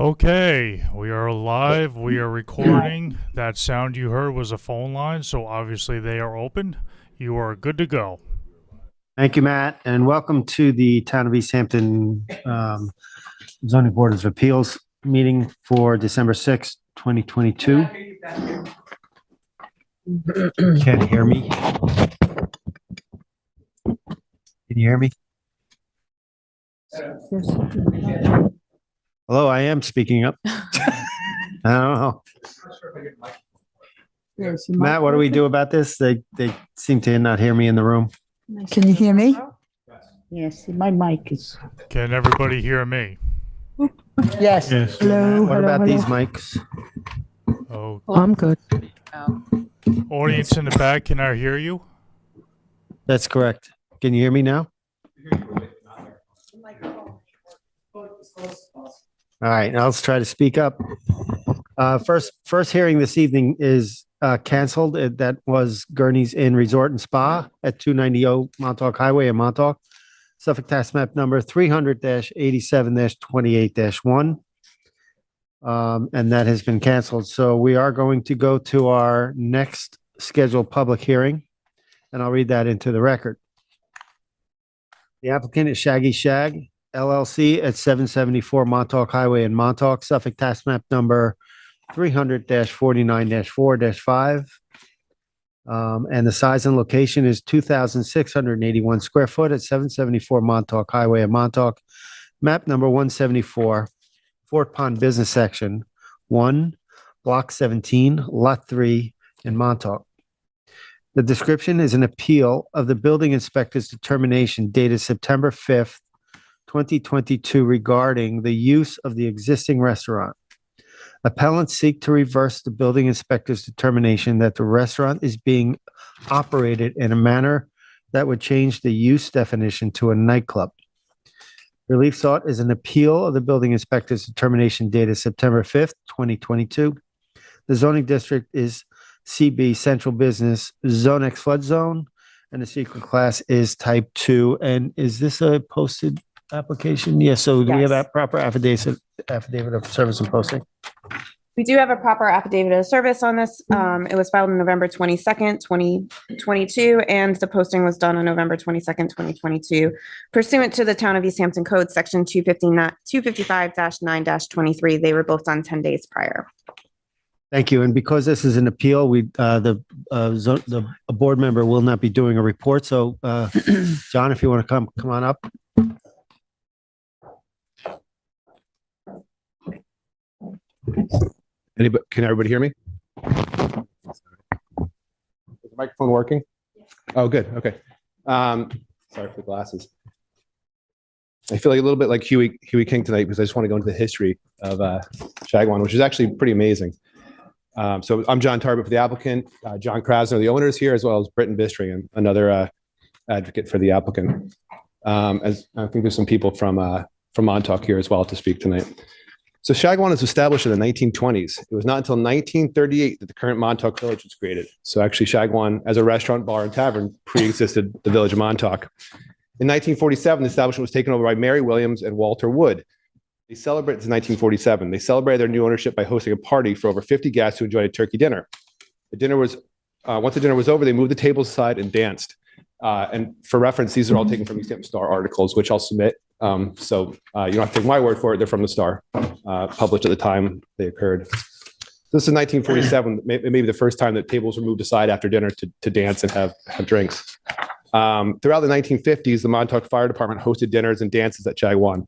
Okay, we are live. We are recording. That sound you heard was a phone line, so obviously they are open. You are good to go. Thank you, Matt, and welcome to the Town of East Hampton Zoning Board of Appeals meeting for December 6th, 2022. Can't hear me? Can you hear me? Hello, I am speaking up. I don't know. Matt, what do we do about this? They seem to not hear me in the room. Can you hear me? Yes, my mic is. Can everybody hear me? Yes. Hello. What about these mics? Oh, I'm good. audience in the back, can I hear you? That's correct. Can you hear me now? All right, now let's try to speak up. First hearing this evening is canceled. That was Gurney's Inn Resort and Spa at 290 Montauk Highway in Montauk, Suffolk Tax Map number 300-87-28-1. And that has been canceled. So we are going to go to our next scheduled public hearing, and I'll read that into the record. The applicant is Shaggy Shag LLC at 774 Montauk Highway in Montauk, Suffolk Tax Map number 300-49-4-5. And the size and location is 2,681 square foot at 774 Montauk Highway in Montauk, map number 174, Fort Pond Business Section 1, Block 17, Lot 3 in Montauk. The description is an appeal of the building inspector's determination dated September 5th, 2022 regarding the use of the existing restaurant. Appellants seek to reverse the building inspector's determination that the restaurant is being operated in a manner that would change the use definition to a nightclub. Relief sought is an appeal of the building inspector's determination dated September 5th, 2022. The zoning district is CB Central Business Zone X Flood Zone, and the secret class is Type 2. And is this a posted application? Yes. So do we have a proper affidavit of service and posting? We do have a proper affidavit of service on this. It was filed on November 22nd, 2022, and the posting was done on November 22nd, 2022, pursuant to the Town of East Hampton Code, Section 255-9-23. They were both done 10 days prior. Thank you. And because this is an appeal, the board member will not be doing a report. So, John, if you want to come on up. Can everybody hear me? Is the microphone working? Oh, good. Okay. Sorry for the glasses. I feel like a little bit like Huey King tonight because I just want to go into the history of Shagwan, which is actually pretty amazing. So I'm John Tarbert for the applicant. John Krasner, the owner, is here, as well as Britton Bistring, another advocate for the applicant. As I think there's some people from Montauk here as well to speak tonight. So Shagwan was established in the 1920s. It was not until 1938 that the current Montauk Village was created. So actually Shagwan, as a restaurant, bar, and tavern, pre-existed the village of Montauk. In 1947, the establishment was taken over by Mary Williams and Walter Wood. They celebrated in 1947. They celebrated their new ownership by hosting a party for over 50 guests who enjoyed a turkey dinner. The dinner was, once the dinner was over, they moved the tables aside and danced. And for reference, these are all taken from East Hampton Star articles, which I'll submit. So you don't have to take my word for it. They're from the Star, published at the time they occurred. This is 1947, maybe the first time that tables were moved aside after dinner to dance and have drinks. Throughout the 1950s, the Montauk Fire Department hosted dinners and dances at Shagwan.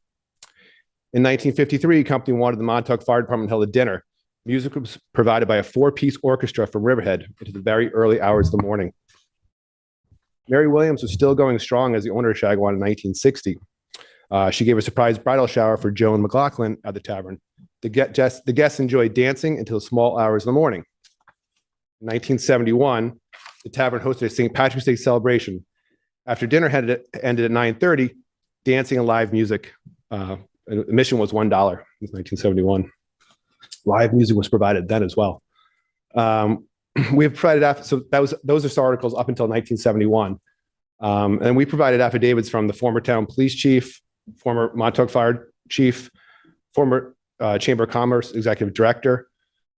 In 1953, a company wanted the Montauk Fire Department held a dinner. Music was provided by a 4-piece orchestra from Riverhead into the very early hours of the morning. Mary Williams was still going strong as the owner of Shagwan in 1960. She gave a surprise bridal shower for Joan McLaughlin at the tavern. The guests enjoyed dancing until the small hours of the morning. In 1971, the tavern hosted a St. Patrick's Day celebration. After dinner ended at 9:30, dancing and live music. Admission was $1. It was 1971. Live music was provided then as well. We have provided so those are Star articles up until 1971, and we provided affidavits from the former town police chief, former Montauk Fire chief, former Chamber of Commerce executive director,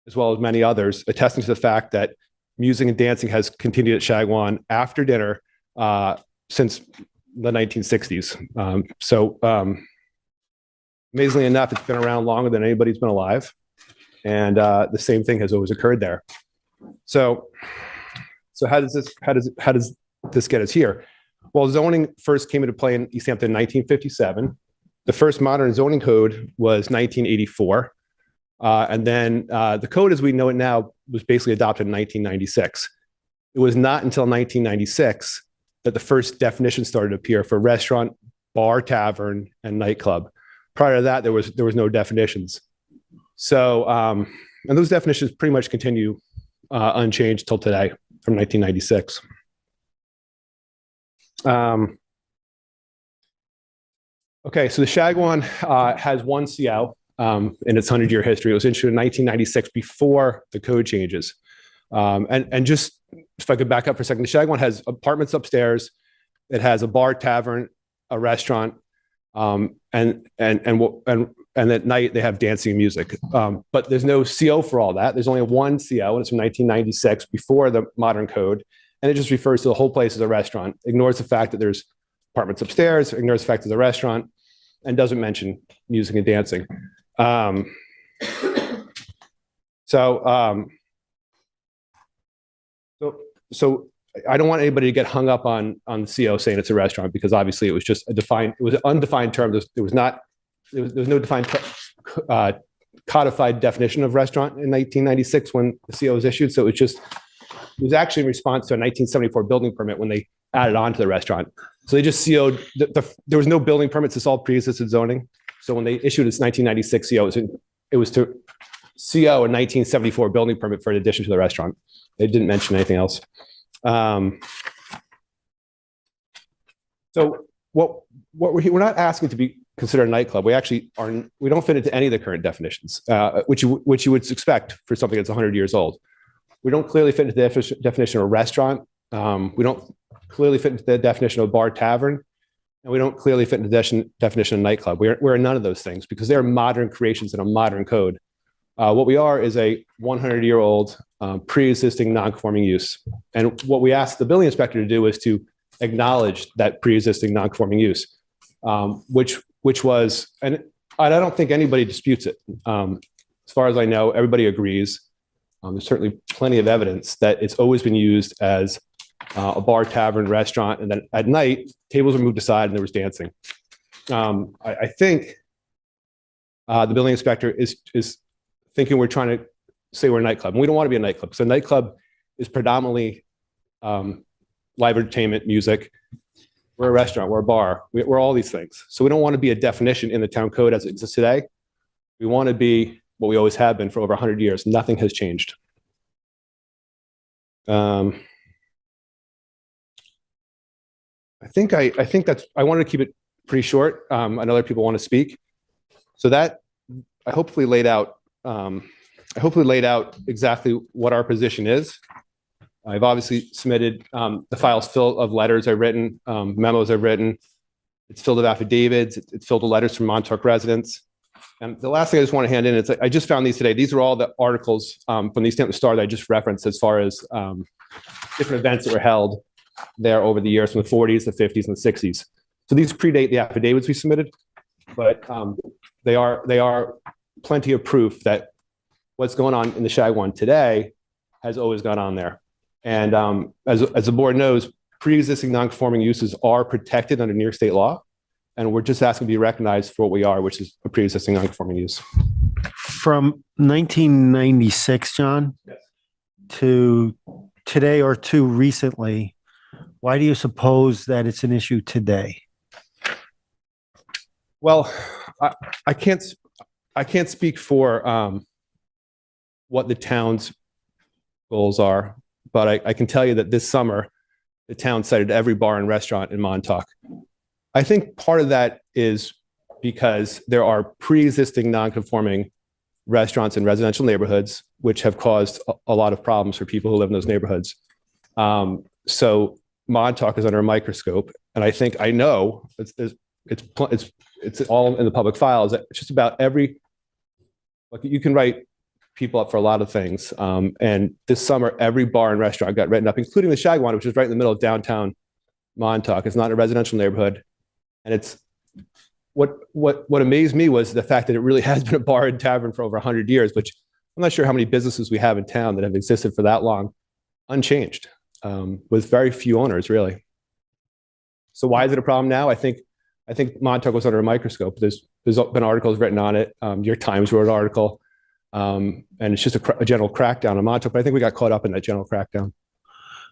as well as many others, attesting to the fact that music and dancing has continued at Shagwan after dinner since the 1960s. Amazingly enough, it's been around longer than anybody's been alive. And the same thing has always occurred there. So how does this get us here? Well, zoning first came into play in East Hampton in 1957. The first modern zoning code was 1984. And then the code as we know it now was basically adopted in 1996. It was not until 1996 that the first definition started to appear for restaurant, bar, tavern, and nightclub. Prior to that, there was no definitions. So, and those definitions pretty much continue unchanged till today from 1996. Okay, so the Shagwan has one CO in its 100-year history. It was issued in 1996 before the code changes. And just if I could back up for a second, the Shagwan has apartments upstairs. It has a bar, tavern, a restaurant, and at night they have dancing and music. But there's no CO for all that. There's only one CO, and it's from 1996 before the modern code. And it just refers to the whole place as a restaurant, ignores the fact that there's apartments upstairs, ignores the fact there's a restaurant, and doesn't mention music and dancing. So I don't want anybody to get hung up on the CO saying it's a restaurant, because obviously it was just it was an undefined term. There was no defined codified definition of restaurant in 1996 when the CO was issued. So it was actually in response to a 1974 building permit when they added on to the restaurant. So they just CO'd, there was no building permits, it's all pre-existing zoning. So when they issued its 1996 CO, it was to CO a 1974 building permit for an addition to the restaurant. They didn't mention anything else. So we're not asking to be considered a nightclub. We don't fit into any of the current definitions, which you would expect for something that's 100 years old. We don't clearly fit into the definition of restaurant. We don't clearly fit into the definition of bar, tavern, and we don't clearly fit into the definition of nightclub. We're none of those things because they're modern creations in a modern code. What we are is a 100-year-old pre-existing non-conforming use. And what we asked the building inspector to do is to acknowledge that pre-existing non-conforming use, which was, and I don't think anybody disputes it. As far as I know, everybody agrees. There's certainly plenty of evidence that it's always been used as a bar, tavern, restaurant, and then at night, tables were moved aside and there was dancing. I think the building inspector is thinking we're trying to say we're a nightclub. And we don't want to be a nightclub. So a nightclub is predominantly live entertainment, music. We're a restaurant, we're a bar, we're all these things. So we don't want to be a definition in the town code as it exists today. We want to be what we always have been for over 100 years. Nothing has changed. I think I wanted to keep it pretty short. I know other people want to speak. So that I hopefully laid out exactly what our position is. I've obviously submitted the files full of letters I've written, memos I've written. It's filled with affidavits. It's filled with letters from Montauk residents. And the last thing I just want to hand in is I just found these today. These are all the articles from the East Hampton Star that I just referenced as far as different events that were held there over the years from the 40s, the 50s, and the 60s. So these predate the affidavits we submitted, but they are plenty of proof that what's going on in the Shagwan today has always gone on there. And as the board knows, pre-existing non-conforming uses are protected under New York state law. And we're just asking to be recognized for what we are, which is a pre-existing non-conforming use. From 1996, John, Yes. to today or two recently, why do you suppose that it's an issue today? Well, I can't speak for what the town's goals are, but I can tell you that this summer, the town cited every bar and restaurant in Montauk. I think part of that is because there are pre-existing non-conforming restaurants in residential neighborhoods, which have caused a lot of problems for people who live in those neighborhoods. So Montauk is under a microscope, and I know it's all in the public files that just about every Like you can write people up for a lot of things. And this summer, every bar and restaurant got written up, including the Shagwan, which is right in the middle of downtown Montauk. It's not a residential neighborhood. And it's what amazed me was the fact that it really has been a bar and tavern for over 100 years, which I'm not sure how many businesses we have in town that have existed for that long, unchanged, with very few owners, really. So why is it a problem now? I think Montauk was under a microscope. There's been articles written on it. New York Times wrote an article, and it's just a general crackdown on Montauk. But I think we got caught up in that general crackdown.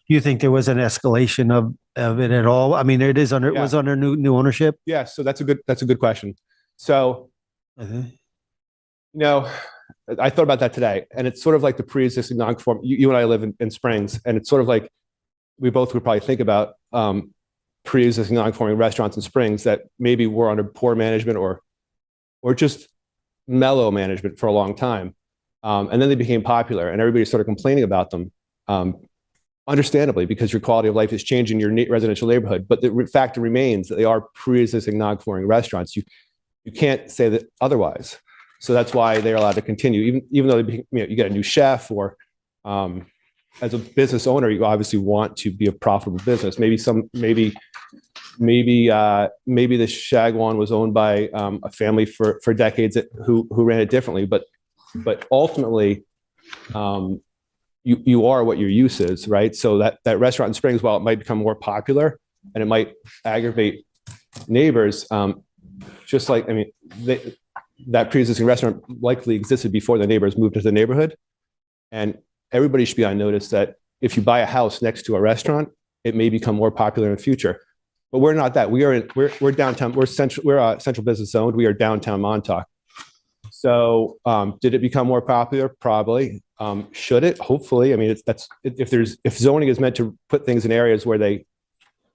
Do you think there was an escalation of it at all? I mean, it is under, it was under new ownership. Yeah, so that's a good question. So, you know, I thought about that today, and it's sort of like the pre-existing non-conform. You and I live in Springs, and it's sort of like we both would probably think about pre-existing non-conforming restaurants in Springs that maybe were under poor management or just mellow management for a long time, and then they became popular, and everybody started complaining about them. Understandably, because your quality of life is changing in your residential neighborhood. But the fact remains that they are pre-existing non-conforming restaurants. You can't say that otherwise. So that's why they're allowed to continue, even though you get a new chef, or as a business owner, you obviously want to be a profitable business. Maybe the Shagwan was owned by a family for decades who ran it differently, but ultimately, you are what your use is, right? So that restaurant in Springs, while it might become more popular and it might aggravate neighbors, just like, I mean, that pre-existing restaurant likely existed before the neighbors moved into the neighborhood. And everybody should be on notice that if you buy a house next to a restaurant, it may become more popular in the future. But we're not that. We're downtown. We're central business zoned. We are downtown Montauk. So did it become more popular? Probably. Should it? Hopefully. I mean, if zoning is meant to put things in areas where they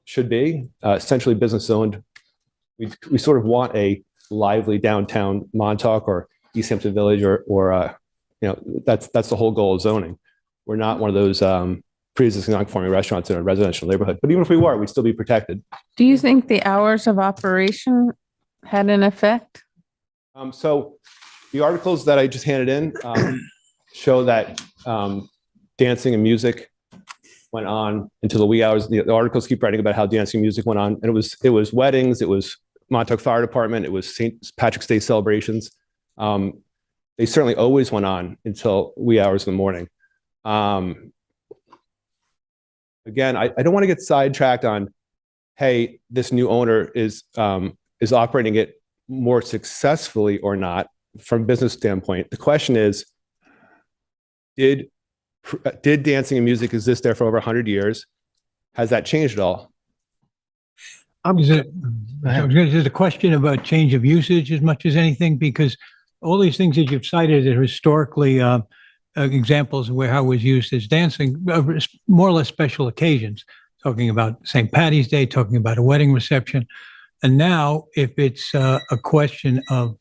should be, essentially business zoned, we sort of want a lively downtown Montauk or East Hampton Village, or that's the whole goal of zoning. We're not one of those pre-existing non-conforming restaurants in a residential neighborhood. But even if we were, we'd still be protected. Do you think the hours of operation had an effect? So the articles that I just handed in show that dancing and music went on until the wee hours. The articles keep writing about how dancing and music went on, and it was weddings, it was Montauk Fire Department, it was St. Patrick's Day celebrations. They certainly always went on until wee hours in the morning. Again, I don't want to get sidetracked on, hey, this new owner is operating it more successfully or not from a business standpoint. The question is, did dancing and music exist there for over 100 years? Has that changed at all? Is it a question about change of usage as much as anything? Because all these things that you've cited are historically examples of how it was used as dancing, more or less special occasions, talking about St. Patty's Day, talking about a wedding reception. And now, if it's a question of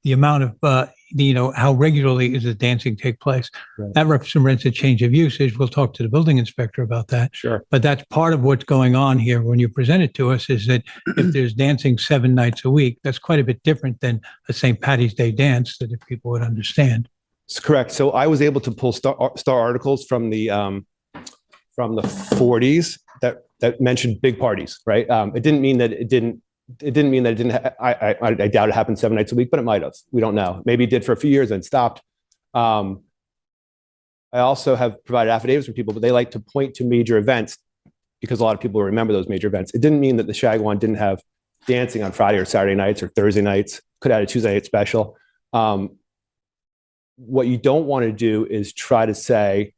the amount of, how regularly is the dancing take place, right, that represents a change of usage. We'll talk to the building inspector about that. Sure. But that's part of what's going on here when you present it to us, is that if there's dancing 7 nights a week, that's quite a bit different than a St. Patty's Day dance, that if people would understand. It's correct. So I was able to pull star articles from the 40s that mentioned big parties, right? It didn't mean that it didn't. It didn't mean that it didn't. I doubt it happened 7 nights a week, but it might have. We don't know. Maybe it did for a few years and stopped. I also have provided affidavits from people, but they like to point to major events because a lot of people remember those major events. It didn't mean that the Shagwan didn't have dancing on Friday or Saturday nights or Thursday nights. Could have had a Tuesday night special. What you don't want to do is try to say,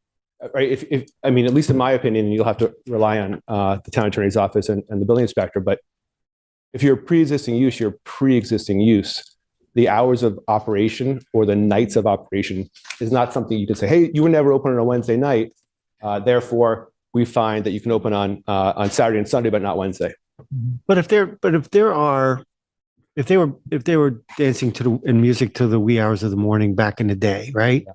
right? If I mean, at least in my opinion, you'll have to rely on the town attorney's office and the building inspector, but if you're pre-existing use, you're pre-existing use. The hours of operation or the nights of operation is not something you can say, hey, you were never open on a Wednesday night. Therefore, we find that you can open on Saturday and Sunday, but not Wednesday. But if they were dancing in music to the wee hours of the morning back in the day, right? Yeah.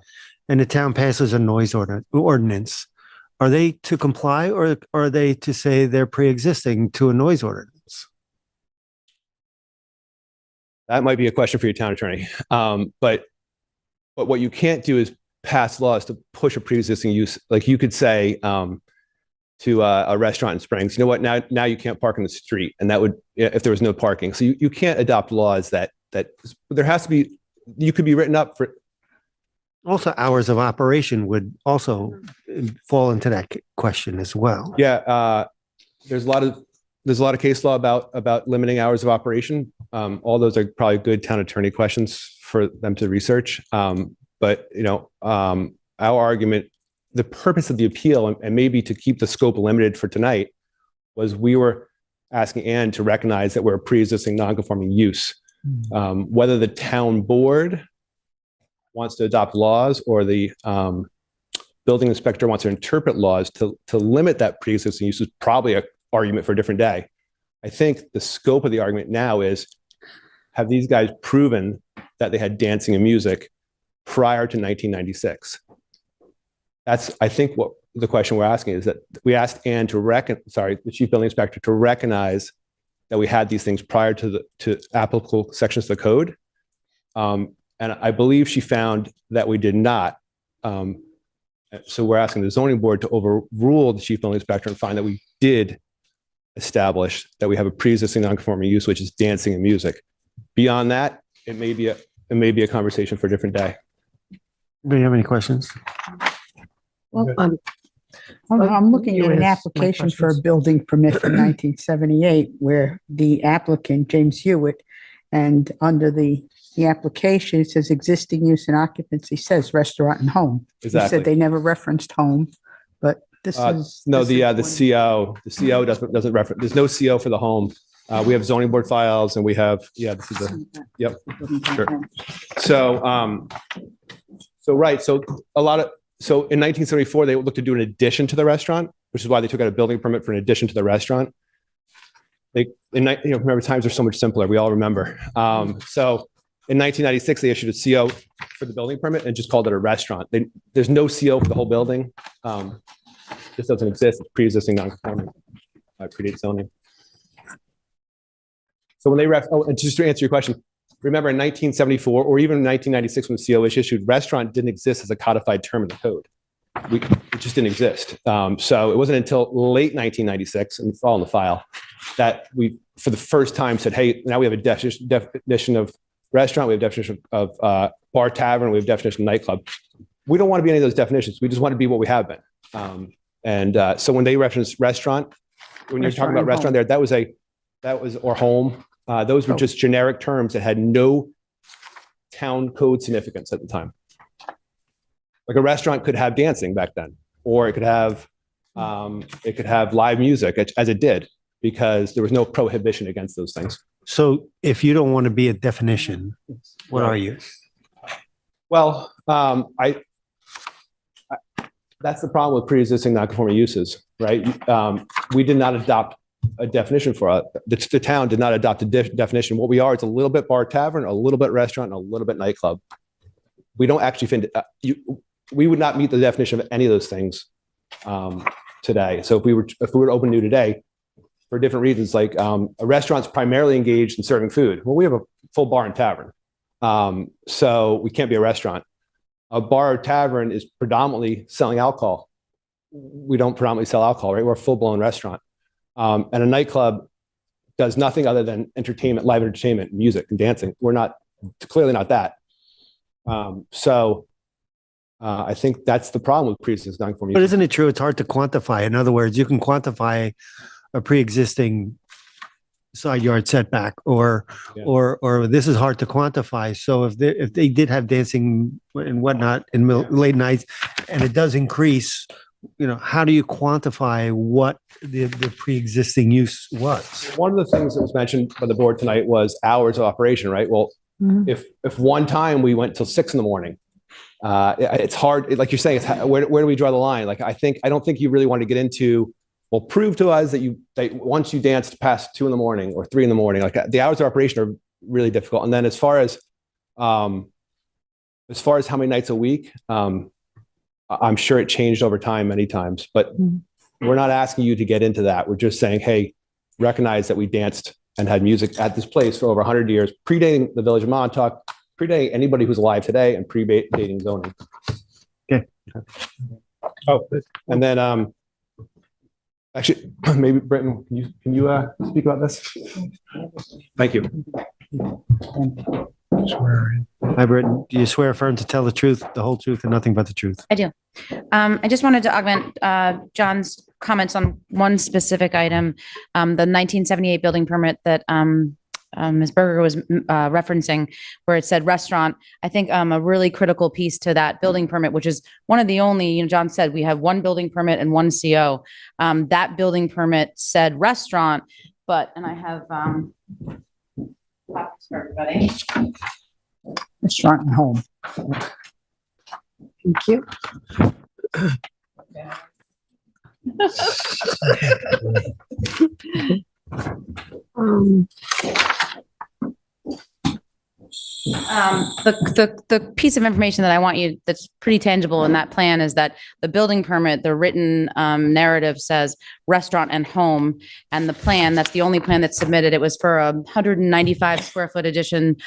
And the town passes a noise ordinance, are they to comply, or are they to say they're pre-existing to a noise ordinance? That might be a question for your town attorney. But But what you can't do is pass laws to push a pre-existing use. Like you could say to a restaurant in Springs, you know what, now you can't park in the street. And that would, if there was no parking. So you can't adopt laws that there has to be, you could be written up for. Also, hours of operation would also fall into that question as well. Yeah. There's a lot of case law about limiting hours of operation. All those are probably good town attorney questions for them to research. But our argument, the purpose of the appeal, and maybe to keep the scope limited for tonight, was we were asking Ann to recognize that we're a pre-existing non-conforming use. Whether the town board wants to adopt laws or the building inspector wants to interpret laws to limit that pre-existing use is probably an argument for a different day. I think the scope of the argument now is, have these guys proven that they had dancing and music prior to 1996? That's, I think, what the question we're asking is, that we asked Ann the chief building inspector, to recognize that we had these things prior to applicable sections of the code. And I believe she found that we did not. So we're asking the zoning board to overrule the chief building inspector and find that we did establish that we have a pre-existing non-conforming use, which is dancing and music. Beyond that, it may be a conversation for a different day. Do you have any questions? Well, I'm looking at an application for a building permit from 1978 where the applicant, James Hewitt, and under the application, it says existing use and occupancy, says restaurant and home. Exactly. You said they never referenced home, but this is. No, this the is one- CO doesn't reference. There's no CO for the home. We have zoning board files, and we have, this is yep. Sure. So in 1974, they looked to do an addition to the restaurant, which is why they took out a building permit for an addition to the restaurant. Remember, times are so much simpler. We all remember. So in 1996, they issued a CO for the building permit and just called it a restaurant. There's no CO for the whole building. This doesn't exist. It's pre-existing non-conforming. Predates zoning. So when and just to answer your question, remember in 1974 or even 1996 when the CO was issued, restaurant didn't exist as a codified term in the code. It just didn't exist. So it wasn't until late 1996, and it's all in the file, that we, for the first time, said, hey, now we have a definition of restaurant, we have definition of bar tavern, we have definition of nightclub. We don't want to be any of those definitions. We just want to be what we have been. So when they reference restaurant, when you're talking about restaurant there, that was or home. Those were just generic terms that had no town code significance at the time. Like a restaurant could have dancing back then, or it could have live music, as it did, because there was no prohibition against those things. So if you don't want to be a definition, what are you? Well, that's the problem with pre-existing non-conforming uses, right? We did not adopt a definition for it. The town did not adopt a definition. What we are, it's a little bit bar tavern, a little bit restaurant, and a little bit nightclub. We don't actually fit. We would not meet the definition of any of those things today. So if we were to open new today, for different reasons, like a restaurant's primarily engaged in serving food. Well, we have a full bar and tavern, so we can't be a restaurant. A bar or tavern is predominantly selling alcohol. We don't predominantly sell alcohol, right? We're a full-blown restaurant. And a nightclub does nothing other than entertainment, live entertainment, music, and dancing. We're clearly not that. I think that's the problem with pre-existing non-conforming But uses. isn't it true? It's hard to quantify. In other words, you can quantify a pre-existing side yard setback, or this is hard to quantify. So if they did have dancing and whatnot in late nights, and it does increase, how do you quantify what the pre-existing use was? One of the things that was mentioned by the board tonight was hours of operation, right? Well, if one time we went till 6 a.m, it's hard. Like you're saying, where do we draw the line? Like, I don't think you really want to get into, well, prove to us that once you danced past 2 a.m. or 3 a.m, like the hours of operation are really difficult. And then as far as how many nights a week, I'm sure it changed over time many times, but we're not asking you to get into that. We're just saying, hey, recognize that we danced and had music at this place for over 100 years, predating the Village of Montauk, predating anybody who's alive today and predating zoning. Okay. Oh, and then, actually, maybe Britton, can you speak about this? Thank you. Hi, Britton. Do you swear affirm to tell the truth, the whole truth, and nothing but the truth? I do. I just wanted to augment John's comments on one specific item, the 1978 building permit that Ms. Berger was referencing, where it said restaurant. I think a really critical piece to that building permit, which is one of the only, John said we have one building permit and one CO. That building permit said restaurant, but, and I have copies for everybody. Restaurant and home. Thank you. The piece of information that I want you, that's pretty tangible in that plan, is that the building permit, the written narrative says restaurant and home, and the plan, that's the only plan that's submitted. It was for a 195 square foot addition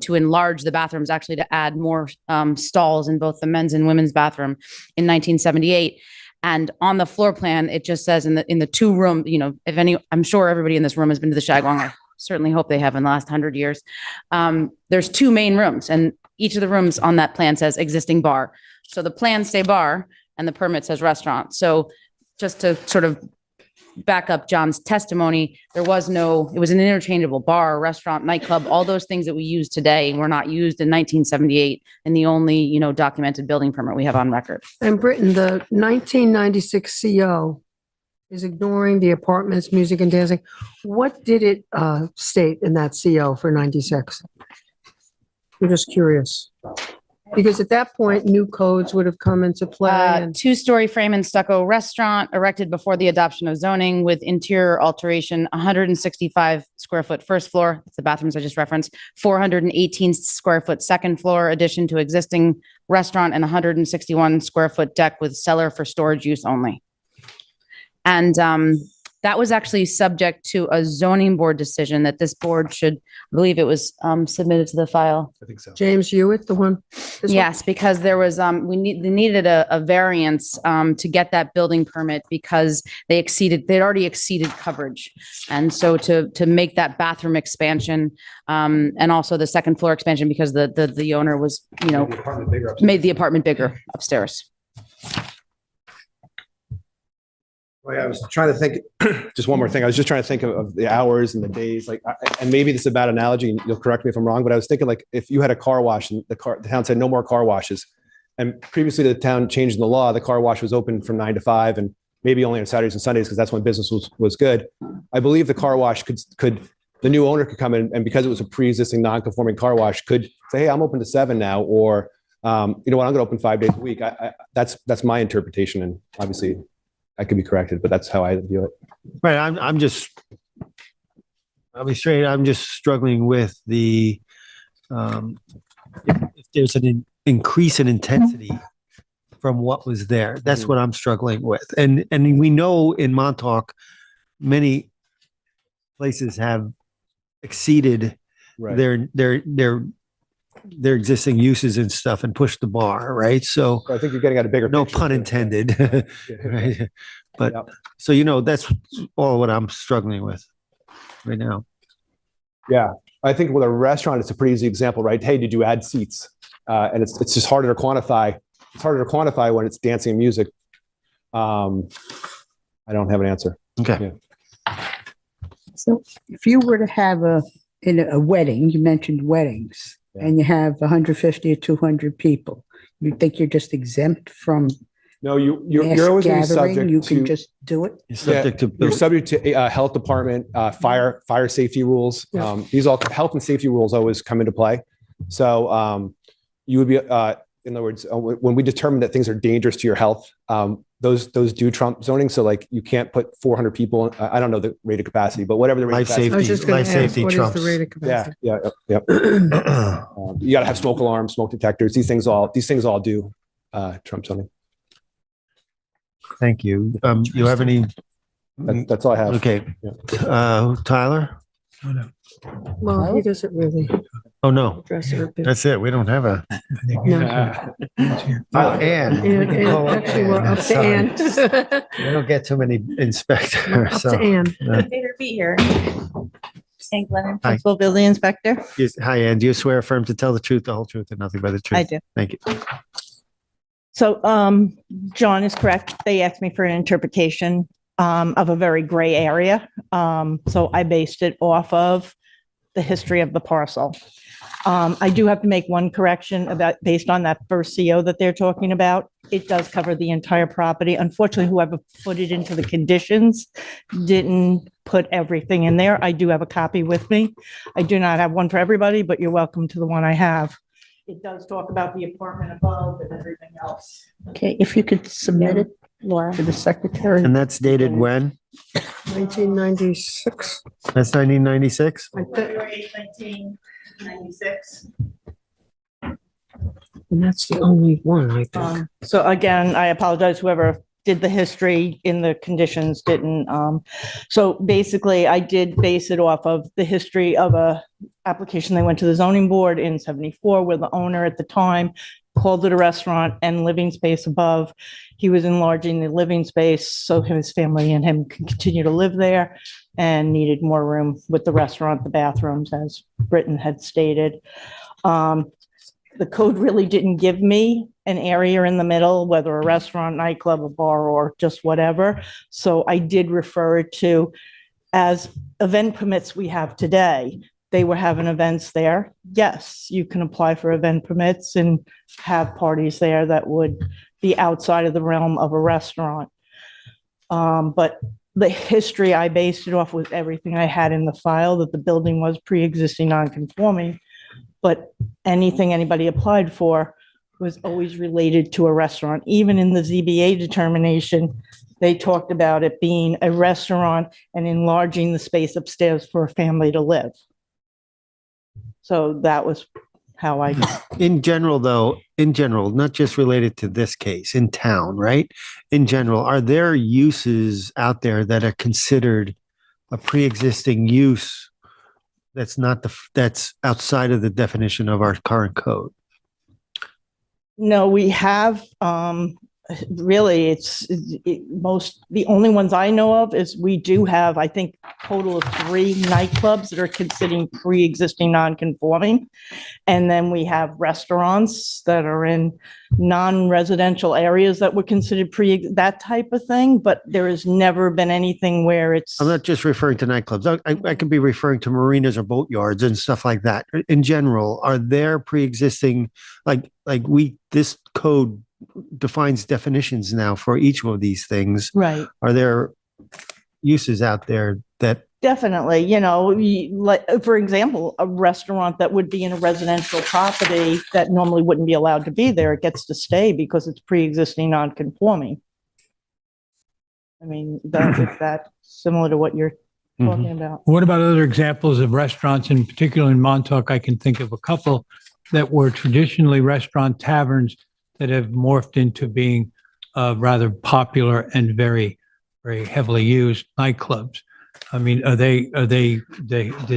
to enlarge the bathrooms, actually to add more stalls in both the men's and women's bathroom in 1978. And on the floor plan, it just says in the two room, if any, I'm sure everybody in this room has been to the Shagwong. I certainly hope they have in the last 100 years. There's two main rooms, and each of the rooms on that plan says existing bar. So the plans say bar and the permit says restaurant. So just to sort of back up John's testimony, it was an interchangeable bar, restaurant, nightclub, all those things that we use today were not used in 1978 in the only, documented building permit we have on record. And Britton, the 1996 CO is ignoring the apartments, music and dancing. What did it state in that CO for 96? I'm just curious. Because at that point, new codes would have come into play. And Two-story frame and stucco restaurant erected before the adoption of zoning with interior alteration, 165 square foot first floor. That's the bathrooms I just referenced. 418 square foot second floor addition to existing restaurant, and 161 square foot deck with cellar for storage use only. And that was actually subject to a zoning board decision that this board should, I believe it was submitted to the file. I think so. James Hewitt, the one? this one? Yes, because there was, they needed a variance to get that building permit because they'd already exceeded coverage. And so to make that bathroom expansion and also the second floor expansion, because the owner was, made the apartment bigger upstairs. Oh, yeah, I was trying to think, just one more thing. I was just trying to think of the hours and the days, and maybe this is a bad analogy, and you'll correct me if I'm wrong, but I was thinking like if you had a car wash and the town said no more car washes, and previously the town changed the law, the car wash was open from 9 to 5 and maybe only on Saturdays and Sundays because that's when business was good. I believe the car wash the new owner could come in, and because it was a pre-existing non-conforming car wash, could say, hey, I'm open to 7 now, or you know what, I'm going to open 5 days a week. That's my interpretation, and obviously I could be corrected, but that's how I view it. Right. I'll be straight. I'm just struggling with the, if there's an increase in intensity from what was there. That's what I'm struggling with. And we know in Montauk, many places have exceeded their existing uses and stuff and push the bar, right? So I think you're getting at a bigger no picture. pun intended. Right? But so that's all what I'm struggling with right now. Yeah, I think with a restaurant, it's a pretty easy example, right? Hey, did you add seats? And it's just harder to quantify. It's harder to quantify when it's dancing and music. I don't have an answer. Okay. Yeah. So if you were to have a wedding, you mentioned weddings, and you have 150 or 200 people, you think you're just exempt from No, you're mass always going to be gathering? subject You to. can just do it? You're subject to You're subject to health department, fire safety rules. Yeah. These all health and safety rules always come into play. So you would be, in other words, when we determine that things are dangerous to your health, those do trump zoning. So like you can't put 400 people. I don't know the rate of capacity, but whatever the rate life of capacity. I was just safety. going Life to ask, safety what is trumps. the rate of capacity? Yeah. You got to have smoke alarms, smoke detectors. These things all do trump zoning. Thank you. You have any? That's all I have. Okay. Yeah. Tyler? Well, he doesn't really. Oh, no, Dressing room. that's it. We don't have a. Oh, Ann. And Oh, actually, we're Ann, up to sorry. Ann. We don't get too many inspectors, Up so. to Ann. Be here. Hank Lennon, Hi. Principal Building Inspector. Yes, hi, Ann. Do you swear affirm to tell the truth, the whole truth, and nothing but the truth? I do. Thank you. So, John is correct. They asked me for an interpretation, of a very gray area. So I based it off of the history of the parcel. I do have to make one correction based on that first CO that they're talking about. It does cover the entire property. Unfortunately, whoever put it into the conditions didn't put everything in there. I do have a copy with me. I do not have one for everybody, but you're welcome to the one I have. It does talk about the apartment above and everything else. Okay, if you could submit it, Laura, to the secretary. And that's dated when? 1996. That's 1996? February 1996. And that's the only one, I think. So again, I apologize, whoever did the history in the conditions didn't. So basically, I did base it off of the history of a application. They went to the zoning board in 74, where the owner at the time called it a restaurant and living space above. He was enlarging the living space so his family and him could continue to live there, and needed more room with the restaurant, the bathrooms, as Britton had stated. The code really didn't give me an area in the middle, whether a restaurant, nightclub, a bar, or just whatever. So I did refer it to as event permits we have today. They were having events there. Yes, you can apply for event permits and have parties there that would be outside of the realm of a restaurant. But the history, I based it off with everything I had in the file, that the building was pre-existing non-conforming. But anything anybody applied for was always related to a restaurant. Even in the ZBA determination, they talked about it being a restaurant and enlarging the space upstairs for a family to live. So that was how I, In general, though, not just related to this case, in town, right? In general, are there uses out there that are considered a pre-existing use that's outside of the definition of our current code? no, we have, really, the only ones I know of is we do have, I think, total of 3 nightclubs that are considered pre-existing non-conforming. And then we have restaurants that are in non-residential areas that were considered that type of thing, but there has never been anything where it's. I'm not just referring to nightclubs. I could be referring to marinas or boatyards and stuff like that. In general, are there pre-existing, this code defines definitions now for each one of these things. Right. Are there uses out there that? Definitely, for example, a restaurant that would be in a residential property that normally wouldn't be allowed to be there, it gets to stay because it's pre-existing non-conforming. I mean, if that's similar to what you're talking about. What about other examples of restaurants, in particular in Montauk? I can think of a couple that were traditionally restaurant taverns that have morphed into being rather popular and very, very heavily used nightclubs. I mean, do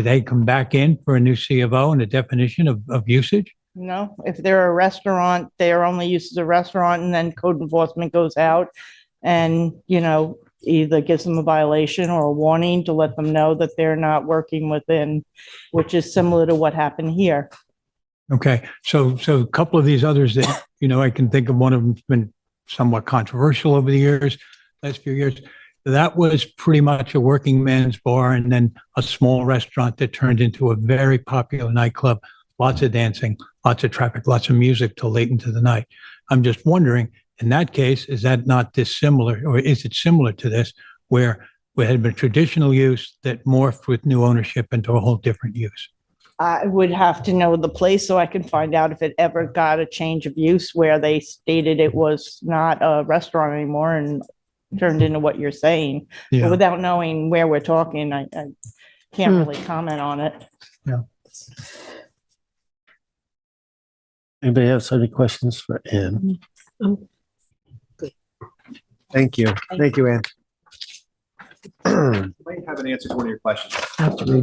they come back in for a new C of O and a definition of usage? No, if they're a restaurant, their only use is a restaurant, and then code enforcement goes out and, either gives them a violation or a warning to let them know that they're not working within, which is similar to what happened here. Okay, so a couple of these others that, I can think of, one of them's been somewhat controversial over the years, last few years. That was pretty much a working man's bar and then a small restaurant that turned into a very popular nightclub, lots of dancing, lots of traffic, lots of music till late into the night. I'm just wondering, in that case, is that not dissimilar, or is it similar to this, where it had been traditional use that morphed with new ownership into a whole different use? I would have to know the place so I can find out if it ever got a change of use where they stated it was not a restaurant anymore and turned into what you're saying. Yeah. But without knowing where we're talking, I can't really comment on it. Yeah. Anybody have any questions for Ann? Thank you. Thank you, Ann. I might have an answer to one of your questions.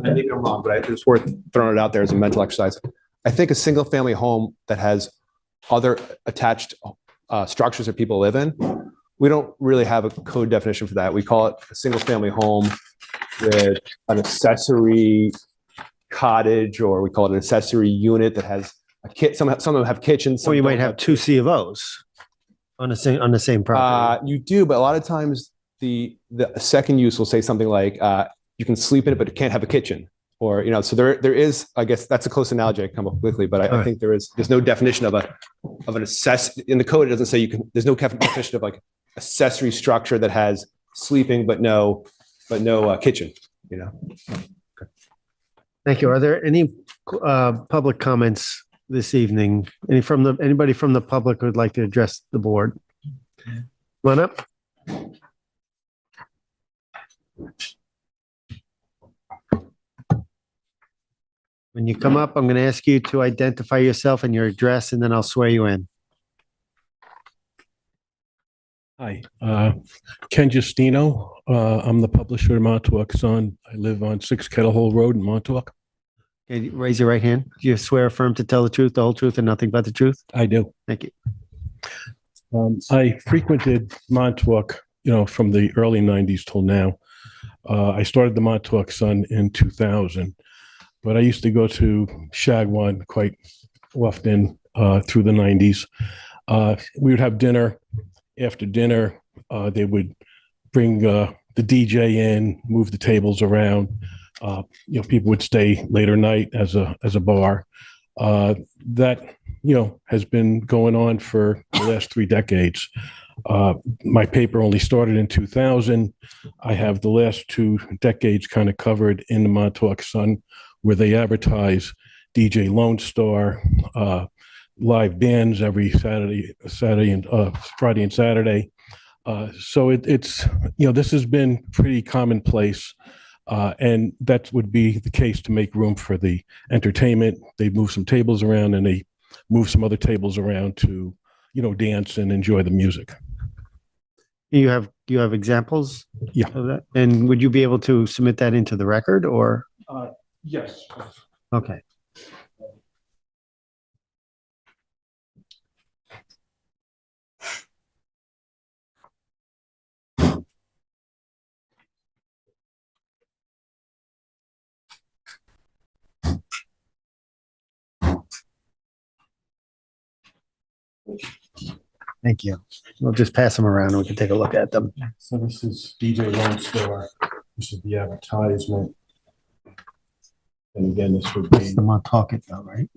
Maybe I'm wrong, but it's worth throwing it out there as a mental exercise. I think a single family home that has other attached structures that people live in, we don't really have a code definition for that. We call it a single family home with an accessory cottage, or we call it an accessory unit that has a kit. Some of them have kitchens. So you might have two C of Os on the same property. You do, but a lot of times the second use will say something like you can sleep in it, but it can't have a kitchen, or So there is. I guess that's a close analogy I come up quickly, but I think there's no definition of an in the code. It doesn't say you can. There's no definition of like accessory structure that has sleeping but no kitchen. Thank you. Are there any public comments this evening? Anybody from the public who would like to address the board? Come on up. When you come up, I'm going to ask you to identify yourself and your address, and then I'll swear you in. Hi, Ken Justino. I'm the publisher of Montauk Sun. I live on 6 Kettle Hole Road in Montauk. Okay, raise your right hand. Do you swear affirm to tell the truth, the whole truth, and nothing but the truth? I do. Thank you. I frequented Montauk, from the early 90s till now. I started the Montauk Sun in 2000, but I used to go to Shagwan quite often through the 90s. We would have dinner. After dinner, they would bring the DJ in, move the tables around. People would stay later night as a bar. That has been going on for the last 3 decades. My paper only started in 2000. I have the last 2 decades kind of covered in the Montauk Sun, where they advertise DJ Lone Star, live bands every Friday and Saturday. So it's this has been pretty commonplace, and that would be the case to make room for the entertainment. They move some tables around, and they move some other tables around to dance and enjoy the music. You have examples? Yeah. Of that? And would you be able to submit that into the record, or? Yes. Okay. Thank you. We'll just pass them around and we can take a look at them. So this is DJ Lone Star. This is the advertisement. And again, this would be That's the Montauk though, right?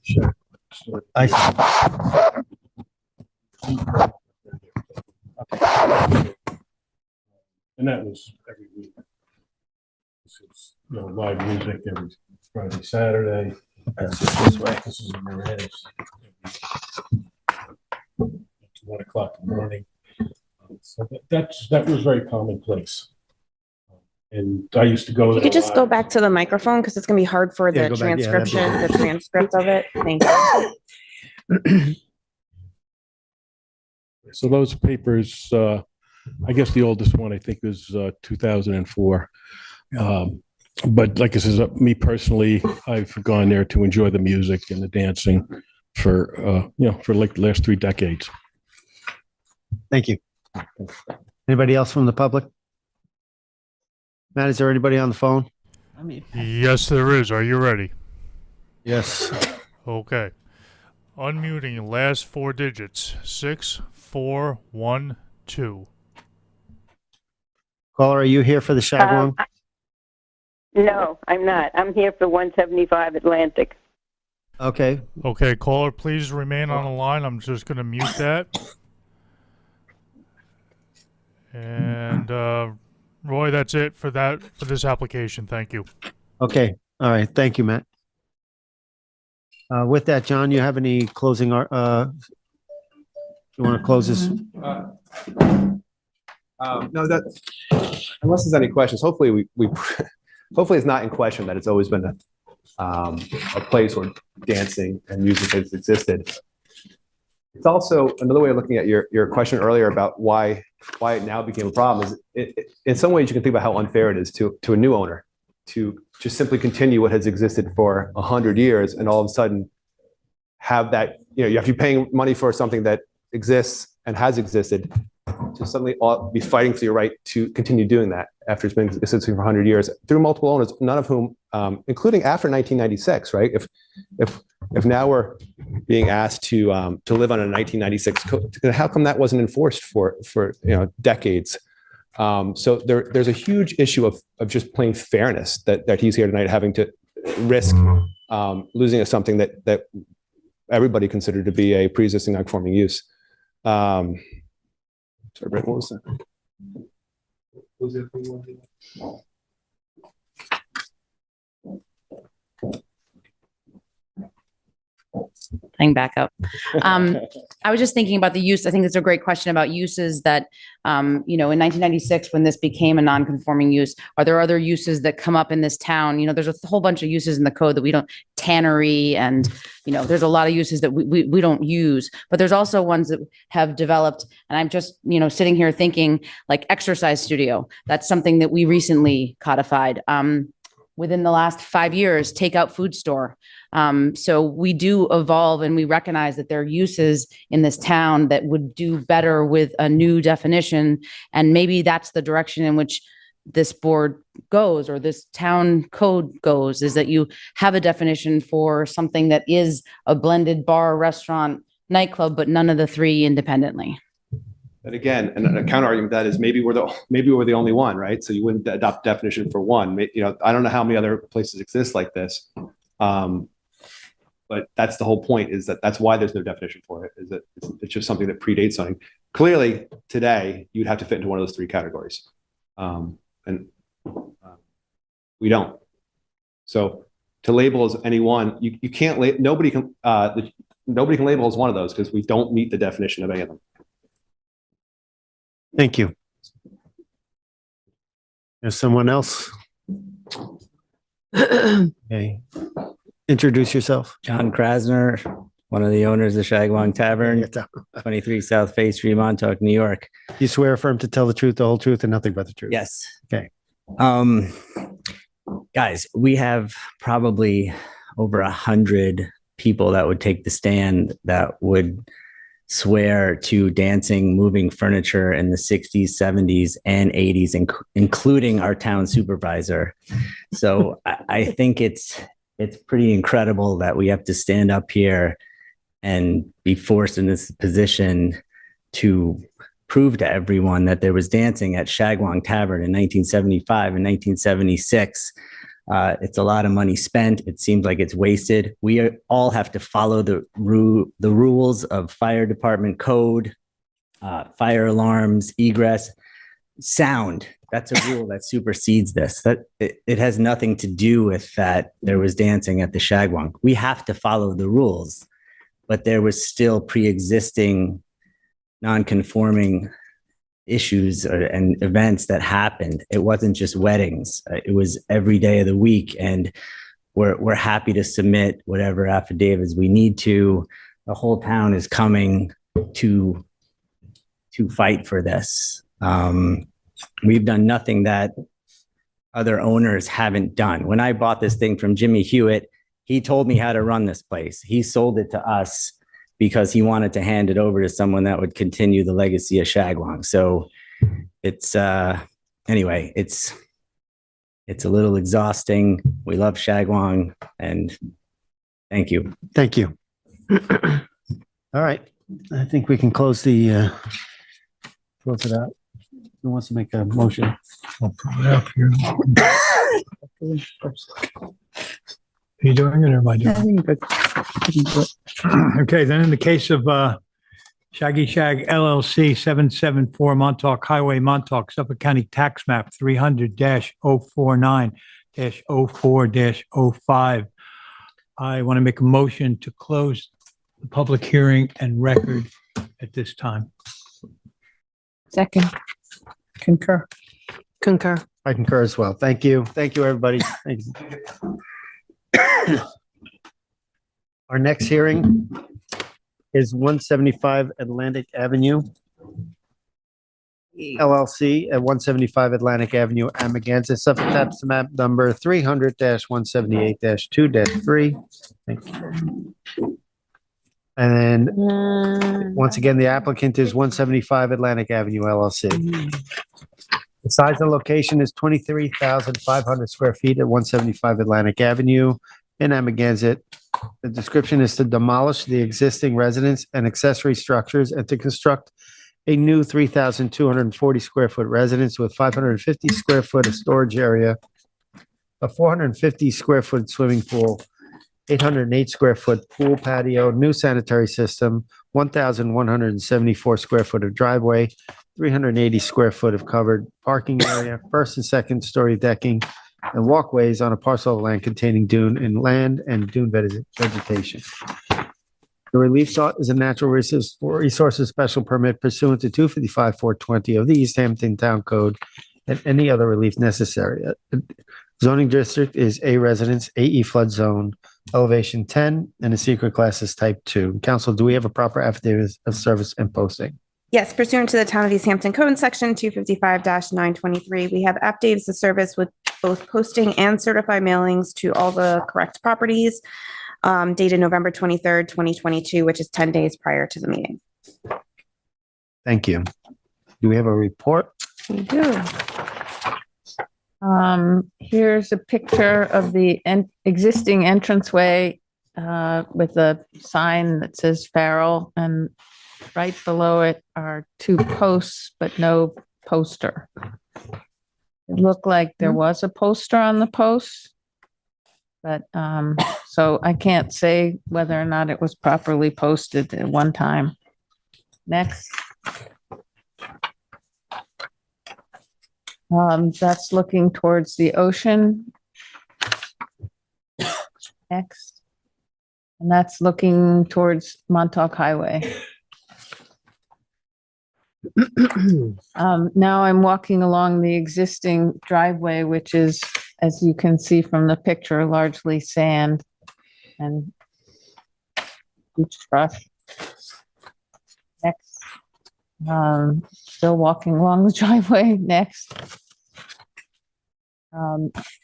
Sure. I see. And that was every week. This is live music every Friday, Saturday. This way. This is in your heads. 1 o'clock in the morning. So that was very commonplace. And I used to go You there. could just go back to the microphone because it's going to be hard for Yeah, the go back. Yeah, that'd be transcription, good. the transcript of it. Thank you. So those papers, I guess the oldest one I think is 2004. But like I said, me personally, I've gone there to enjoy the music and the dancing for like the last 3 decades. Thank you. Anybody else from the public? Matt, is there anybody on the phone? Yes, there is. Are you ready? Yes. Okay. Unmuting last 4 digits. 6412. Caller, are you here for the Shagwong? No, I'm not. I'm here for 175 Atlantic. Okay. Okay, caller, please remain on the line. I'm just going to mute that. And Roy, that's it for this application. Thank you. Okay. All right. Thank you, Matt. With that, John, you have any closing? You want to close this? No, that unless there's any questions, hopefully hopefully it's not in question that it's always been a place where dancing and music has existed. It's also another way of looking at your question earlier about why it now became a problem is in some ways you can think about how unfair it is to a new owner to just simply continue what has existed for 100 years and all of a sudden have that, you have to be paying money for something that exists and has existed, to suddenly be fighting for your right to continue doing that after it's been existing for 100 years through multiple owners, none of whom, including after 1996, right? If now we're being asked to live on a 1996 code, how come that wasn't enforced for decades? So there's a huge issue of just plain fairness that he's here tonight having to risk losing something that everybody considered to be a pre-existing non-conforming use. Sorry, Brent, what was that? Was it Playing back up. I was just thinking about the use. I think it's a great question about uses that, in 1996, when this became a non-conforming use, are there other uses that come up in this town? There's a whole bunch of uses in the code that we don't, tannery, and, there's a lot of uses that we don't use, but there's also ones that have developed. And I'm just, sitting here thinking like exercise studio. That's something that we recently codified. Within the last 5 years, takeout food store. So we do evolve, and we recognize that there are uses in this town that would do better with a new definition. And maybe that's the direction in which this board goes, or this town code goes, is that you have a definition for something that is a blended bar, restaurant, nightclub, but none of the three independently. And again, and a counter argument to that is maybe we're the only one, right? So you wouldn't adopt definition for one. I don't know how many other places exist like this, but that's the whole point. Is that's why there's no definition for it. Is that it's just something that predates zoning. Clearly, today you'd have to fit into one of those three categories, and we don't. So to label as any one, you can't. Nobody can label as one of those because we don't meet the definition of any of them. Thank you. There's someone else. Okay. Introduce yourself. John Krasner, one of the owners of Shagwong Tavern, 23 South Bay Street, Montauk, New York. You swear affirm to tell the truth, the whole truth, and nothing but the truth. Yes. Okay. Guys, we have probably over 100 people that would take the stand that would swear to dancing, moving furniture in the 60s, 70s, and 80s, including our town supervisor. So I think it's pretty incredible that we have to stand up here and be forced in this position to prove to everyone that there was dancing at Shagwong Tavern in 1975 and 1976. It's a lot of money spent. It seems like it's wasted. We all have to follow the rules of fire department code, fire alarms, egress, sound. That's a rule that supersedes this. That it has nothing to do with that there was dancing at the Shagwong. We have to follow the rules, but there was still pre-existing non-conforming issues and events that happened. It wasn't just weddings. It was every day of the week. And we're happy to submit whatever affidavits we need to. The whole town is coming to fight for this. We've done nothing that other owners haven't done. When I bought this thing from Jimmy Hewitt, he told me how to run this place. He sold it to us because he wanted to hand it over to someone that would continue the legacy of Shagwong. So it's, anyway, it's a little exhausting. We love Shagwong, and thank you. Thank you. All right. I think we can close it out. Who wants to make a motion? I'll pull it up here. Are you doing it or am I doing it? Okay, then in the case of Shaggy Shag LLC, 774 Montauk Highway, Montauk, Suffolk County Tax Map 300-049-04-05. I want to make a motion to close the public hearing and record at this time. Second. Concur. Concur. I concur as well. Thank you. Thank you, everybody. Thank you. Our next hearing is 175 Atlantic Avenue. LLC at 175 Atlantic Avenue, Amagansett, Suffolk Tax Map number 300-178-2-3. Thank you. And then, once again, the applicant is 175 Atlantic Avenue, LLC. The size and location is 23,500 square feet at 175 Atlantic Avenue in Amagansett. The description is to demolish the existing residence and accessory structures and to construct a new 3,240 square foot residence with 550 square foot of storage area, a 450 square foot swimming pool, 808 square foot pool patio, new sanitary system, 1,174 square foot of driveway, 380 square foot of covered parking area, first and second story decking, and walkways on a parcel of land containing dune and land and dune vegetation. The relief sought is a natural resources special permit pursuant to 255-420 of the East Hampton Town Code and any other relief necessary. Zoning district is A residence, AE flood zone, elevation 10, and the secret class is type 2. Council, do we have a proper affidavit of service and posting? Yes, pursuant to the Town of East Hampton Code Section 255-923, we have affidavits of service with both posting and certified mailings to all the correct properties, dated November 23rd, 2022, which is 10 days prior to the meeting. Thank you. Do we have a report? We do. Here's a picture of the existing entranceway with a sign that says Farrell, and right below it are two posts, but no poster. It looked like there was a poster on the post, but so I can't say whether or not it was properly posted at one time. Next. That's looking towards the ocean. Next. And that's looking towards Montauk Highway. Now I'm walking along the existing driveway, which is, as you can see from the picture, largely sand and beach brush. Next. Still walking along the driveway. Next.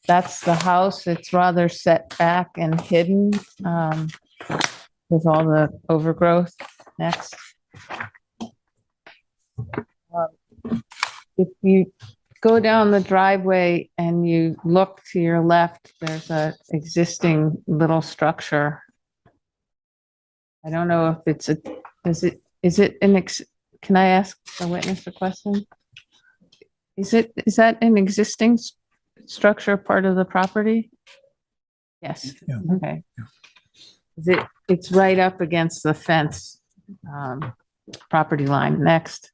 That's the house. It's rather set back and hidden with all the overgrowth. Next. If you go down the driveway and you look to your left, there's a existing little structure. I don't know if it's can I ask the witness a question? Is that an existing structure part of the property? Yes. Yeah. Okay. It's right up against the fence, property line. Next.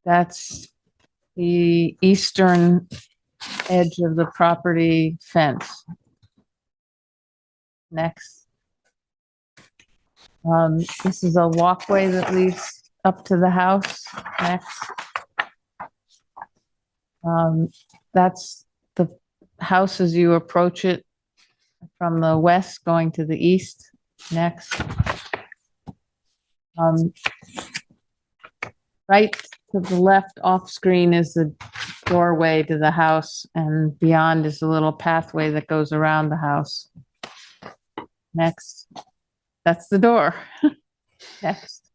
That's the eastern edge of the property fence. Next. This is a walkway that leads up to the house. Next. That's the house as you approach it from the west going to the east. Next. Right to the left off screen is the doorway to the house, and beyond is a little pathway that goes around the house. Next. That's the door. Next.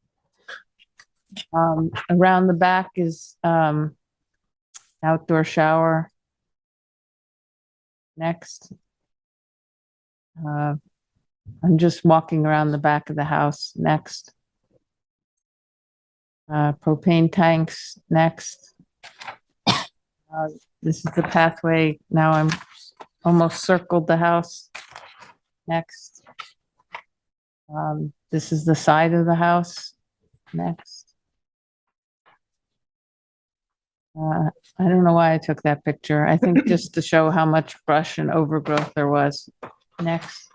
Around the back is outdoor shower. Next. I'm just walking around the back of the house. Next. Propane tanks. Next. This is the pathway. Now I'm almost circled the house. Next. This is the side of the house. Next. I don't know why I took that picture. I think just to show how much brush and overgrowth there was. Next.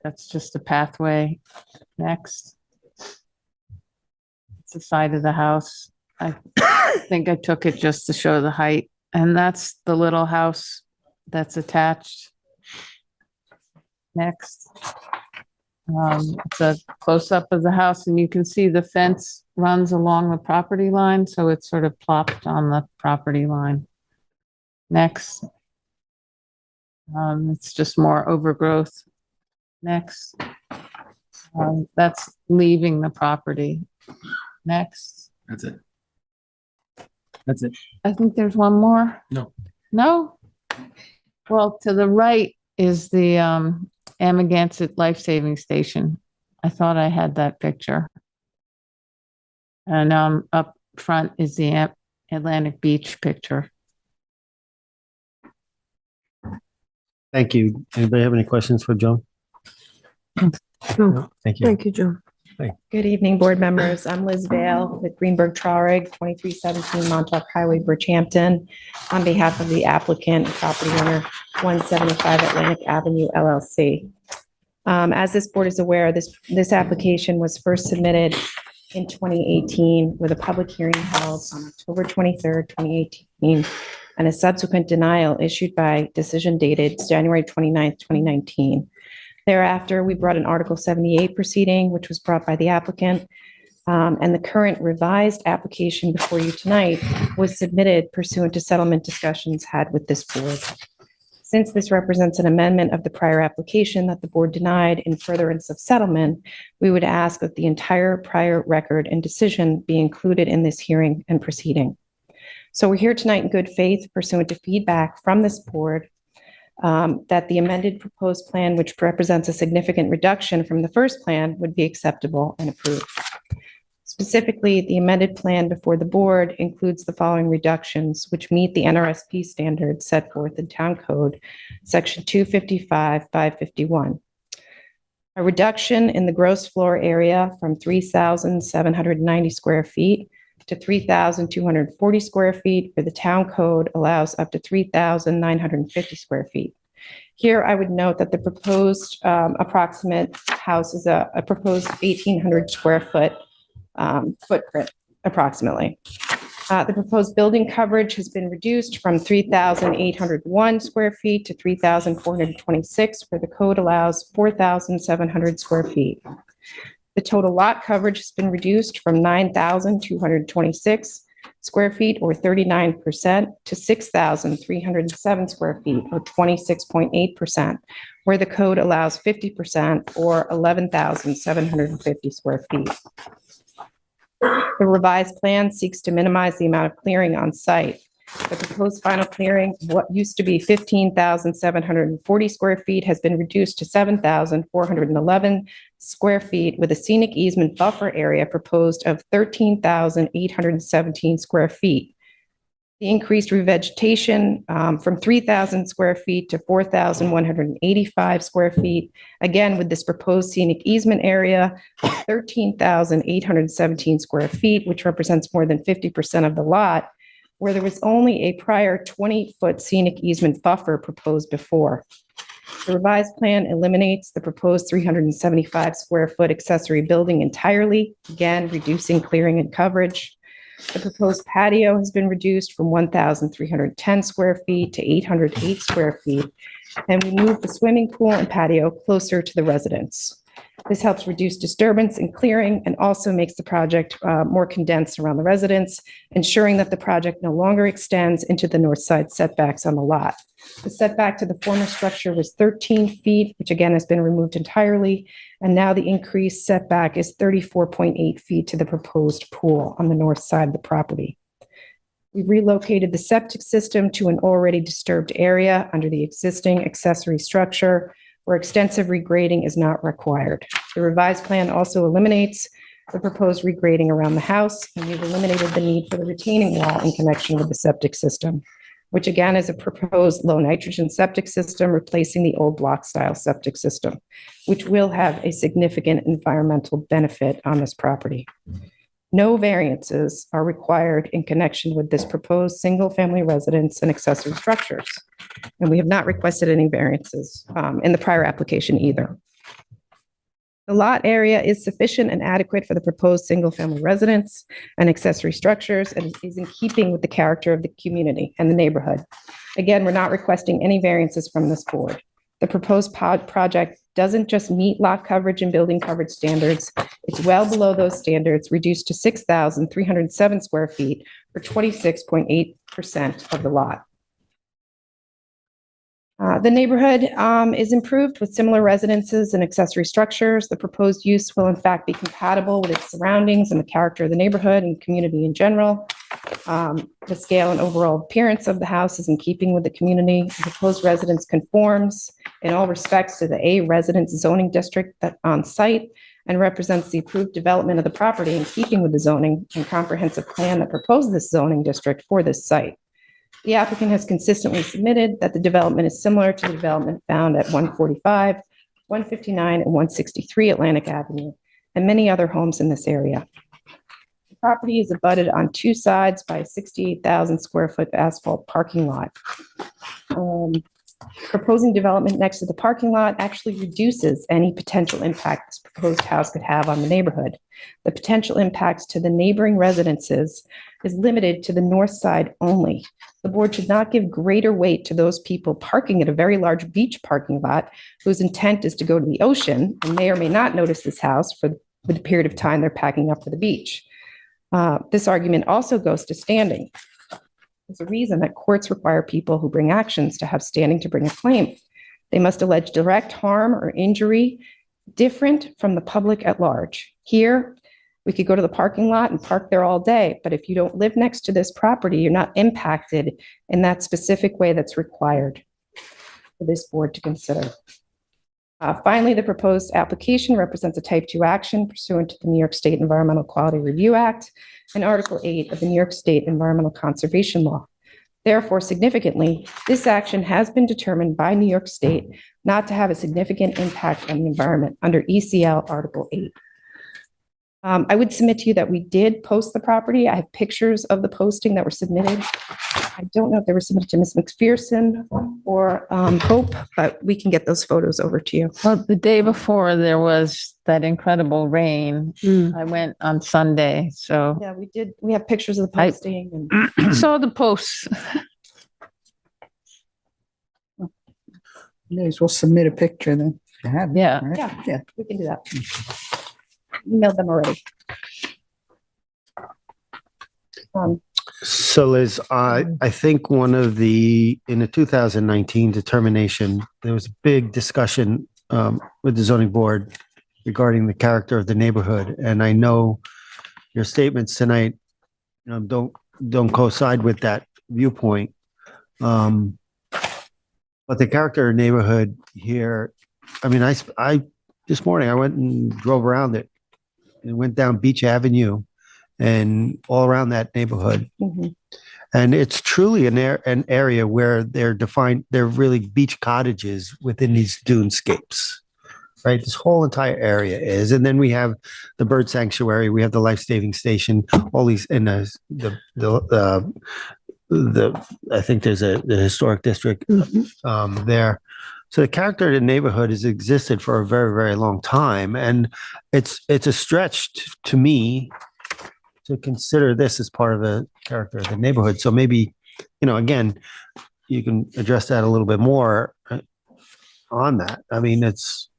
That's just a pathway. Next. It's the side of the house. I think I took it just to show the height. And that's the little house that's attached. Next. It's a close-up of the house, and you can see the fence runs along the property line, so it's sort of plopped on the property line. Next. It's just more overgrowth. Next. That's leaving the property. Next. That's it. That's it. I think there's one more. No. No? Well, to the right is the Amagansett Life Saving Station. I thought I had that picture. And up front is the Atlantic Beach picture. Thank you. Anybody have any questions for Joan? No, Thank you. thank you, Joan. Good evening, board members. I'm Liz Vale with Greenberg Traurig, 2317 Montauk Highway, Bridgehampton, on behalf of the applicant and property owner, 175 Atlantic Avenue LLC. As this board is aware, this application was first submitted in 2018 with a public hearing held on October 23rd, 2018, and a subsequent denial issued by decision dated January 29th, 2019. Thereafter, we brought an Article 78 proceeding, which was brought by the applicant, and the current revised application before you tonight was submitted pursuant to settlement discussions had with this board. Since this represents an amendment of the prior application that the board denied in furtherance of settlement, we would ask that the entire prior record and decision be included in this hearing and proceeding. So we're here tonight in good faith pursuant to feedback from this board that the amended proposed plan, which represents a significant reduction from the first plan, would be acceptable and approved. Specifically, the amended plan before the board includes the following reductions, which meet the NRSP standards set forth in Town Code, Section 255-551. A reduction in the gross floor area from 3,790 square feet to 3,240 square feet, where the Town Code allows up to 3,950 square feet. Here, I would note that the proposed approximate house is a proposed 1,800 square foot footprint, approximately. The proposed building coverage has been reduced from 3,801 square feet to 3,426, where the code allows 4,700 square feet. The total lot coverage has been reduced from 9,226 square feet, or 39%, to 6,307 square feet, or 26.8%, where the code allows 50%, or 11,750 square feet. The revised plan seeks to minimize the amount of clearing on site. The proposed final clearing, what used to be 15,740 square feet, has been reduced to 7,411 square feet, with a scenic easement buffer area proposed of 13,817 square feet. The increased revegetation from 3,000 square feet to 4,185 square feet, again with this proposed scenic easement area, 13,817 square feet, which represents more than 50% of the lot, where there was only a prior 20-foot scenic easement buffer proposed before. The revised plan eliminates the proposed 375 square foot accessory building entirely, again, reducing clearing and coverage. The proposed patio has been reduced from 1,310 square feet to 808 square feet, and we moved the swimming pool and patio closer to the residents. This helps reduce disturbance and clearing, and also makes the project more condensed around the residents, ensuring that the project no longer extends into the north side setbacks on the lot. The setback to the former structure was 13 feet, which again has been removed entirely, and now the increased setback is 34.8 feet to the proposed pool on the north side of the property. We relocated the septic system to an already disturbed area under the existing accessory structure, where extensive regrading is not required. The revised plan also eliminates the proposed regrading around the house, and we've eliminated the need for the retaining wall in connection with the septic system, which again is a proposed low nitrogen septic system replacing the old block style septic system, which will have a significant environmental benefit on this property. No variances are required in connection with this proposed single-family residence and accessory structures. And we have not requested any variances in the prior application either. The lot area is sufficient and adequate for the proposed single-family residence and accessory structures, and is in keeping with the character of the community and the neighborhood. Again, we're not requesting any variances from this board. The proposed project doesn't just meet lot coverage and building coverage standards. It's well below those standards, reduced to 6,307 square feet, or 26.8% of the lot. The neighborhood is improved with similar residences and accessory structures. The proposed use will in fact be compatible with its surroundings and the character of the neighborhood and community in general. The scale and overall appearance of the house is in keeping with the community. The proposed residence conforms in all respects to the A residence zoning district that on site and represents the approved development of the property in keeping with the zoning and comprehensive plan that proposed this zoning district for this site. The applicant has consistently submitted that the development is similar to the development found at 145, 159, and 163 Atlantic Avenue, and many other homes in this area. The property is abutted on two sides by a 68,000 square foot asphalt parking lot. Proposing development next to the parking lot actually reduces any potential impact this proposed house could have on the neighborhood. The potential impacts to the neighboring residences is limited to the north side only. The board should not give greater weight to those people parking at a very large beach parking lot whose intent is to go to the ocean and may or may not notice this house for the period of time they're packing up for the beach. This argument also goes to standing. There's a reason that courts require people who bring actions to have standing to bring a claim. They must allege direct harm or injury different from the public at large. Here, we could go to the parking lot and park there all day, but if you don't live next to this property, you're not impacted in that specific way that's required for this board to consider. Finally, the proposed application represents a type 2 action pursuant to the New York State Environmental Quality Review Act and Article 8 of the New York State Environmental Conservation Law. Therefore, significantly, this action has been determined by New York State not to have a significant impact on the environment under ECL Article 8. I would submit to you that we did post the property. I have pictures of the posting that were submitted. I don't know if they were submitted to Ms. McPherson or Hope, but we can get those photos over to you. Well, the day before there was that incredible rain. I went on Sunday, so Yeah, we did. We have pictures of the posting. I saw the posts. May as well submit a picture then. to have it, Yeah. right? Yeah, we can do that. Emailed them already. So Liz, I think in the 2019 determination, there was a big discussion with the zoning board regarding the character of the neighborhood. And I know your statements tonight, don't coincide with that viewpoint. But the character of the neighborhood here, I mean, I this morning I went and drove around it and went down Beach Avenue and all around that neighborhood. Mm-hmm. And it's truly an area where they're really beach cottages within these dunescapes, right? This whole entire area is. And then we have the bird sanctuary, we have the life-saving station, all these, and I think there's the historic district there. So the character of the neighborhood has existed for a very, very long time. And it's a stretch to me to consider this as part of the character of the neighborhood. So maybe, again, you can address that a little bit more on that. I mean, it's.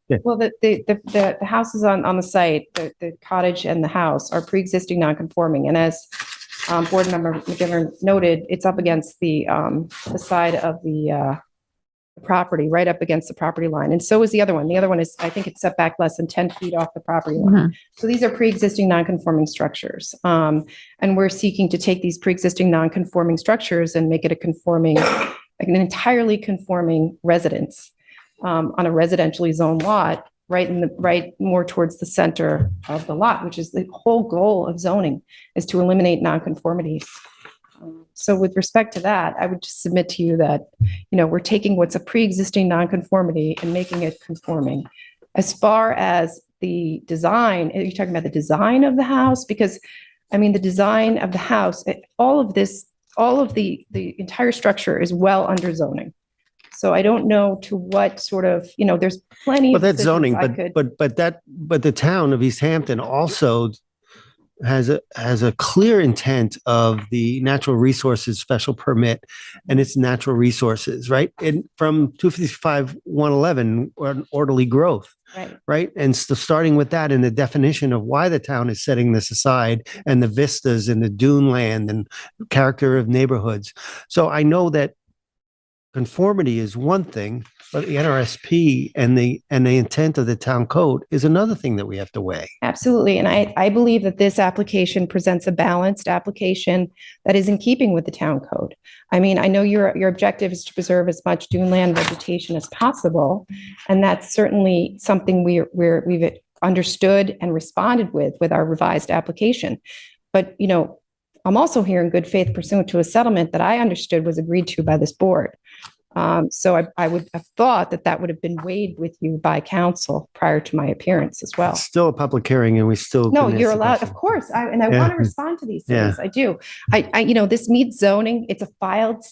Yeah. Well, the houses on the site, the cottage and the house are pre-existing non-conforming. And as Board Member McGivern noted, it's up against the side of the property, right up against the property line. And so is the other one. The other one is, I think it's set back less than 10 feet off the property line. Mhm. So these are pre-existing non-conforming structures. And we're seeking to take these pre-existing non-conforming structures and make it an entirely conforming residence on a residentially zoned lot, right more towards the center of the lot, which is the whole goal of zoning, is to eliminate nonconformities. So with respect to that, I would just submit to you that, we're taking what's a pre-existing nonconformity and making it conforming. As far as the design, are you talking about the design of the house? Because, the design of the house, all of the entire structure is well under zoning. So I don't know to what sort of, there's plenty Well, of. that's zoning, decisions I could- but the town of East Hampton also has a clear intent of the natural resources special permit and its natural resources, right? And from 255-111, orderly growth. Right. Right. And so starting with that and the definition of why the town is setting this aside and the vistas and the dune land and character of neighborhoods. So I know that conformity is one thing, but the NRSP and the intent of the town code is another thing that we have to weigh. Absolutely. And I believe that this application presents a balanced application that is in keeping with the town code. I mean, I know your objective is to preserve as much dune land vegetation as possible. And that's certainly something we've understood and responded with our revised application. But, you know, I'm also here in good faith pursuant to a settlement that I understood was agreed to by this board. So I would have thought that would have been weighed with you by council prior to my appearance as well. It's still a public hearing and we still. No, can you're ask the allowed, question. of course. I Yeah. want to respond to these things. Yeah. I do. You know, this meets zoning. It's a filed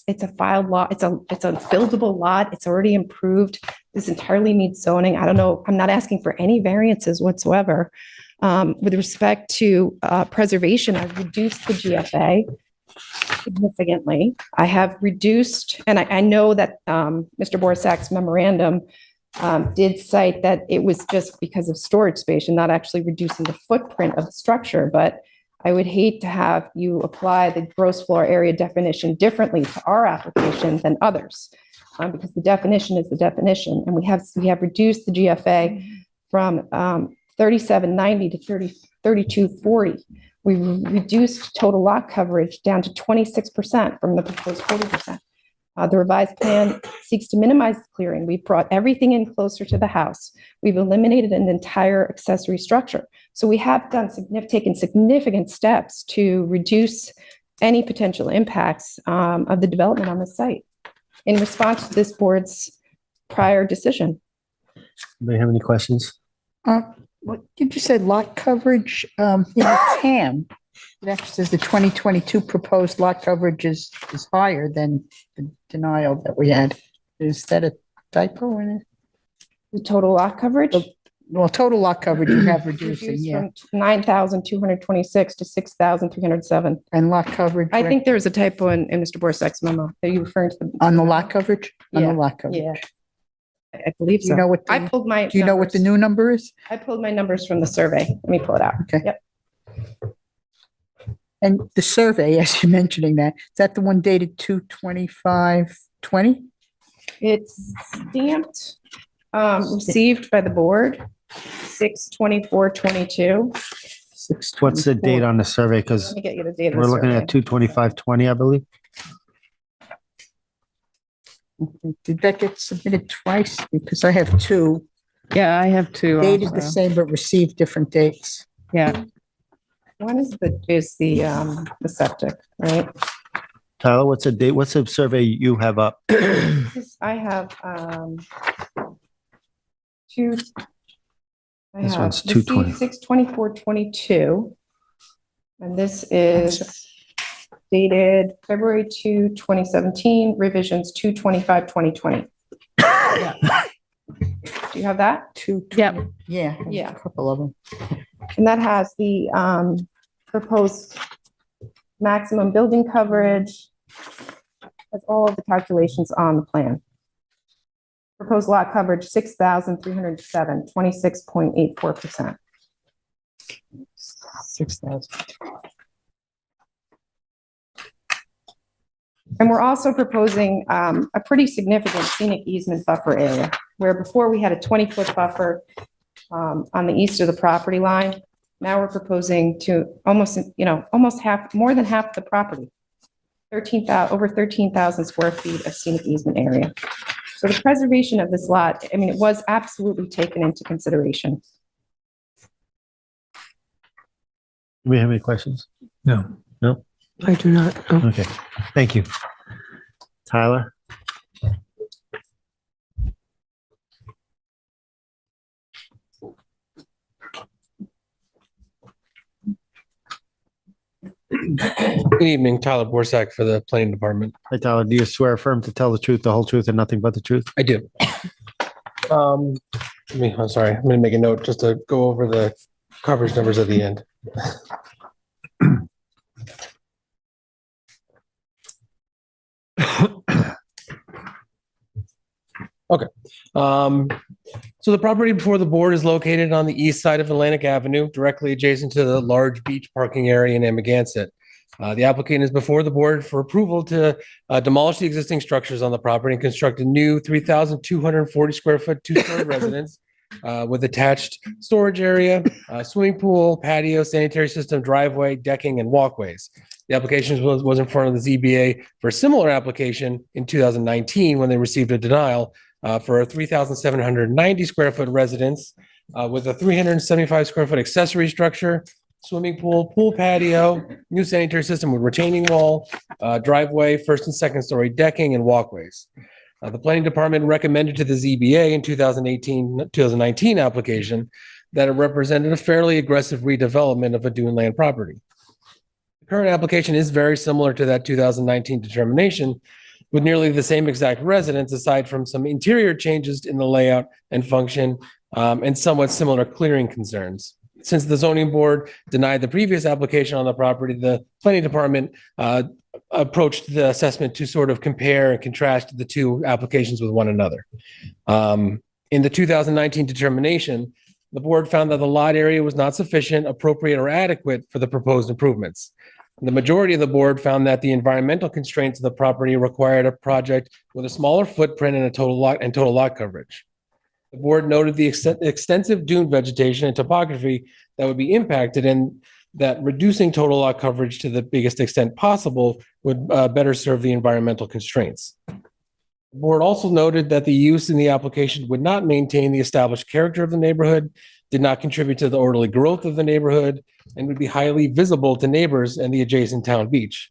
lot. It's a buildable lot. It's already improved. This entirely meets zoning. I don't know. I'm not asking for any variances whatsoever. With respect to preservation, I've reduced the GFA significantly. I have reduced, and I know that Mr. Borsak's memorandum did cite that it was just because of storage space and not actually reducing the footprint of the structure. But I would hate to have you apply the gross floor area definition differently to our application than others, because the definition is the definition, and we have reduced the GFA from 3790 to 3240. We reduced total lot coverage down to 26% from the proposed 40%. The revised plan seeks to minimize the clearing. We've brought everything in closer to the house. We've eliminated an entire accessory structure. So we have taken significant steps to reduce any potential impacts of the development on the site in response to this board's prior decision. Do you have any questions? What did you say, lot coverage, in the TAM? It actually says the 2022 proposed lot coverage is higher than the denial that we had. Is that a typo in it? The total lot coverage? Well, total lot coverage you have reduced, yeah. From 9,226 to 6,307. And lot coverage? I think there was a typo in Mr. Borsak's memo. Are you referring to the? On the lot coverage? On the Yeah, lot coverage. Yeah. I believe Do so. you know what, I pulled my. do you know what the new number is? I pulled my numbers from the survey. Let me pull it out. Okay. Yep. And the survey, as you're mentioning that, is that the one dated 2/25/20? It's stamped, received by the board, 6/24/22. What's the date on the survey? Let Because me get you the date of we're the looking survey. at 2/25/20, I believe. Did that get submitted twice? Because I have two, Yeah, I have two dated the also. same but received different dates. Yeah, One is the septic, right? Tyler, what's the date? What's the survey you have up? I have, two. I This have one's the 2/20. 6/24/22. And this is dated February 2, 2017, revisions 2/25/2020. Do you have that? Yep. Yeah. Yeah. A couple of them. And that has the proposed maximum building coverage, has all of the calculations on the plan. Proposed lot coverage, 6,307, 26.84%. 6,000. And we're also proposing a pretty significant scenic easement buffer area, where before we had a 20-foot buffer on the east of the property line. Now we're proposing to almost half, more than half the property. Over 13,000 square feet of scenic easement area. So the preservation of this lot, I mean, it was absolutely taken into consideration. Do we have any questions? No. No? I do not. No. Okay, thank you. Tyler? Good evening, Tyler Borsak for the planning department. Hi, Tyler. Do you swear affirm to tell the truth, the whole truth, and nothing but the truth? I do. I'm sorry, I'm gonna make a note just to go over the coverage numbers at the end. Okay. So the property before the board is located on the east side of Atlantic Avenue, directly adjacent to the large beach parking area in Amagansett. The applicant is before the board for approval to demolish the existing structures on the property and construct a new 3,240 square foot two-story residence with attached storage area, swimming pool, patio, sanitary system, driveway, decking, and walkways. The application was in front of the ZBA for a similar application in 2019 when they received a denial for a 3,790 square foot residence with a 375 square foot accessory structure, swimming pool, pool patio, new sanitary system with retaining wall, driveway, first and second story decking, and walkways. The planning department recommended to the ZBA in 2019 application that it represented a fairly aggressive redevelopment of a dune land property. The current application is very similar to that 2019 determination, with nearly the same exact residence, aside from some interior changes in the layout and function, and somewhat similar clearing concerns. Since the zoning board denied the previous application on the property, the planning department approached the assessment to sort of compare and contrast the two applications with one another. In the 2019 determination, the board found that the lot area was not sufficient, appropriate, or adequate for the proposed improvements. The majority of the board found that the environmental constraints of the property required a project with a smaller footprint and total lot coverage. The board noted the extensive dune vegetation and topography that would be impacted, and that reducing total lot coverage to the biggest extent possible would better serve the environmental constraints. The board also noted that the use in the application would not maintain the established character of the neighborhood, did not contribute to the orderly growth of the neighborhood, and would be highly visible to neighbors and the adjacent town beach.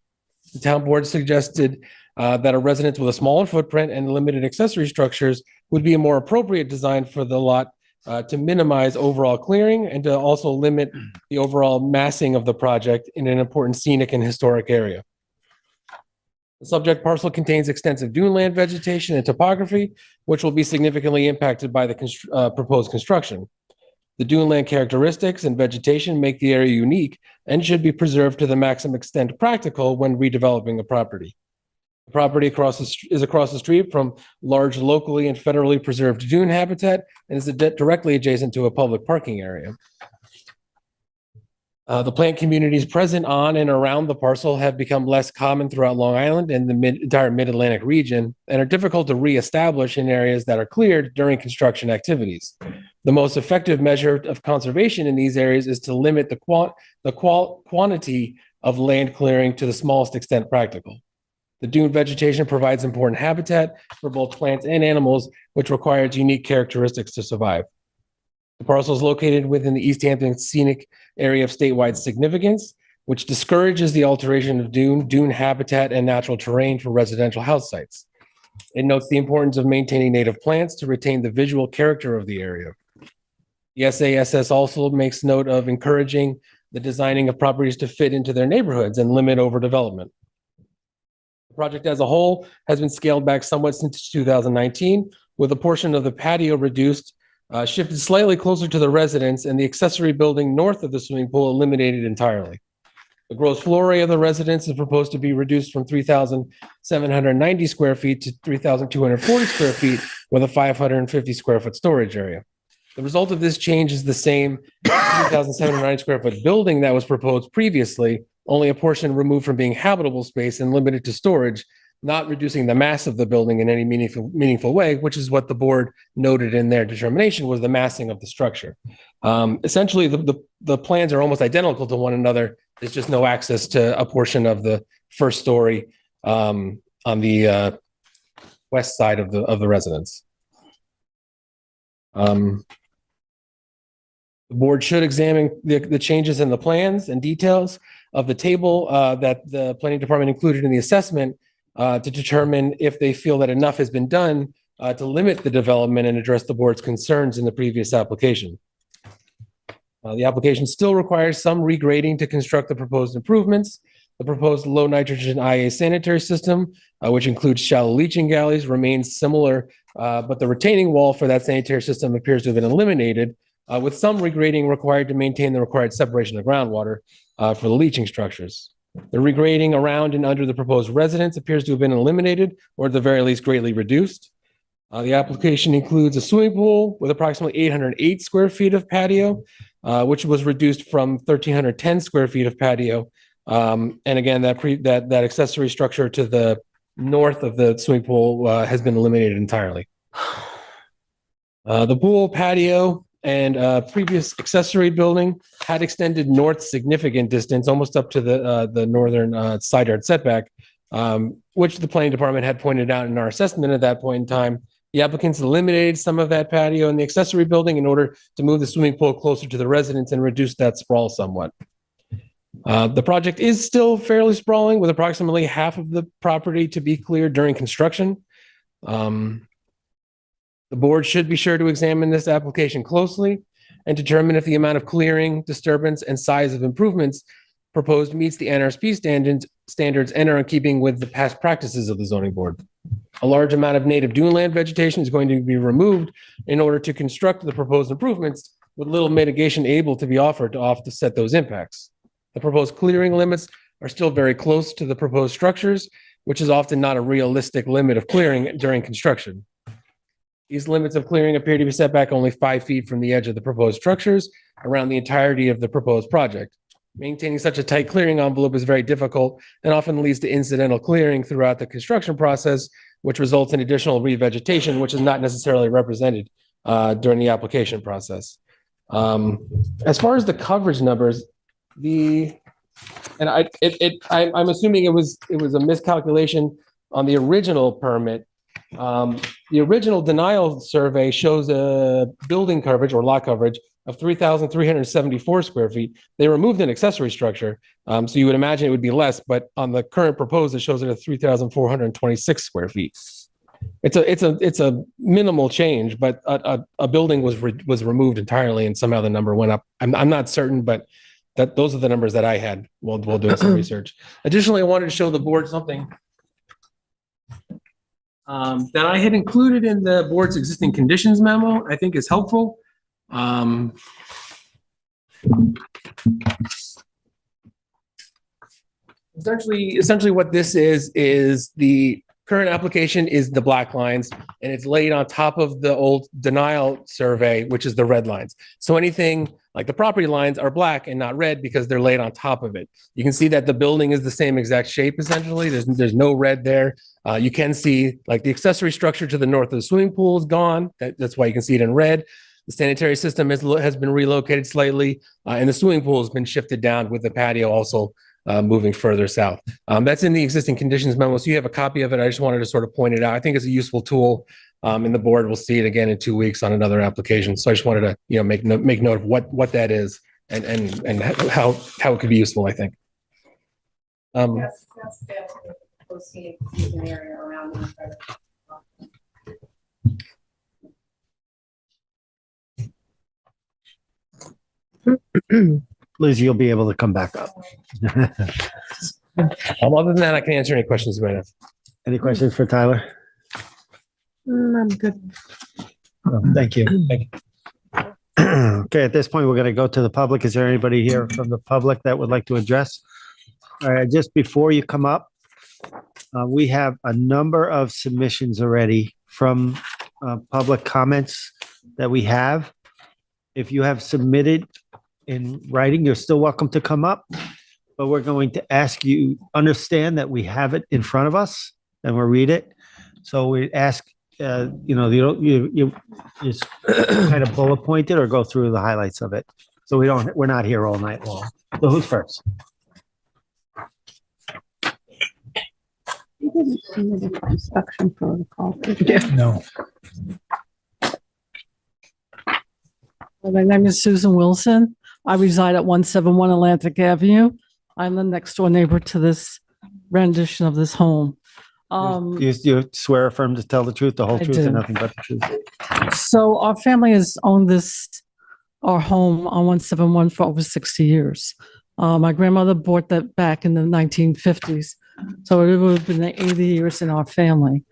The town board suggested that a residence with a smaller footprint and limited accessory structures would be a more appropriate design for the lot to minimize overall clearing and to also limit the overall massing of the project in an important scenic and historic area. The subject parcel contains extensive dune land vegetation and topography, which will be significantly impacted by the proposed construction. The dune land characteristics and vegetation make the area unique and should be preserved to the maximum extent practical when redeveloping a property. The property is across the street from large locally and federally preserved dune habitat and is directly adjacent to a public parking area. The plant communities present on and around the parcel have become less common throughout Long Island and the entire Mid-Atlantic region and are difficult to reestablish in areas that are cleared during construction activities. The most effective measure of conservation in these areas is to limit the quantity of land clearing to the smallest extent practical. The dune vegetation provides important habitat for both plants and animals, which requires unique characteristics to survive. The parcel is located within the East Hampton scenic area of statewide significance, which discourages the alteration of dune habitat, and natural terrain for residential house sites. It notes the importance of maintaining native plants to retain the visual character of the area. The SASS also makes note of encouraging the designing of properties to fit into their neighborhoods and limit overdevelopment. The project as a whole has been scaled back somewhat since 2019, with a portion of the patio reduced, shifted slightly closer to the residence, and the accessory building north of the swimming pool eliminated entirely. The gross floor area of the residence is proposed to be reduced from 3,790 square feet to 3,240 square feet with a 550 square foot storage area. The result of this change is the same 3,790 square foot building that was proposed previously, only a portion removed from being habitable space and limited to storage, not reducing the mass of the building in any meaningful way, which is what the board noted in their determination was the massing of the structure. Essentially, the plans are almost identical to one another. There's just no access to a portion of the first story on the west side of the residence. The board should examine the changes in the plans and details of the table that the planning department included in the assessment to determine if they feel that enough has been done to limit the development and address the board's concerns in the previous application. The application still requires some regrading to construct the proposed improvements. The proposed low nitrogen IA sanitary system, which includes shallow leaching galleys, remains similar, but the retaining wall for that sanitary system appears to have been eliminated, with some regrading required to maintain the required separation of groundwater for the leaching structures. The regrading around and under the proposed residence appears to have been eliminated, or at the very least greatly reduced. The application includes a swimming pool with approximately 808 square feet of patio, which was reduced from 1,310 square feet of patio. And again, that accessory structure to the north of the swimming pool has been eliminated entirely. The pool, patio, and previous accessory building had extended north significant distance, almost up to the northern side yard setback, which the planning department had pointed out in our assessment at that point in time. The applicants eliminated some of that patio in the accessory building in order to move the swimming pool closer to the residents and reduce that sprawl somewhat. The project is still fairly sprawling, with approximately half of the property to be cleared during construction. The board should be sure to examine this application closely and determine if the amount of clearing, disturbance, and size of improvements proposed meets the NRSP standards and are in keeping with the past practices of the zoning board. A large amount of native dune land vegetation is going to be removed in order to construct the proposed improvements, with little mitigation able to be offered to offset those impacts. The proposed clearing limits are still very close to the proposed structures, which is often not a realistic limit of clearing during construction. These limits of clearing appear to be set back only 5 feet from the edge of the proposed structures around the entirety of the proposed project. Maintaining such a tight clearing envelope is very difficult and often leads to incidental clearing throughout the construction process, which results in additional revegetation, which is not necessarily represented during the application process. As far as the coverage numbers, I'm assuming it was a miscalculation on the original permit. The original denial survey shows a building coverage or lot coverage of 3,374 square feet. They removed an accessory structure, so you would imagine it would be less, but on the current proposed, it shows it at 3,426 square feet. It's a minimal change, but a building was removed entirely, and somehow the number went up. I'm not certain, but those are the numbers that I had while doing some research. Additionally, I wanted to show the board something that I had included in the board's existing conditions memo. I think is helpful. Essentially what this is the current application is the black lines, and it's laid on top of the old denial survey, which is the red lines. So anything like the property lines are black and not red because they're laid on top of it. You can see that the building is the same exact shape, essentially. There's no red there. You can see like the accessory structure to the north of the swimming pool is gone. That's why you can see it in red. The sanitary system has been relocated slightly, and the swimming pool has been shifted down, with the patio also moving further south. That's in the existing conditions memo, so you have a copy of it. I just wanted to sort of point it out. I think it's a useful tool, and the board will see it again in 2 weeks on another application. So I just wanted to make note of what that is and how it could be useful, I think. Yes, that's an area around Liz, you'll be able to come back up. Other than that, I can answer any questions you might have. Any questions for Tyler? I'm good. Oh, thank you. Okay, at this point, we're going to go to the public. Is there anybody here from the public that would like to address? All right, just before you come up, we have a number of submissions already from public comments that we have. If you have submitted in writing, you're still welcome to come up, but we're going to ask you, understand that we have it in front of us and we'll read it. So we ask, you just kind of bullet point it or go through the highlights of it. So we're not here all night long. So who's first? Inspection protocol. No. My name is Susan Wilson. I reside at 171 Atlantic Avenue. I'm the next door neighbor to this rendition of this home. You swear affirm to tell the truth, the whole I truth, do. and nothing but the truth. So our family has owned our home on 171 for over 60 years. My grandmother bought that back in the 1950s. So it would have been 80 years in our family.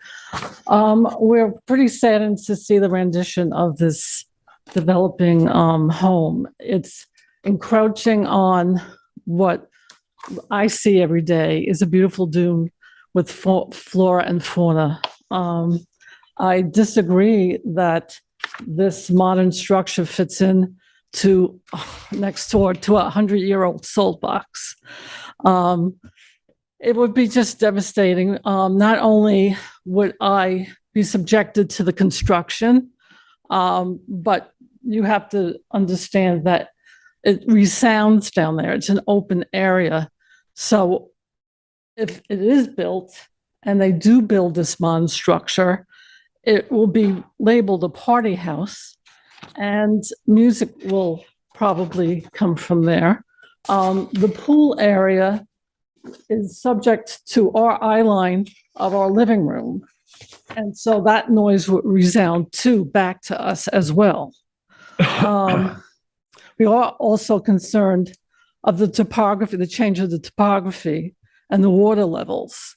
We're pretty saddened to see the rendition of this developing home. It's encroaching on what I see every day is a beautiful dune with flora and fauna. I disagree that this modern structure fits in to next door to a 100-year-old salt box. It would be just devastating. Not only would I be subjected to the construction, but you have to understand that it resounds down there. It's an open area. So if it is built and they do build this modern structure, it will be labeled a party house and music will probably come from there. The pool area is subject to our eye line of our living room. And so that noise would resound too back to us as well. We are also concerned of the topography, the change of the topography and the water levels.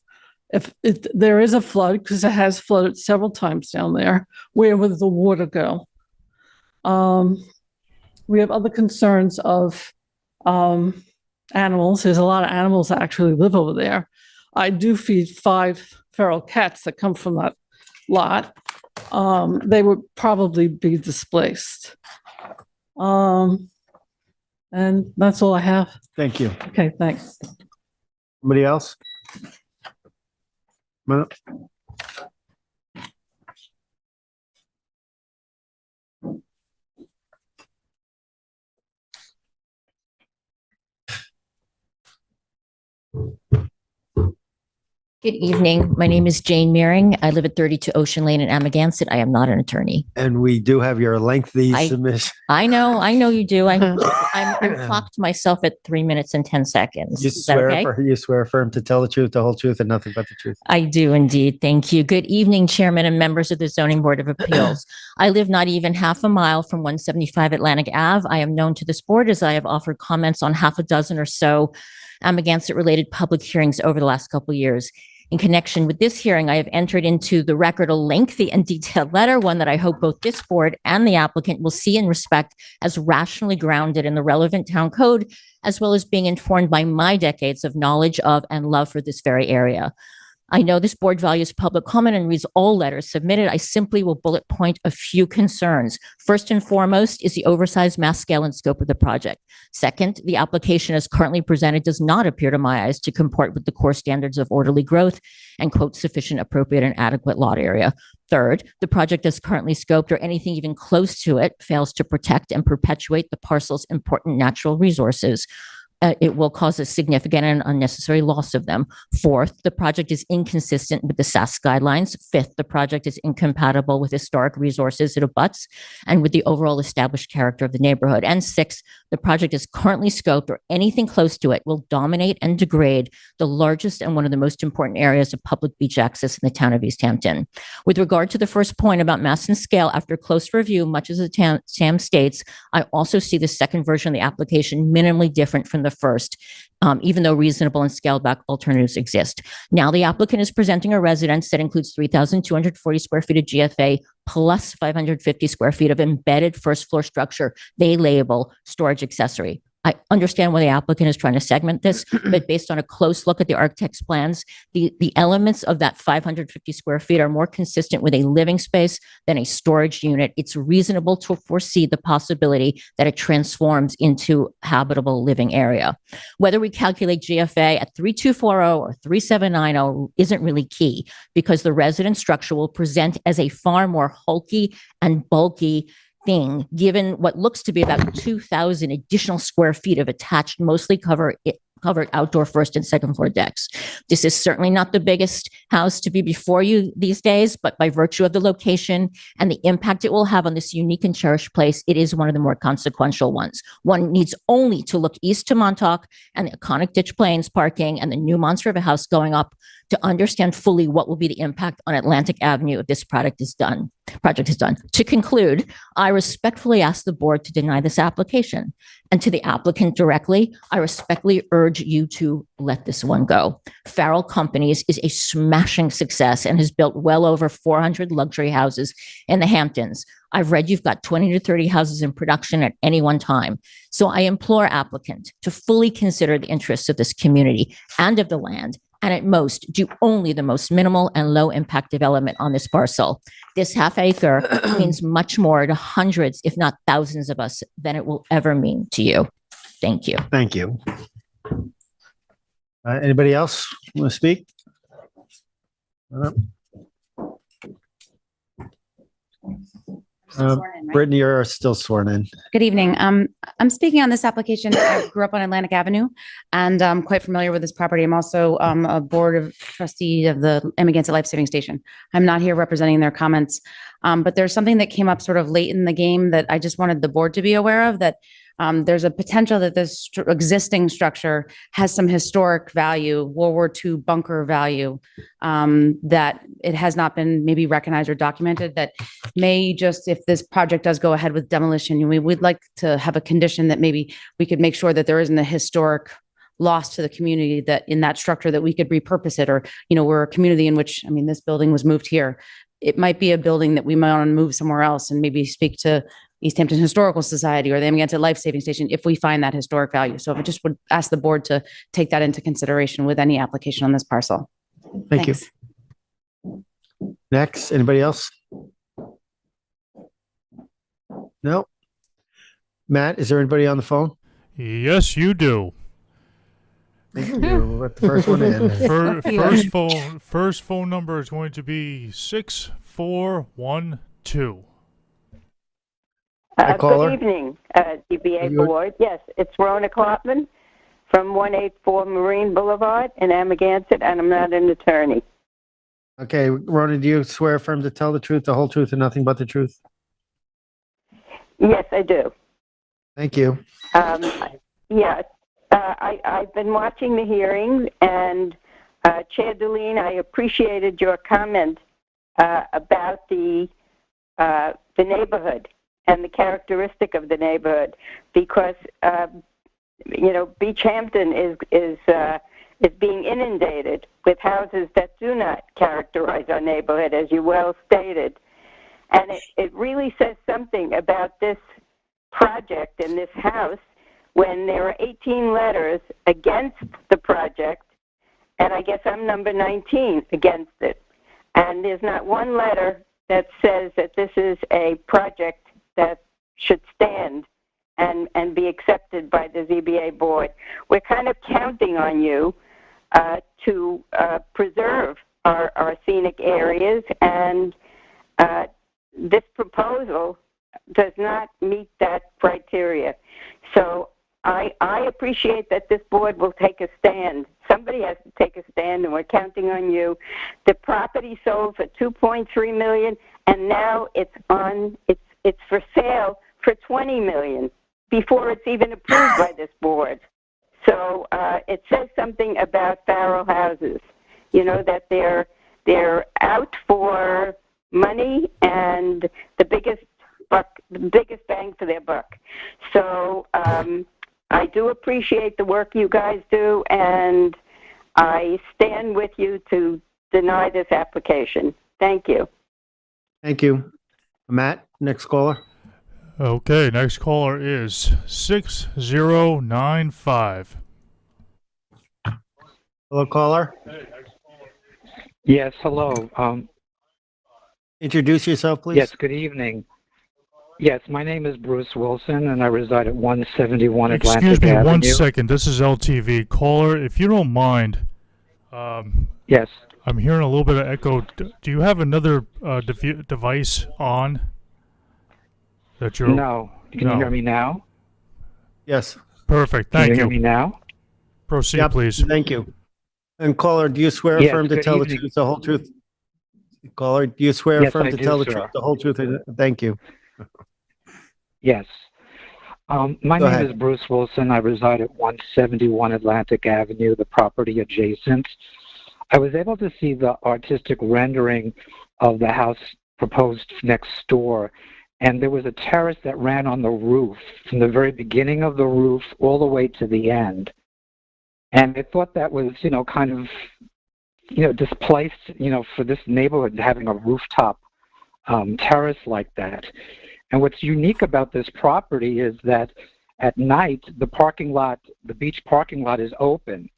If there is a flood, because it has flooded several times down there, where would the water go? We have other concerns of animals. There's a lot of animals that actually live over there. I do feed 5 feral cats that come from that lot. They would probably be displaced. And that's all I have. Thank you. Okay, thanks. Somebody else? No? Good evening. My name is Jane Meering. I live at 32 Ocean Lane in Amagansett. I am not an attorney. And we do have your lengthy submission. I know you do. I'm clocked myself at 3 minutes and 10 seconds. You Is that okay? you swear affirm to tell the truth, the whole truth, and nothing but the truth. I do indeed. Thank you. Good evening, Chairman and members of the Zoning Board of Appeals. I live not even half a mile from 175 Atlantic Ave. I am known to this board as I have offered comments on half a dozen or so Amagansett-related public hearings over the last couple of years. In connection with this hearing, I have entered into the record a lengthy and detailed letter, one that I hope both this board and the applicant will see and respect as rationally grounded in the relevant town code, as well as being informed by my decades of knowledge of and love for this very area. I know this board values public comment and reads all letters submitted. I simply will bullet point a few concerns. First and foremost is the oversized mass scale and scope of the project. Second, the application as currently presented does not appear to my eyes to comport with the core standards of orderly growth and quote, sufficient, appropriate, and adequate lot area. Third, the project as currently scoped or anything even close to it fails to protect and perpetuate the parcel's important natural resources. It will cause a significant and unnecessary loss of them. Fourth, the project is inconsistent with the SAS guidelines. Fifth, the project is incompatible with historic resources it abuts and with the overall established character of the neighborhood. And sixth, the project is currently scoped or anything close to it will dominate and degrade the largest and one of the most important areas of public beach access in the town of East Hampton. With regard to the first point about mass and scale, after close review, much as the TAM states, I also see the second version of the application minimally different from the first, even though reasonable and scaled back alternatives exist. Now the applicant is presenting a residence that includes 3,240 square feet of GFA plus 550 square feet of embedded first floor structure they label storage accessory. I understand why the applicant is trying to segment this, but based on a close look at the architect's plans, the elements of that 550 square feet are more consistent with a living space than a storage unit. It's reasonable to foresee the possibility that it transforms into habitable living area. Whether we calculate GFA at 3240 or 3790 isn't really key because the resident structure will present as a far more hulky and bulky thing, given what looks to be about 2,000 additional square feet of attached, mostly covered outdoor first and second floor decks. This is certainly not the biggest house to be before you these days, but by virtue of the location and the impact it will have on this unique and cherished place, it is one of the more consequential ones. One needs only to look east to Montauk and the iconic Ditch Plains parking and the new monster of a house going up to understand fully what will be the impact on Atlantic Avenue if this project is done. To conclude, I respectfully ask the board to deny this application. And to the applicant directly, I respectfully urge you to let this one go. Farrell Companies is a smashing success and has built well over 400 luxury houses in the Hamptons. I've read you've got 20 to 30 houses in production at any one time. So I implore applicant to fully consider the interests of this community and of the land and at most do only the most minimal and low impact development on this parcel. This half acre means much more to hundreds, if not thousands of us than it will ever mean to you. Thank you. Thank you. Anybody else want to speak? Brittany, you're still sworn in. Good evening. I'm speaking on this application. I grew up on Atlantic Avenue and I'm quite familiar with this property. I'm also a board of trustee of the Amagansett Life Saving Station. I'm not here representing their comments, but there's something that came up sort of late in the game that I just wanted the board to be aware of, that there's a potential that this existing structure has some historic value, World War II bunker value, that it has not been maybe recognized or documented, that may just, if this project does go ahead with demolition, we would like to have a condition that maybe we could make sure that there isn't a historic loss to the community, that in that structure that we could repurpose it, or, we're a community in which, this building was moved here. It might be a building that we might want to move somewhere else and maybe speak to East Hampton Historical Society or the Amagansett Life Saving Station if we find that historic value. So I just would ask the board to take that into consideration with any application on this parcel. Thank you. Next, anybody else? No. Matt, is there anybody on the phone? Yes, you do. Thank you. Let the first one in. First phone number is going to be 6412. Good evening, DBA Board. Yes, it's Rona Klopman from 184 Marine Boulevard in Amagansett, and I'm not an attorney. Okay, Rona, do you swear affirm to tell the truth, the whole truth, and nothing but the truth? Yes, I do. Thank you. Yeah, I've been watching the hearing, and Chair Deline, I appreciated your comment about the neighborhood and the characteristic of the neighborhood, because Beach Hampton is being inundated with houses that do not characterize our neighborhood, as you well stated, and it really says something about this project and this house when there are 18 letters against the project, and I guess I'm number 19 against it, and there's not one letter that says that this is a project that should stand and be accepted by the ZBA board. We're kind of counting on you to preserve our scenic areas, and this proposal does not meet that criteria. So I appreciate that this board will take a stand. Somebody has to take a stand, and we're counting on you. The property sold for $2.3 million, and now it's for sale for $20 million before it's even approved by this board. So it says something about Farrell houses, that they're out for money and the biggest bang for their buck. So I do appreciate the work you guys do, and I stand with you to deny this application. Thank you. Thank you. Matt, next caller. Okay, next caller is 6095. Hello, caller. Yes, hello. Introduce yourself, please. Yes, good evening. Yes, my name is Bruce Wilson, and I reside at 171 Atlantic Avenue. Excuse me 1 second. This is LTV. Caller, if you don't mind. Yes. I'm hearing a little bit of echo. Do you have another device on? That you're... No. Can you hear me now? Yes. Perfect. Thank you. Can you hear me now? Proceed, please. Thank you. And caller, do you swear affirm to tell the truth, the whole truth? Caller, do you swear affirm to tell the truth, the whole truth? Thank you. Yes. My name is Bruce Wilson. I reside at 171 Atlantic Avenue, the property adjacent. I was able to see the artistic rendering of the house proposed next door, and there was a terrace that ran on the roof from the very beginning of the roof all the way to the end. And I thought that was, kind of, displaced, for this neighborhood having a rooftop terrace like that. And what's unique about this property is that at night, the beach parking lot is open.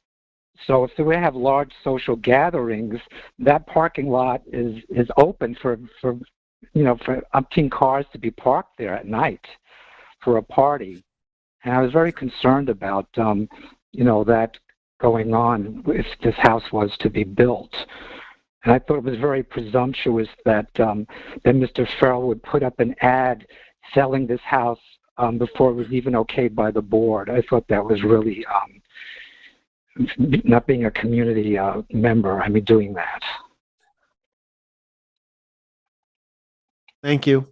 So if we have large social gatherings, that parking lot is open for umpteen cars to be parked there at night for a party. And I was very concerned about, that going on if this house was to be built. And I thought it was very presumptuous that Mr. Farrell would put up an ad selling this house before it was even okayed by the board. I thought that was really not being a community member, doing that. Thank you.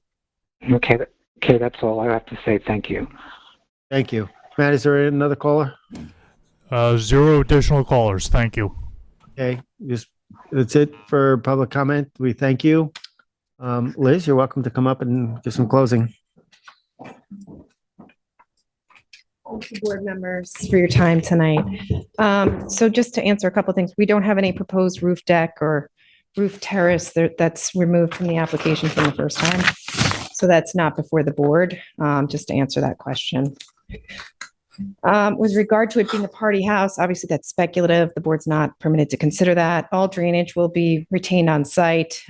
Okay, that's all I have to say. Thank you. Thank you. Matt, is there another caller? Zero additional callers. Thank you. Okay, that's it for public comment. We thank you. Liz, you're welcome to come up and give some closing. Thank you, board members, for your time tonight. So just to answer a couple of things, we don't have any proposed roof deck or roof terrace that's removed from the application from the first time. So that's not before the board, just to answer that question. With regard to it being a party house, obviously that's speculative. The board's not permitted to consider that. All drainage will be retained on site.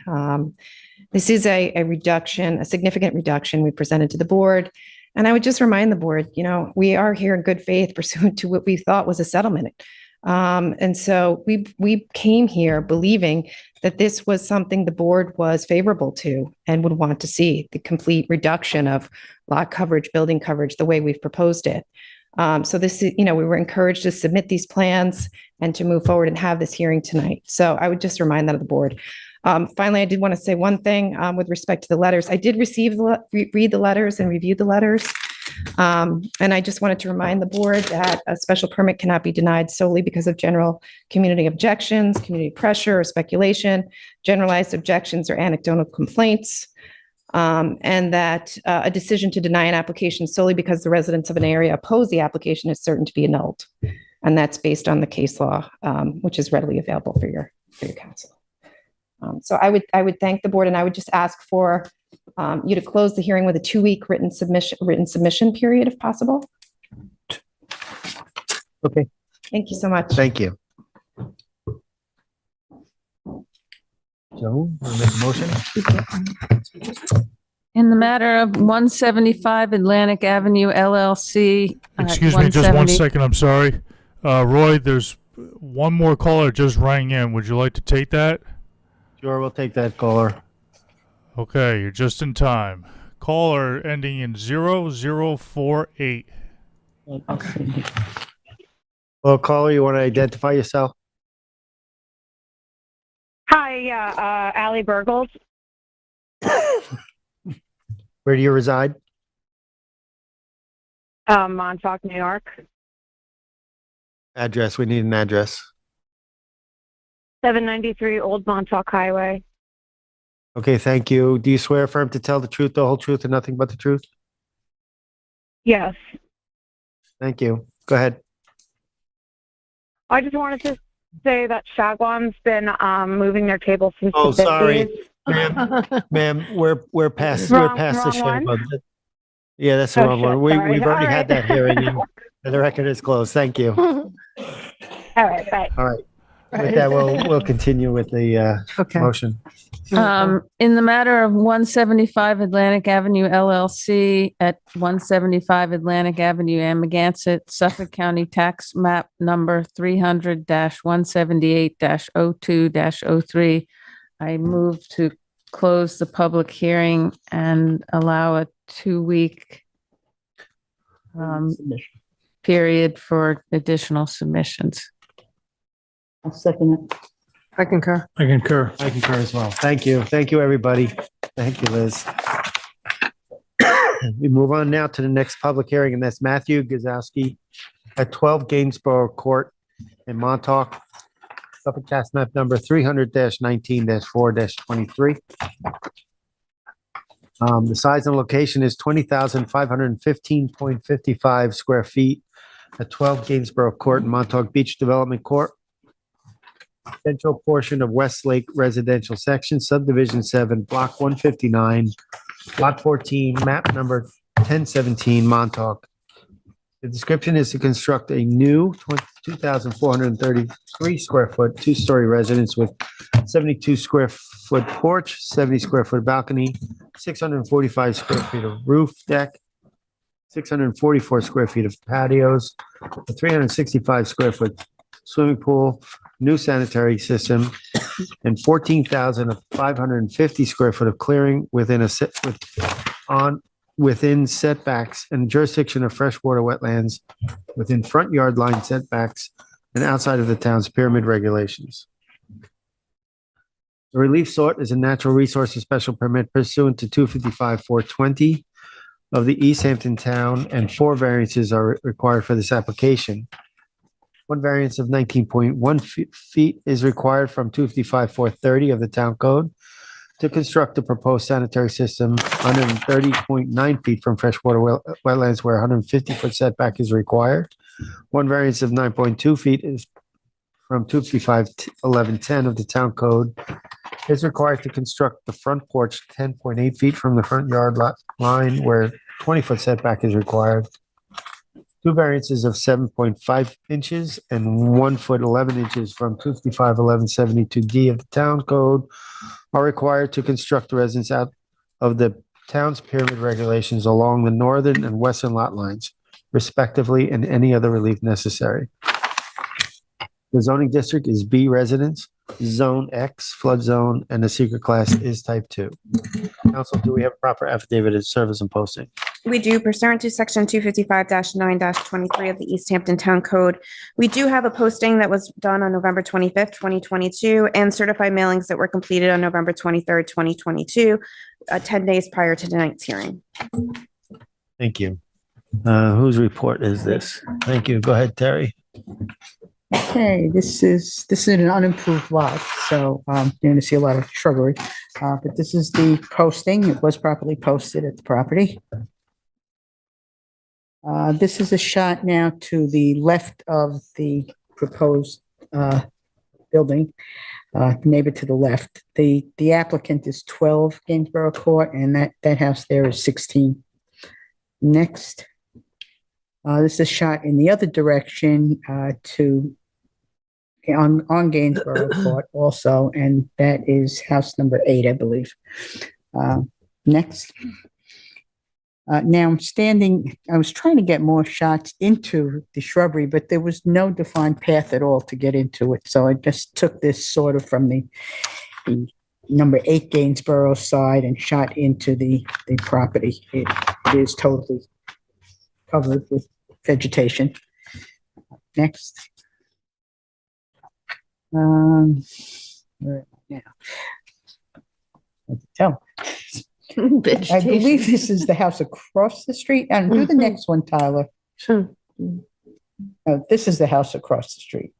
This is a reduction, a significant reduction we presented to the board. And I would just remind the board, we are here in good faith pursuant to what we thought was a settlement. And so we came here believing that this was something the board was favorable to and would want to see, the complete reduction of lot coverage, building coverage, the way we've proposed it. So this is, we were encouraged to submit these plans and to move forward and have this hearing tonight. So I would just remind that of the board. Finally, I did want to say one thing with respect to the letters. I did read the letters and review the letters. And I just wanted to remind the board that a special permit cannot be denied solely because of general community objections, community pressure or speculation, generalized objections or anecdotal complaints. And that a decision to deny an application solely because the residents of an area oppose the application is certain to be annulled. And that's based on the case law, which is readily available for your council. So I would thank the board, and I would just ask for you to close the hearing with a 2-week written submission period if possible. Okay. Thank you so much. Thank you. Joe, want to make a motion? In the matter of 175 Atlantic Avenue LLC. Excuse me, just 1 second. I'm sorry. Roy, there's one more caller just rang in. Would you like to take that? Sure, we'll take that caller. Okay, you're just in time. Caller ending in 0048. Well, caller, you want to identify yourself? Hi, Allie Burgles. Where do you reside? Montauk, New York. Address. We need an address. 793 Old Montauk Highway. Okay, thank you. Do you swear affirm to tell the truth, the whole truth, and nothing but the truth? Yes. Thank you. Go ahead. I just wanted to say that Shagwan's been moving their table since Oh, the 50s. sorry, ma'am. We're past Wrong the one? Shagwan. Yeah, that's the Oh, wrong shit, one. sorry. We've already All had that right. hearing. And the record is closed. Thank you. All right, bye. All right. With that, we'll continue with the motion. In the matter of 175 Atlantic Avenue LLC at 175 Atlantic Avenue, Amagansett, Suffolk County Tax Map Number 300-178-02-03. I move to close the public hearing and allow a 2-week period for additional submissions. I'll second it. I concur. I concur. I concur as well. Thank you. Thank you, everybody. Thank you, Liz. We move on now to the next public hearing, and that's Matthew Gazowski at 12 Gainsborough Court in Montauk, Suffolk Tax Map Number 300-19-4-23. The size and location is 20,515.55 square feet at 12 Gainsborough Court in Montauk Beach Development Court. Central portion of Westlake Residential Section, Subdivision 7, Block 159, Lot 14, Map Number 1017, Montauk. The description is to construct a new 2,433 square foot, two-story residence with 72 square foot porch, 70 square foot balcony, 645 square feet of roof deck, 644 square feet of patios, a 365 square foot swimming pool, new sanitary system, and 14,550 square foot of clearing within setbacks and jurisdiction of freshwater wetlands, within front yard line setbacks, and outside of the town's pyramid regulations. The relief sought is a natural resources special permit pursuant to 255-420 of the East Hampton Town, and 4 variances are required for this application. One variance of 19.1 feet is required from 255-430 of the Town Code to construct a proposed sanitary system 130.9 feet from freshwater wetlands where 150-foot setback is required. One variance of 9.2 feet is from 255-1110 of the Town Code is required to construct the front porch 10.8 feet from the front yard line where 20-foot setback is required. 2 variances of 7.5 inches and 1 foot 11 inches from 255-1172D of the Town Code are required to construct the residence out of the town's pyramid regulations along the northern and western lot lines, respectively, and any other relief necessary. The zoning district is B residence, Zone X flood zone, and the secret class is type 2. Council, do we have proper affidavit of service and posting? We do, pursuant to section 255-9-23 of the East Hampton Town Code. We do have a posting that was done on November 25th, 2022, and certified mailings that were completed on November 23rd, 2022, 10 days prior to tonight's hearing. Thank you. Whose report is this? Thank you. Go ahead, Terry. Okay, this is an unimproved lot, so you're going to see a lot of shrubbery. But this is the posting. It was properly posted at the property. This is a shot now to the left of the proposed building, neighbor to the left. The applicant is 12 Gainsborough Court, and that house there is 16. Next, this is a shot in the other direction on Gainsborough Court also, and that is house number 8, I believe. Next. Now I'm standing, I was trying to get more shots into the shrubbery, but there was no defined path at all to get into it. So I just took this sort of from the number 8 Gainsborough side and shot into the property. It is totally covered with vegetation. Next. Where am I now? I can tell. I believe this is the house across the street. And do the next one, Tyler. Sure. This is the house across the street,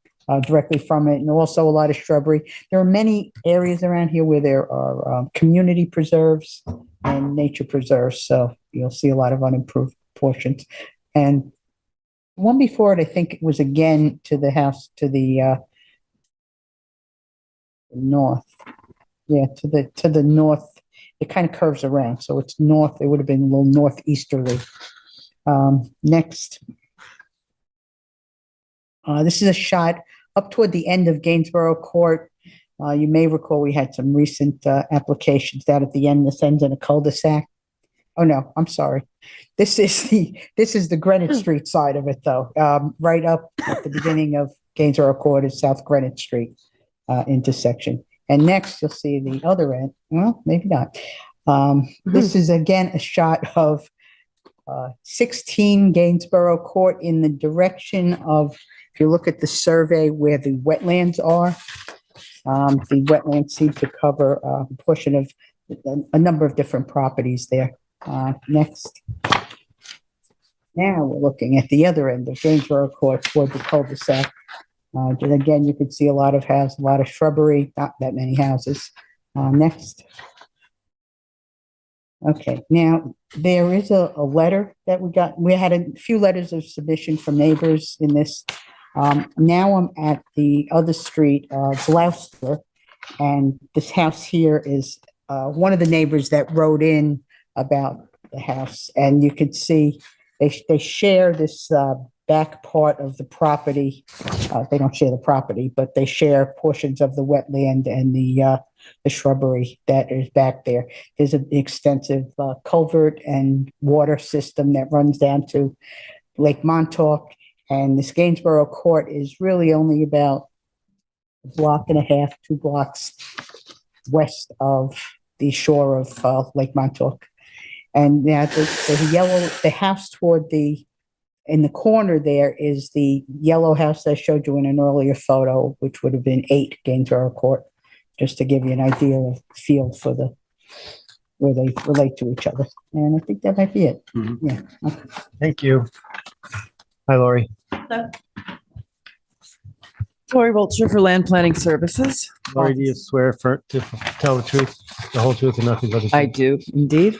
directly from it, and also a lot of shrubbery. There are many areas around here where there are community preserves and nature preserves, so you'll see a lot of unimproved portions. And one before it, I think it was again to the house to the north. Yeah, to the north. It kind of curves around, so it's north. It would have been a little northeasterly. Next. This is a shot up toward the end of Gainsborough Court. You may recall we had some recent applications down at the end. This ends in a cul-de-sac. Oh no, I'm sorry. This is the Greenwich Street side of it, though. Right up at the beginning of Gainsborough Court is South Greenwich Street intersection. And next, you'll see the other end. Well, maybe not. This is again a shot of 16 Gainsborough Court in the direction of, if you look at the survey where the wetlands are, the wetlands seem to cover a portion of a number of different properties there. Next. Now we're looking at the other end of Gainsborough Court toward the cul-de-sac. And again, you can see a lot of houses, a lot of shrubbery, not that many houses. Next. Okay, now there is a letter that we got. We had a few letters of submission from neighbors in this. Now I'm at the other street, Gloucester, and this house here is one of the neighbors that wrote in about the house. And you could see they share this back part of the property. They don't share the property, but they share portions of the wetland and the shrubbery that is back there. There's an extensive culvert and water system that runs down to Lake Montauk, and this Gainsborough Court is really only about a block and a half, 2 blocks west of the shore of Lake Montauk. And now the house in the corner there is the yellow house that I showed you in an earlier photo, which would have been 8 Gainsborough Court, just to give you an idea of feel for where they relate to each other. And I think that might be it. Yeah. Thank you. Hi, Lori. Lori Vulture for Land Planning Services. Lori, do you swear to tell the truth, the whole truth, and nothing but the truth? I do, indeed.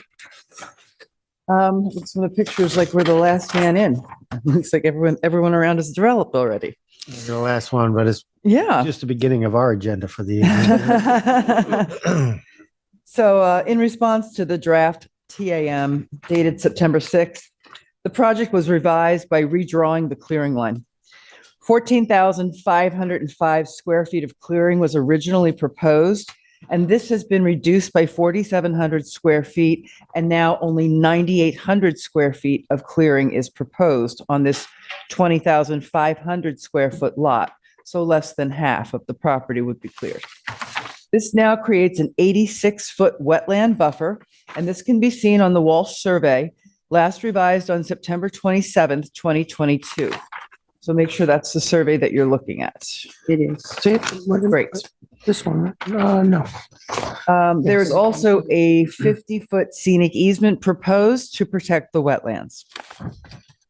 Looks from the pictures like we're the last man in. Looks like everyone around is developed already. You're the last one, but it's just the beginning of our agenda for the evening. So in response to the draft TAM dated September 6th, the project was revised by redrawing the clearing line. 14,505 square feet of clearing was originally proposed, and this has been reduced by 4,700 square feet, and now only 9,800 square feet of clearing is proposed on this 20,500 square foot lot. So less than half of the property would be cleared. This now creates an 86-foot wetland buffer, and this can be seen on the Walsh survey, last revised on September 27th, 2022. So make sure that's the survey that you're looking at. It is. Great. This one, no. There is also a 50-foot scenic easement proposed to protect the wetlands.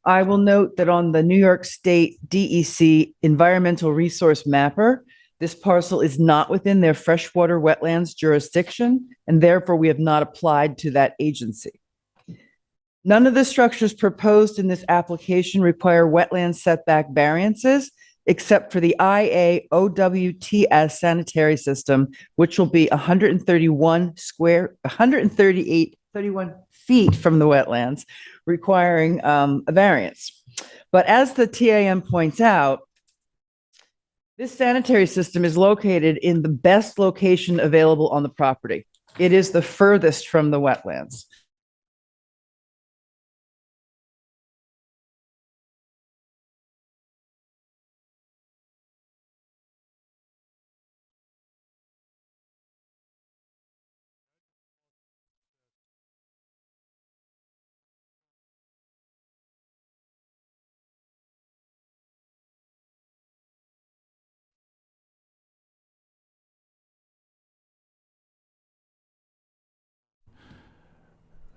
I will note that on the New York State DEC Environmental Resource Mapper, this parcel is not within their freshwater wetlands jurisdiction, and therefore we have not applied to that agency. None of the structures proposed in this application require wetland setback variances, except for the IAOWTS sanitary system, which will be 31 feet from the wetlands, requiring a variance. But as the TAM points out, this sanitary system is located in the best location available on the property. It is the furthest from the wetlands.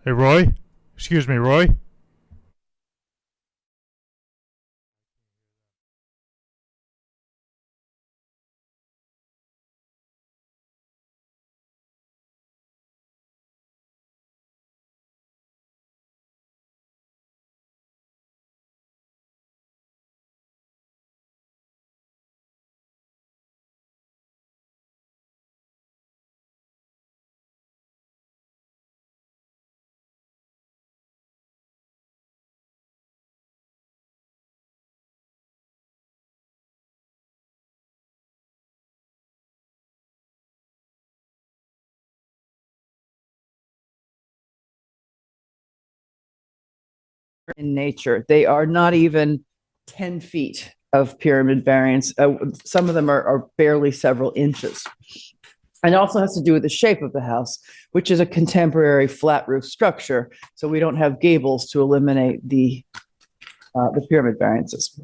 Hey, Roy? Excuse me, Roy? In nature, they are not even 10 feet of pyramid variance. Some of them are barely several inches. And it also has to do with the shape of the house, which is a contemporary flat roof structure. So we don't have gables to eliminate the pyramid variances.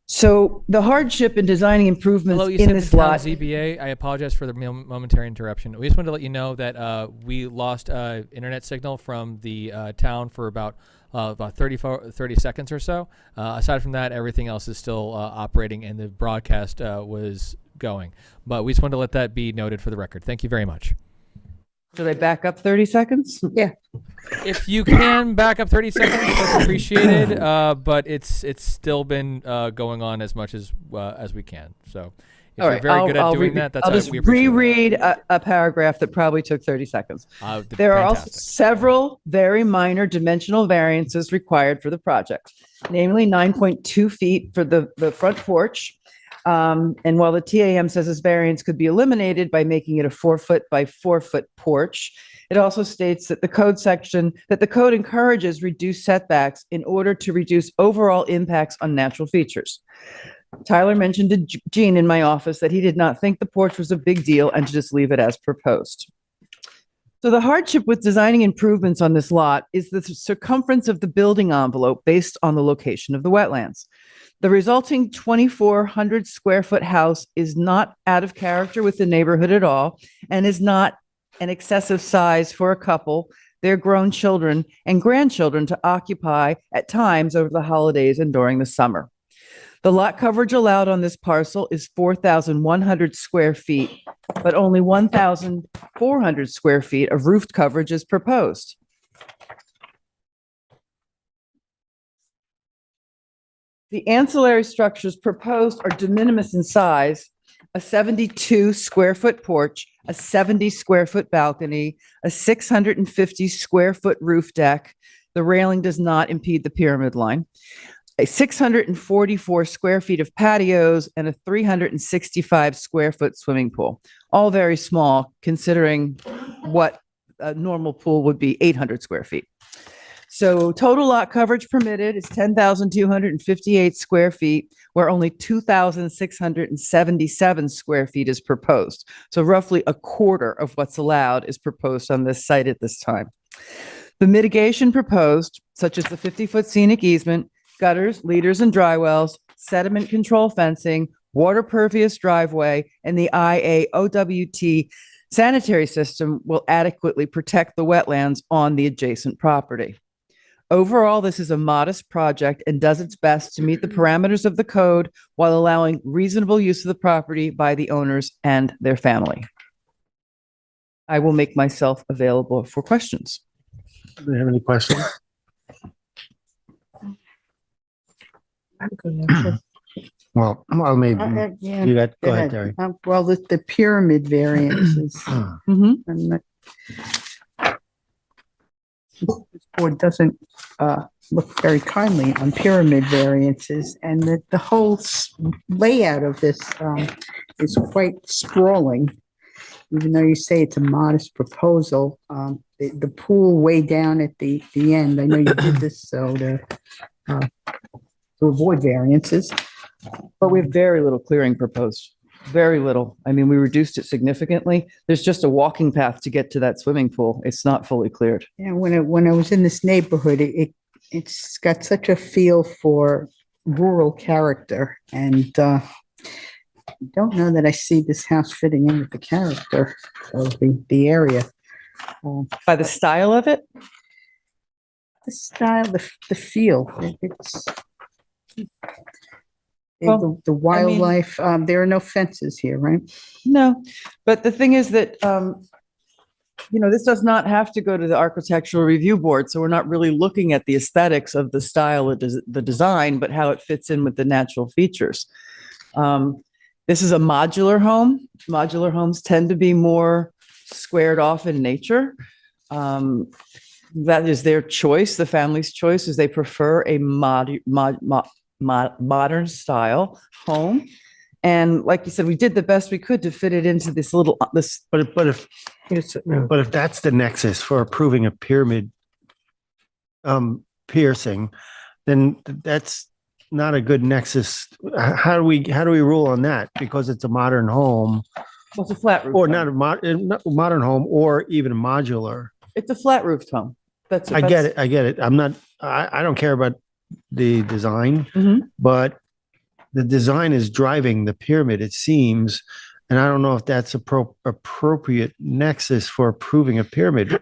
So the hardship in designing improvements Hello, in this lot. ZBA. I apologize for the momentary interruption. We just wanted to let you know that we lost internet signal from the town for about 30 seconds or so. Aside from that, everything else is still operating, and the broadcast was going. But we just wanted to let that be noted for the record. Thank you very much. Should I back up 30 seconds? Yeah. If you can back up 30 seconds, that's appreciated. But it's still been going on as much as we can. So if All you're right, very good at doing that, I'll just we appreciate it. reread a paragraph that probably took 30 seconds. There are also Fantastic. several very minor dimensional variances required for the project, namely 9.2 feet for the front porch. And while the TAM says this variance could be eliminated by making it a 4-foot by 4-foot porch, it also states that the code encourages reduced setbacks in order to reduce overall impacts on natural features. Tyler mentioned to Gene in my office that he did not think the porch was a big deal and to just leave it as proposed. So the hardship with designing improvements on this lot is the circumference of the building envelope based on the location of the wetlands. The resulting 2,400 square foot house is not out of character with the neighborhood at all and is not an excessive size for a couple, their grown children and grandchildren to occupy at times over the holidays and during the summer. The lot coverage allowed on this parcel is 4,100 square feet, but only 1,400 square feet of roofed coverage is proposed. The ancillary structures proposed are de minimis in size: a 72 square foot porch, a 70 square foot balcony, a 650 square foot roof deck. The railing does not impede the pyramid line. A 644 square feet of patios and a 365 square foot swimming pool. All very small considering what a normal pool would be, 800 square feet. So total lot coverage permitted is 10,258 square feet, where only 2,677 square feet is proposed. So roughly a quarter of what's allowed is proposed on this site at this time. The mitigation proposed, such as the 50-foot scenic easement, gutters, leaders, and dry wells, sediment control fencing, water pervious driveway, and the IAOWT sanitary system will adequately protect the wetlands on the adjacent property. Overall, this is a modest project and does its best to meet the parameters of the code while allowing reasonable use of the property by the owners and their family. I will make myself available for questions. Do you have any questions? Well, maybe Yeah, you got, go ahead, Terry. Well, the pyramid variances. Mhm. and the- This board doesn't look very kindly on pyramid variances, and the whole layout of this is quite sprawling. Even though you say it's a modest proposal, the pool way down at the end, I know you did this so to avoid variances. But we have very little clearing proposed, very little. I mean, we reduced it significantly. There's just a walking path to get to that swimming pool. It's not fully cleared. Yeah, when I was in this neighborhood, it's got such a feel for rural character, and I don't know that I see this house fitting in with the character of the area. By the style of it? The style, the feel, it's Well, the wildlife. There are no fences here, right? No, but the thing is that, this does not have to go to the architectural review board. So we're not really looking at the aesthetics of the style of the design, but how it fits in with the natural features. This is a modular home. Modular homes tend to be more squared off in nature. That is their choice. The family's choice is they prefer a modern style home. And like you said, we did the best we could to fit it into this little, But if that's the nexus for approving a pyramid piercing, then that's not a good nexus. How do we rule on that? Because it's a modern home, well, it's a flat roof. or not a modern home, or even modular. It's a flat roofed home. I get it. I get it. I don't care about the design, but the design is driving the pyramid, it seems. And I don't know if that's appropriate nexus for approving a pyramid.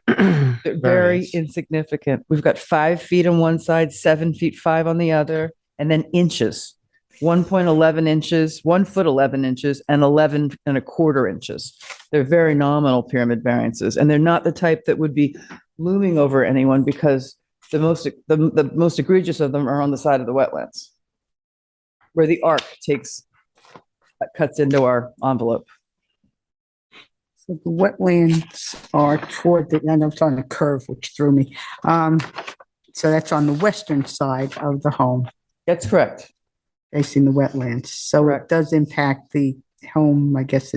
Very insignificant. We've got 5 feet on one side, 7 feet 5 on the other, and then inches 1.11 inches, 1 foot 11 inches, and 11.25 inches. They're very nominal pyramid variances, and they're not the type that would be looming over anyone because the most egregious of them are on the side of the wetlands, where the arc cuts into our envelope. So the wetlands are toward the, I know it's on the curve, which threw me. So that's on the western side of the home. That's correct. Facing the wetlands. So it does impact the home, I guess,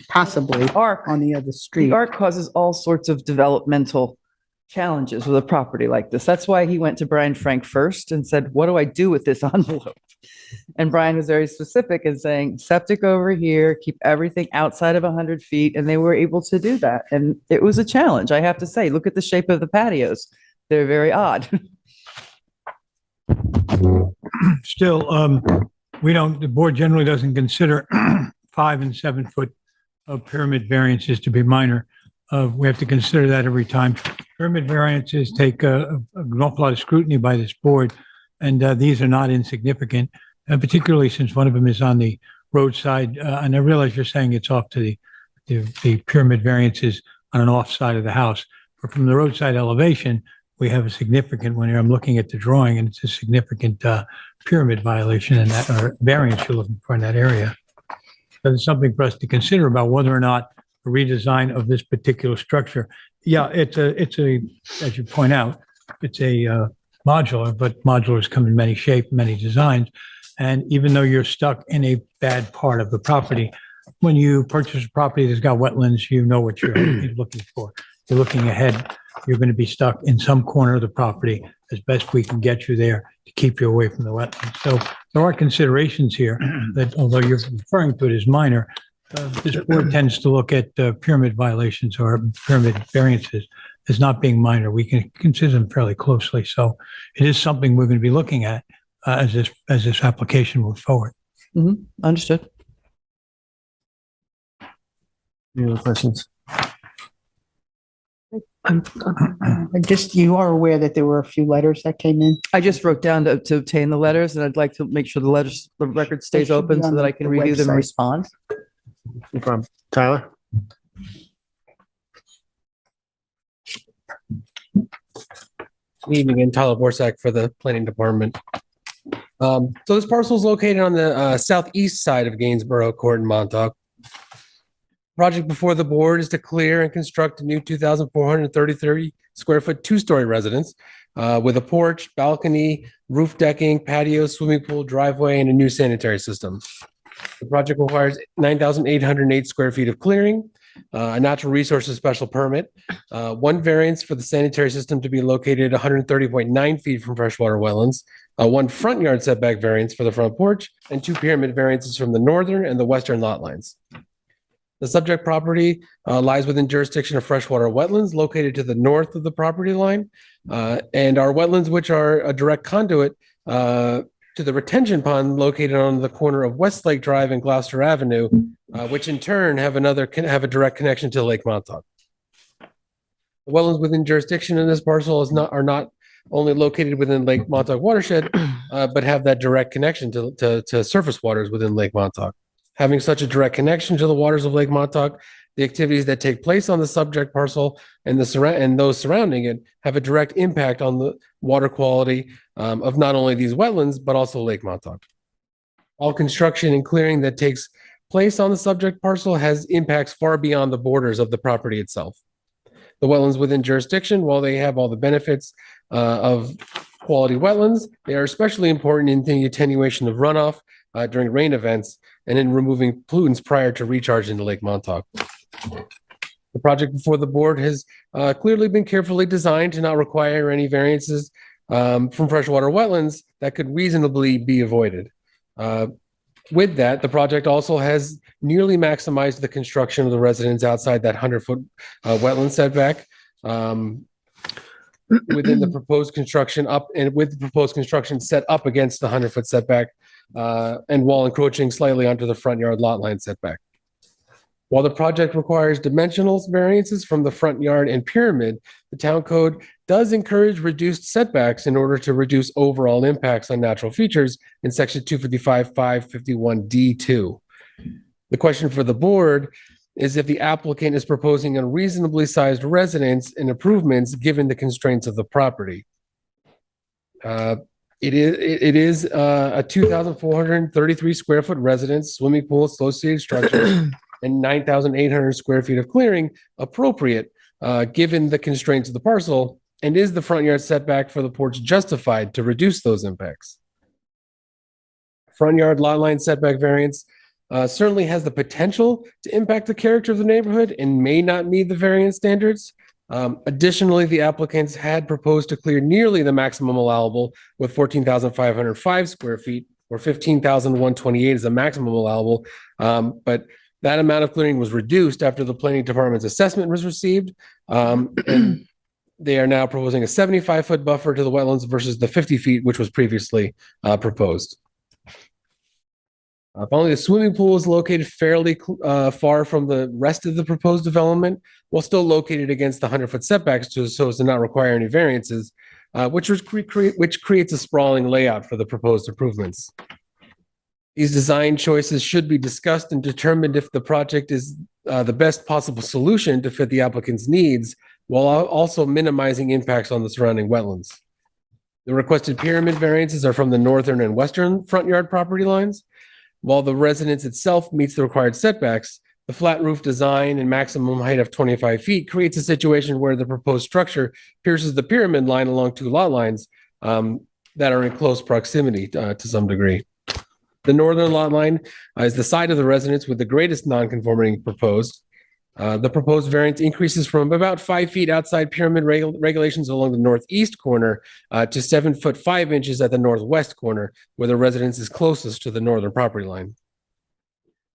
possibly arc on the other street. The arc causes all sorts of developmental challenges with a property like this. That's why he went to Brian Frank first and said, what do I do with this envelope? And Brian was very specific in saying, septic over here, keep everything outside of 100 feet. And they were able to do that. And it was a challenge, I have to say. Look at the shape of the patios. They're very odd. Still, the board generally doesn't consider 5 and 7 foot of pyramid variances to be minor. We have to consider that every time. Pyramid variances take an awful lot of scrutiny by this board, and these are not insignificant, and particularly since one of them is on the roadside. And I realize you're saying it's off to the pyramid variances on an off side of the house, but from the roadside elevation, we have a significant one here. I'm looking at the drawing, and it's a significant pyramid violation in that, or variance you're looking for in that area. So there's something for us to consider about whether or not a redesign of this particular structure. Yeah, it's a, as you point out, it's a modular, but modulars come in many shapes, many designs. And even though you're stuck in a bad part of the property, when you purchase a property that's got wetlands, you know what you're looking for. You're looking ahead. You're going to be stuck in some corner of the property as best we can get you there to keep you away from the wetlands. So there are considerations here that, although you're referring to it as minor, this board tends to look at pyramid violations or pyramid variances as not being minor. We can consider them fairly closely. So it is something we're going to be looking at as this application moves forward. Understood. Any other questions? You are aware that there were a few letters that came in? I just wrote down to obtain the letters, and I'd like to make sure the record stays should open be so on that I can the review them and website. respond. No problem. Tyler? Good evening, and Tyler Borsak for the Planning Department. So this parcel is located on the southeast side of Gainsborough Court in Montauk. Project before the board is to clear and construct a new 2,433 square foot two-story residence with a porch, balcony, roof decking, patio, swimming pool, driveway, and a new sanitary system. The project requires 9,808 square feet of clearing, a natural resources special permit, one variance for the sanitary system to be located 130.9 feet from freshwater wetlands, one front yard setback variance for the front porch, and 2 pyramid variances from the northern and the western lot lines. The subject property lies within jurisdiction of freshwater wetlands located to the north of the property line, and our wetlands, which are a direct conduit to the retention pond located on the corner of Westlake Drive and Gloucester Avenue, which in turn have a direct connection to Lake Montauk. The wetlands within jurisdiction in this parcel are not only located within Lake Montauk watershed, but have that direct connection to surface waters within Lake Montauk. Having such a direct connection to the waters of Lake Montauk, the activities that take place on the subject parcel and those surrounding it have a direct impact on the water quality of not only these wetlands, but also Lake Montauk. All construction and clearing that takes place on the subject parcel has impacts far beyond the borders of the property itself. The wetlands within jurisdiction, while they have all the benefits of quality wetlands, they are especially important in the attenuation of runoff during rain events and in removing pollutants prior to recharge into Lake Montauk. The project before the board has clearly been carefully designed to not require any variances from freshwater wetlands that could reasonably be avoided. With that, the project also has nearly maximized the construction of the residence outside that 100-foot wetland setback. Within the proposed construction set up against the 100-foot setback and while encroaching slightly onto the front yard lot line setback. While the project requires dimensional variances from the front yard and pyramid, the town code does encourage reduced setbacks in order to reduce overall impacts on natural features in section 255-551D2. The question for the board is if the applicant is proposing unreasonably sized residence and improvements given the constraints of the property. It is a 2,433 square foot residence, swimming pool, associated structures, and 9,800 square feet of clearing appropriate given the constraints of the parcel, and is the front yard setback for the porch justified to reduce those impacts? Front yard lot line setback variance certainly has the potential to impact the character of the neighborhood and may not meet the variance standards. Additionally, the applicants had proposed to clear nearly the maximum allowable with 14,505 square feet, or 15,128 is the maximum allowable. But that amount of clearing was reduced after the planning department's assessment was received. And they are now proposing a 75-foot buffer to the wetlands versus the 50 feet, which was previously proposed. Finally, the swimming pool is located fairly far from the rest of the proposed development, while still located against the 100-foot setbacks so as to not require any variances, which creates a sprawling layout for the proposed improvements. These design choices should be discussed and determined if the project is the best possible solution to fit the applicant's needs, while also minimizing impacts on the surrounding wetlands. The requested pyramid variances are from the northern and western front yard property lines. While the residence itself meets the required setbacks, the flat roof design and maximum height of 25 feet creates a situation where the proposed structure pierces the pyramid line along two lot lines that are in close proximity to some degree. The northern lot line is the side of the residence with the greatest nonconformity proposed. The proposed variance increases from about 5 feet outside pyramid regulations along the northeast corner to 7 foot 5 inches at the northwest corner, where the residence is closest to the northern property line.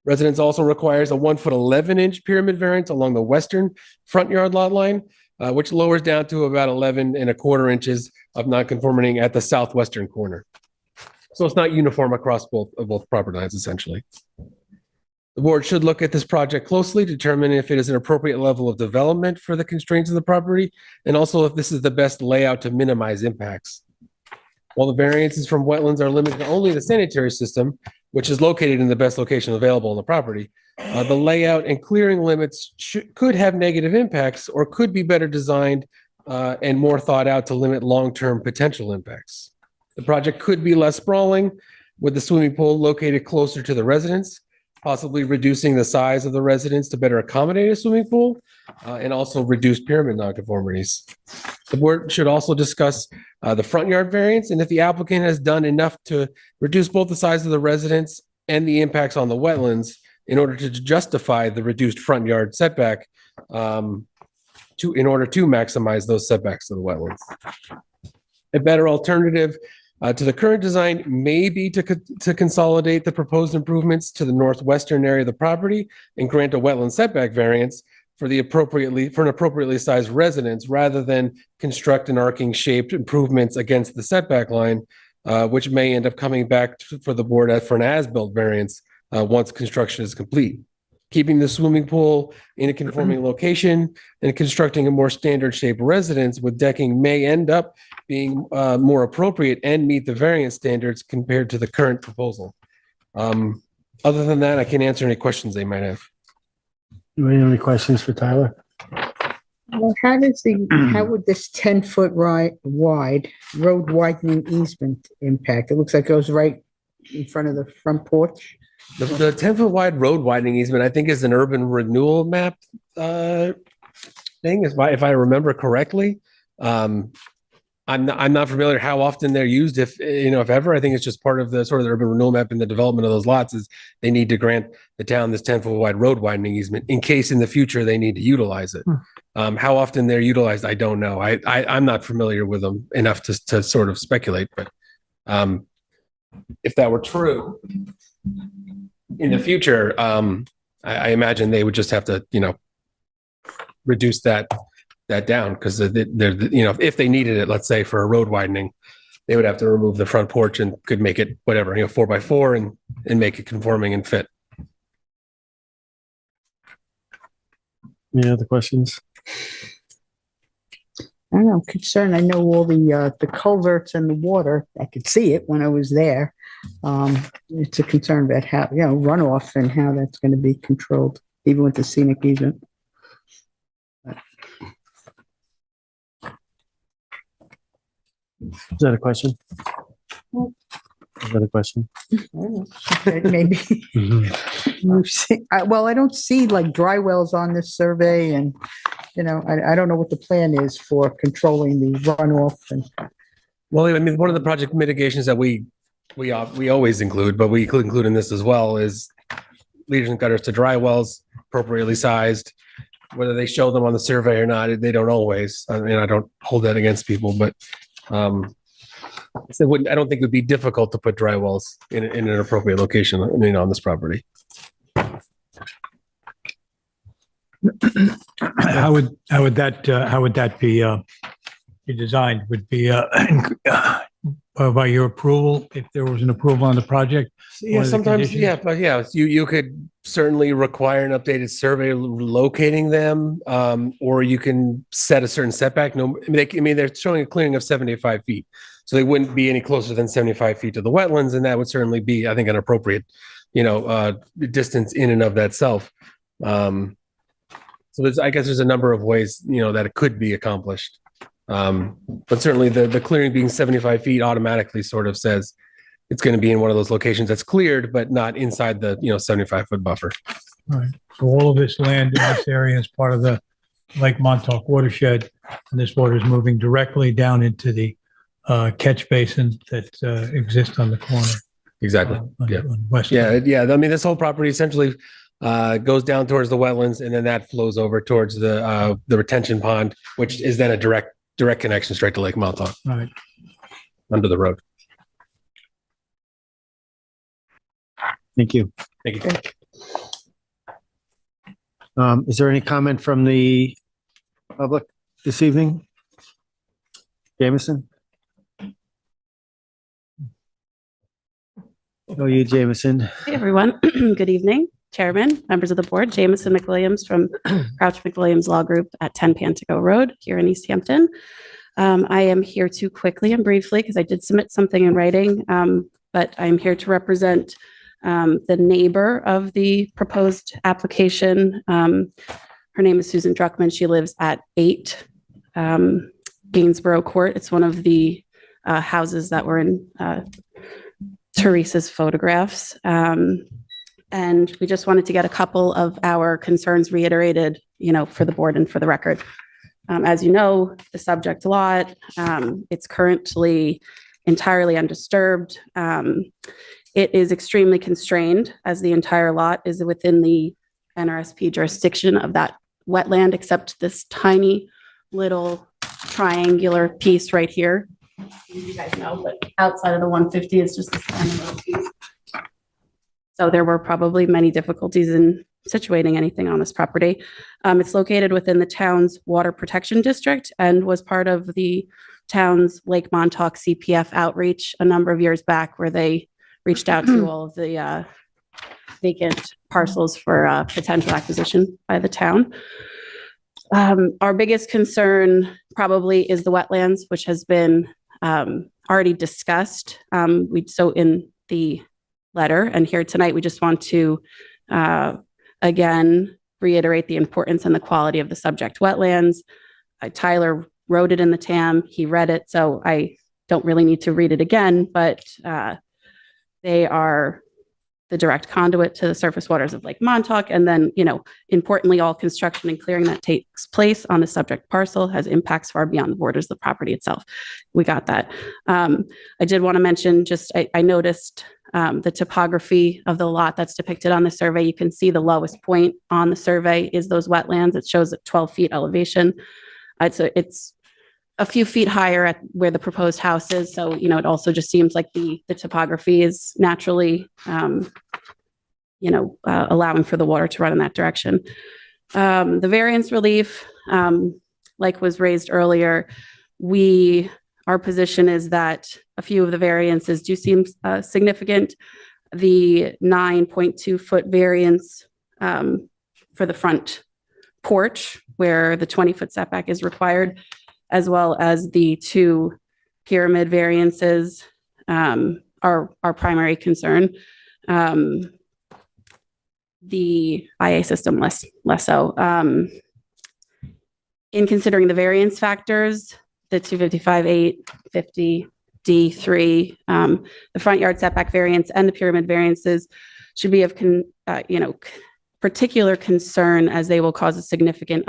Residence also requires a 1 foot 11 inch pyramid variance along the western front yard lot line, which lowers down to about 11¼ inches of nonconformity at the southwestern corner. So it's not uniform across both property lines, essentially. The board should look at this project closely, determine if it is an appropriate level of development for the constraints of the property, and also if this is the best layout to minimize impacts. While the variances from wetlands are limited to only the sanitary system, which is located in the best location available on the property, the layout and clearing limits could have negative impacts or could be better designed and more thought out to limit long-term potential impacts. The project could be less sprawling, with the swimming pool located closer to the residence, possibly reducing the size of the residence to better accommodate a swimming pool, and also reduce pyramid nonconformities. The board should also discuss the front yard variance and if the applicant has done enough to reduce both the size of the residence and the impacts on the wetlands in order to justify the reduced front yard setback in order to maximize those setbacks to the wetlands. A better alternative to the current design may be to consolidate the proposed improvements to the northwestern area of the property and grant a wetland setback variance for an appropriately sized residence rather than construct an arcing shaped improvements against the setback line, which may end up coming back for the board for an as-built variance once construction is complete. Keeping the swimming pool in a conforming location and constructing a more standard shaped residence with decking may end up being more appropriate and meet the variance standards compared to the current proposal. Other than that, I can answer any questions they might have. Do we have any questions for Tyler? Well, how would this 10-foot wide road widening easement impact? It looks like it goes right in front of the front porch. The 10-foot wide road widening easement, I think, is an urban renewal map thing, if I remember correctly. I'm not familiar how often they're used, if ever. I think it's just part of the sort of the urban renewal map in the development of those lots is they need to grant the town this 10-foot wide road widening easement in case in the future they need to utilize it. How often they're utilized, I don't know. I'm not familiar with them enough to sort of speculate, but if that were true in the future, I imagine they would just have to, reduce that down because they're, if they needed it, let's say for a road widening, they would have to remove the front porch and could make it whatever, 4x4 and make it conforming and fit. Any other questions? I don't know, concerned. I know all the culverts and the water. I could see it when I was there. It's a concern about how, runoff and how that's going to be controlled, even with the scenic easement. Is that a question? Is that a question? Maybe. Well, I don't see like dry wells on this survey, and I don't know what the plan is for controlling the runoff. And Well, I mean, one of the project mitigations that we always include, but we could include in this as well, is leaders and gutters to dry wells, appropriately sized. Whether they show them on the survey or not, they don't always. I mean, I don't hold that against people, but I don't think it would be difficult to put dry wells in an appropriate location, on this property. How would that be designed? Would be by your approval, if there was an approval on the project? Yeah, sometimes, you could certainly require an updated survey locating them, or you can set a certain setback. They're showing a clearing of 75 feet, so they wouldn't be any closer than 75 feet to the wetlands, and that would certainly be, I think, an appropriate, distance in and of that self. So I guess there's a number of ways, that it could be accomplished. But certainly the clearing being 75 feet automatically sort of says it's going to be in one of those locations that's cleared, but not inside the, 75-foot buffer. All right. So all of this land in this area is part of the Lake Montauk watershed, and this water is moving directly down into the catch basin that exists on the corner. Exactly. Yeah. I mean, this whole property essentially goes down towards the wetlands, and then that flows over towards the retention pond, which is then a direct connection straight to Lake Montauk. Right. Under the road. Thank you. Thank you. Is there any comment from the public this evening? Jameson? Oh, you, Jameson. Hey, everyone. Good evening, Chairman, members of the board. Jameson McWilliams from Crouch McWilliams Law Group at 10 Pantico Road here in East Hampton. I am here to quickly and briefly, because I did submit something in writing, but I'm here to represent the neighbor of the proposed application. Her name is Susan Druckman. She lives at 8 Gainsborough Court. It's one of the houses that were in Teresa's photographs. And we just wanted to get a couple of our concerns reiterated, for the board and for the record. As you know, the subject lot, it's currently entirely undisturbed. It is extremely constrained, as the entire lot is within the NRSP jurisdiction of that wetland, except this tiny little triangular piece right here. You guys know, but outside of the 150 is just this tiny little piece. So there were probably many difficulties in situating anything on this property. It's located within the town's water protection district and was part of the town's Lake Montauk CPF outreach a number of years back, where they reached out to all of the vacant parcels for potential acquisition by the town. Our biggest concern probably is the wetlands, which has been already discussed. So in the letter and here tonight, we just want to again reiterate the importance and the quality of the subject wetlands. Tyler wrote it in the TAM. He read it, so I don't really need to read it again, but they are the direct conduit to the surface waters of Lake Montauk. And then, importantly, all construction and clearing that takes place on the subject parcel has impacts far beyond the borders of the property itself. We got that. I did want to mention, I noticed the topography of the lot that's depicted on the survey. You can see the lowest point on the survey is those wetlands. It shows at 12 feet elevation. It's a few feet higher at where the proposed house is. So, it also just seems like the topography is naturally, allowing for the water to run in that direction. The variance relief, like was raised earlier, our position is that a few of the variances do seem significant. The 9.2 foot variance for the front porch where the 20-foot setback is required, as well as the 2 pyramid variances are our primary concern. The IA system less so. In considering the variance factors, the 255, 8, 50, D3, the front yard setback variance and the pyramid variances should be of particular concern, as they will cause a significant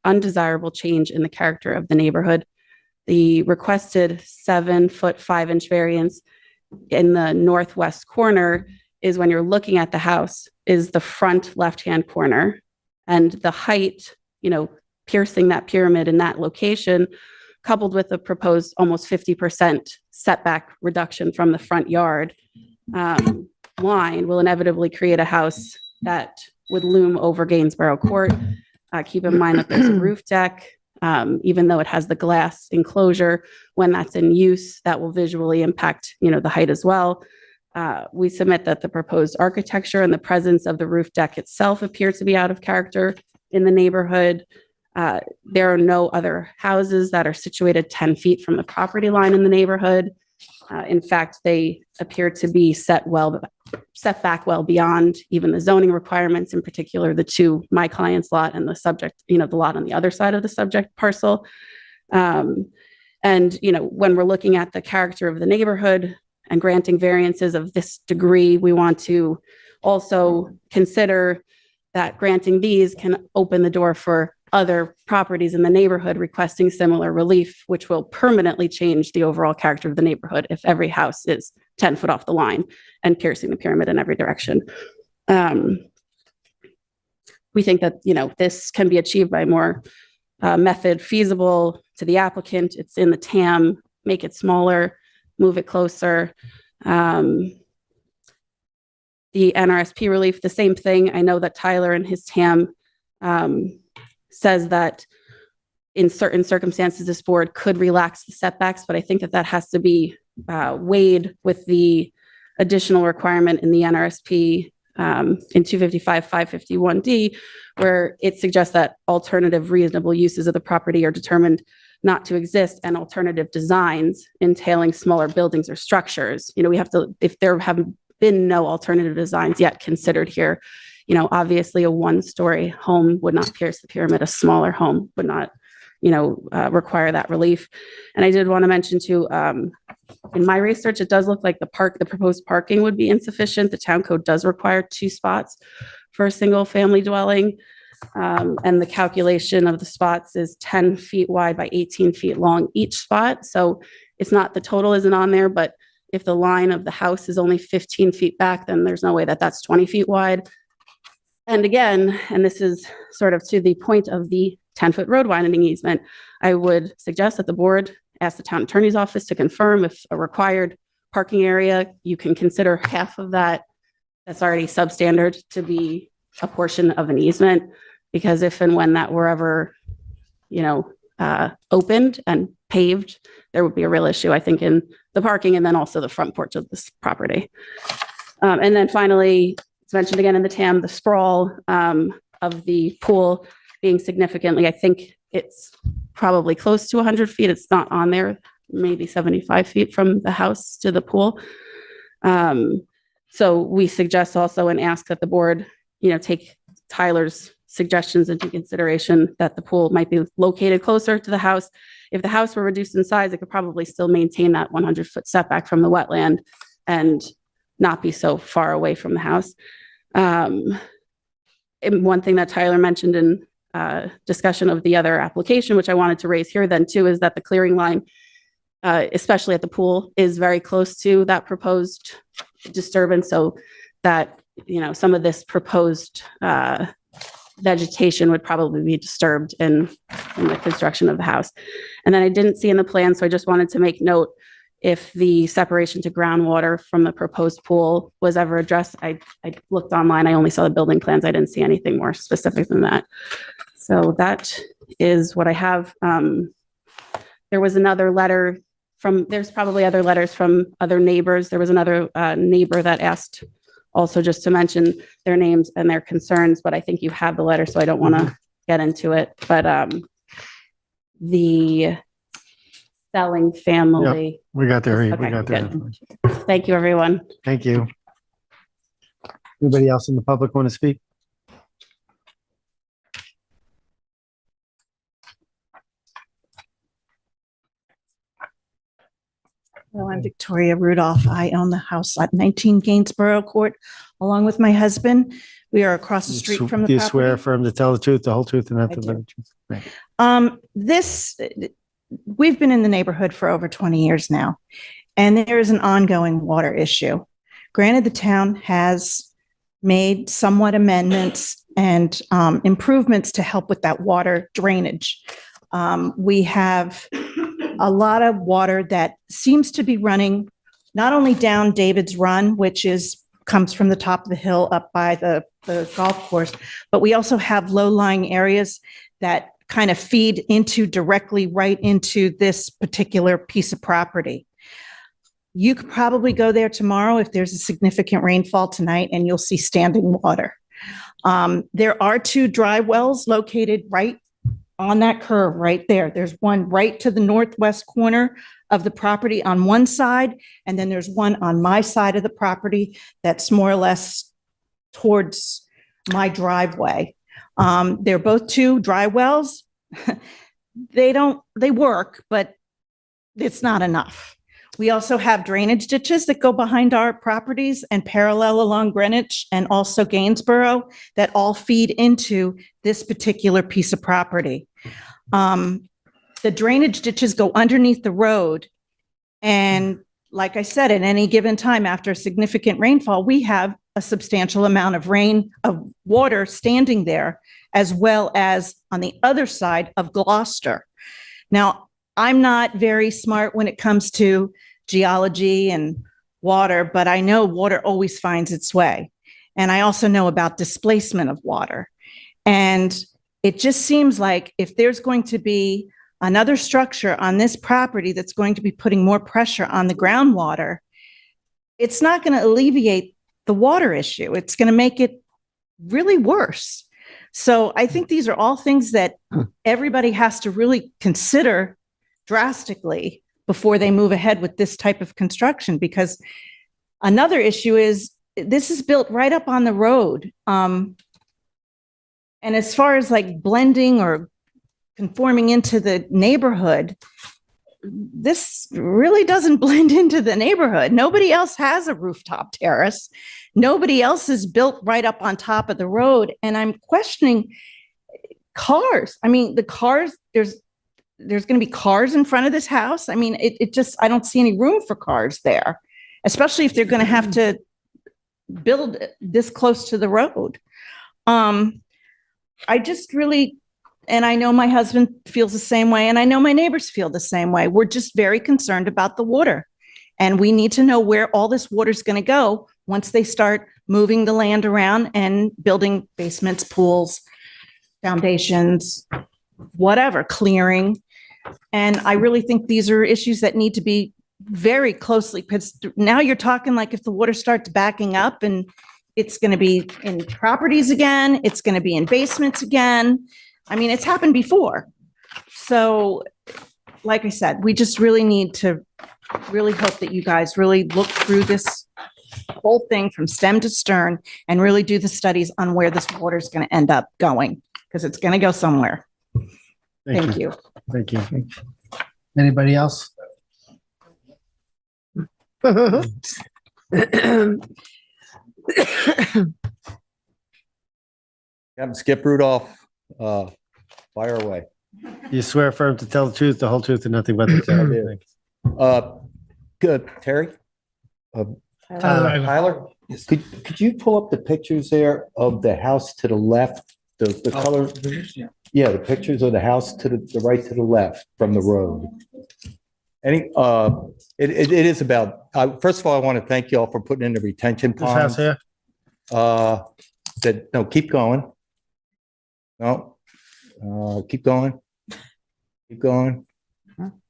undesirable change in the character of the neighborhood. The requested 7-foot 5-inch variance in the northwest corner is, when you're looking at the house, is the front left-hand corner, and the height, piercing that pyramid in that location, coupled with the proposed almost 50% setback reduction from the front yard line, will inevitably create a house that would loom over Gainsborough Court. Keep in mind that there's a roof deck. Even though it has the glass enclosure, when that's in use, that will visually impact, the height as well. We submit that the proposed architecture and the presence of the roof deck itself appear to be out of character in the neighborhood. There are no other houses that are situated 10 feet from the property line in the neighborhood. In fact, they appear to be set back well beyond even the zoning requirements, in particular the 2, my client's lot and the subject, the lot on the other side of the subject parcel. And, when we're looking at the character of the neighborhood and granting variances of this degree, we want to also consider that granting these can open the door for other properties in the neighborhood requesting similar relief, which will permanently change the overall character of the neighborhood if every house is 10 foot off the line and piercing the pyramid in every direction. We think that, this can be achieved by more method feasible to the applicant. It's in the TAM, make it smaller, move it closer. The NRSP relief, the same thing. I know that Tyler in his TAM says that in certain circumstances, this board could relax the setbacks, but I think that has to be weighed with the additional requirement in the NRSP in 255, 551D, where it suggests that alternative reasonable uses of the property are determined not to exist, and alternative designs entailing smaller buildings or structures. We have to, if there have been no alternative designs yet considered here, obviously a 1-story home would not pierce the pyramid. A smaller home would not, require that relief. And I did want to mention too, in my research, it does look like the proposed parking would be insufficient. The town code does require 2 spots for a single family dwelling. And the calculation of the spots is 10 feet wide by 18 feet long each spot. So it's not, the total isn't on there, but if the line of the house is only 15 feet back, then there's no way that that's 20 feet wide. And again, and this is sort of to the point of the 10-foot road widening easement, I would suggest that the board ask the town attorney's office to confirm if a required parking area, you can consider half of that that's already substandard to be a portion of an easement, because if and when that were ever, opened and paved, there would be a real issue, I think, in the parking and then also the front porch of this property. And then finally, it's mentioned again in the TAM, the sprawl of the pool being significantly, I think it's probably close to 100 feet. It's not on there, maybe 75 feet from the house to the pool. So we suggest also and ask that the board, take Tyler's suggestions into consideration, that the pool might be located closer to the house. If the house were reduced in size, it could probably still maintain that 100-foot setback from the wetland and not be so far away from the house. And one thing that Tyler mentioned in discussion of the other application, which I wanted to raise here then too, is that the clearing line, especially at the pool, is very close to that proposed disturbance, so that, some of this proposed vegetation would probably be disturbed in the construction of the house. And then I didn't see in the plan, so I just wanted to make note, if the separation to groundwater from the proposed pool was ever addressed. I looked online, I only saw the building plans. I didn't see anything more specific than that. So that is what I have. There was another letter there's probably other letters from other neighbors. There was another neighbor that asked also just to mention their names and their concerns, but I think you have the letter, so I don't want to get into it, but the selling family. We got there. Okay, We got there. good. Thank you, everyone. Thank you. Anybody else in the public want to speak? Hello, I'm Victoria Rudolph. I own the house at 19 Gainsborough Court, along with my husband. We are across the street from the Do you property. swear affirm to tell the truth, the whole truth, and nothing but the truth? Right. We've been in the neighborhood for over 20 years now, and there is an ongoing water issue. Granted, the town has made somewhat amendments and improvements to help with that water drainage. We have a lot of water that seems to be running not only down David's Run, which comes from the top of the hill up by the golf course, but we also have low-lying areas that kind of feed directly right into this particular piece of property. You could probably go there tomorrow if there's a significant rainfall tonight, and you'll see standing water. There are 2 dry wells located right on that curve right there. There's one right to the northwest corner of the property on one side, and then there's one on my side of the property that's more or less towards my driveway. They're both 2 dry wells. They work, but it's not enough. We also have drainage ditches that go behind our properties and parallel along Greenwich and also Gainsborough that all feed into this particular piece of property. The drainage ditches go underneath the road. And like I said, at any given time after significant rainfall, we have a substantial amount of water standing there, as well as on the other side of Gloucester. Now, I'm not very smart when it comes to geology and water, but I know water always finds its way. And I also know about displacement of water. And it just seems like if there's going to be another structure on this property that's going to be putting more pressure on the groundwater, it's not going to alleviate the water issue. It's going to make it really worse. So I think these are all things that everybody has to really consider drastically before they move ahead with this type of construction, because another issue is this is built right up on the road. And as far as like blending or conforming into the neighborhood, this really doesn't blend into the neighborhood. Nobody else has a rooftop terrace. Nobody else is built right up on top of the road. And I'm questioning cars. I mean, the cars, there's going to be cars in front of this house. I mean, I don't see any room for cars there, especially if they're going to have to build this close to the road. I just really, and I know my husband feels the same way, and I know my neighbors feel the same way. We're just very concerned about the water. And we need to know where all this water is going to go once they start moving the land around and building basements, pools, foundations, whatever, clearing. And I really think these are issues that need to be very closely, because now you're talking like if the water starts backing up and it's going to be in properties again, it's going to be in basements again. I mean, it's happened before. So like I said, we just really need to really hope that you guys really look through this whole thing from stem to stern and really do the studies on where this water is going to end up going, because it's going to go somewhere. Thank you. Thank you. Anybody else? Captain Skip Rudolph, fire away. You swear affirm to tell the truth, the whole truth, and nothing but the truth. Good. Terry? Tyler? Could you pull up the pictures there of the house to the left? The color? Yeah, the pictures of the house to the right to the left from the road. It is about, first of all, I want to thank you all for putting in the retention ponds. This house here? No, keep going. No, keep going. Keep going.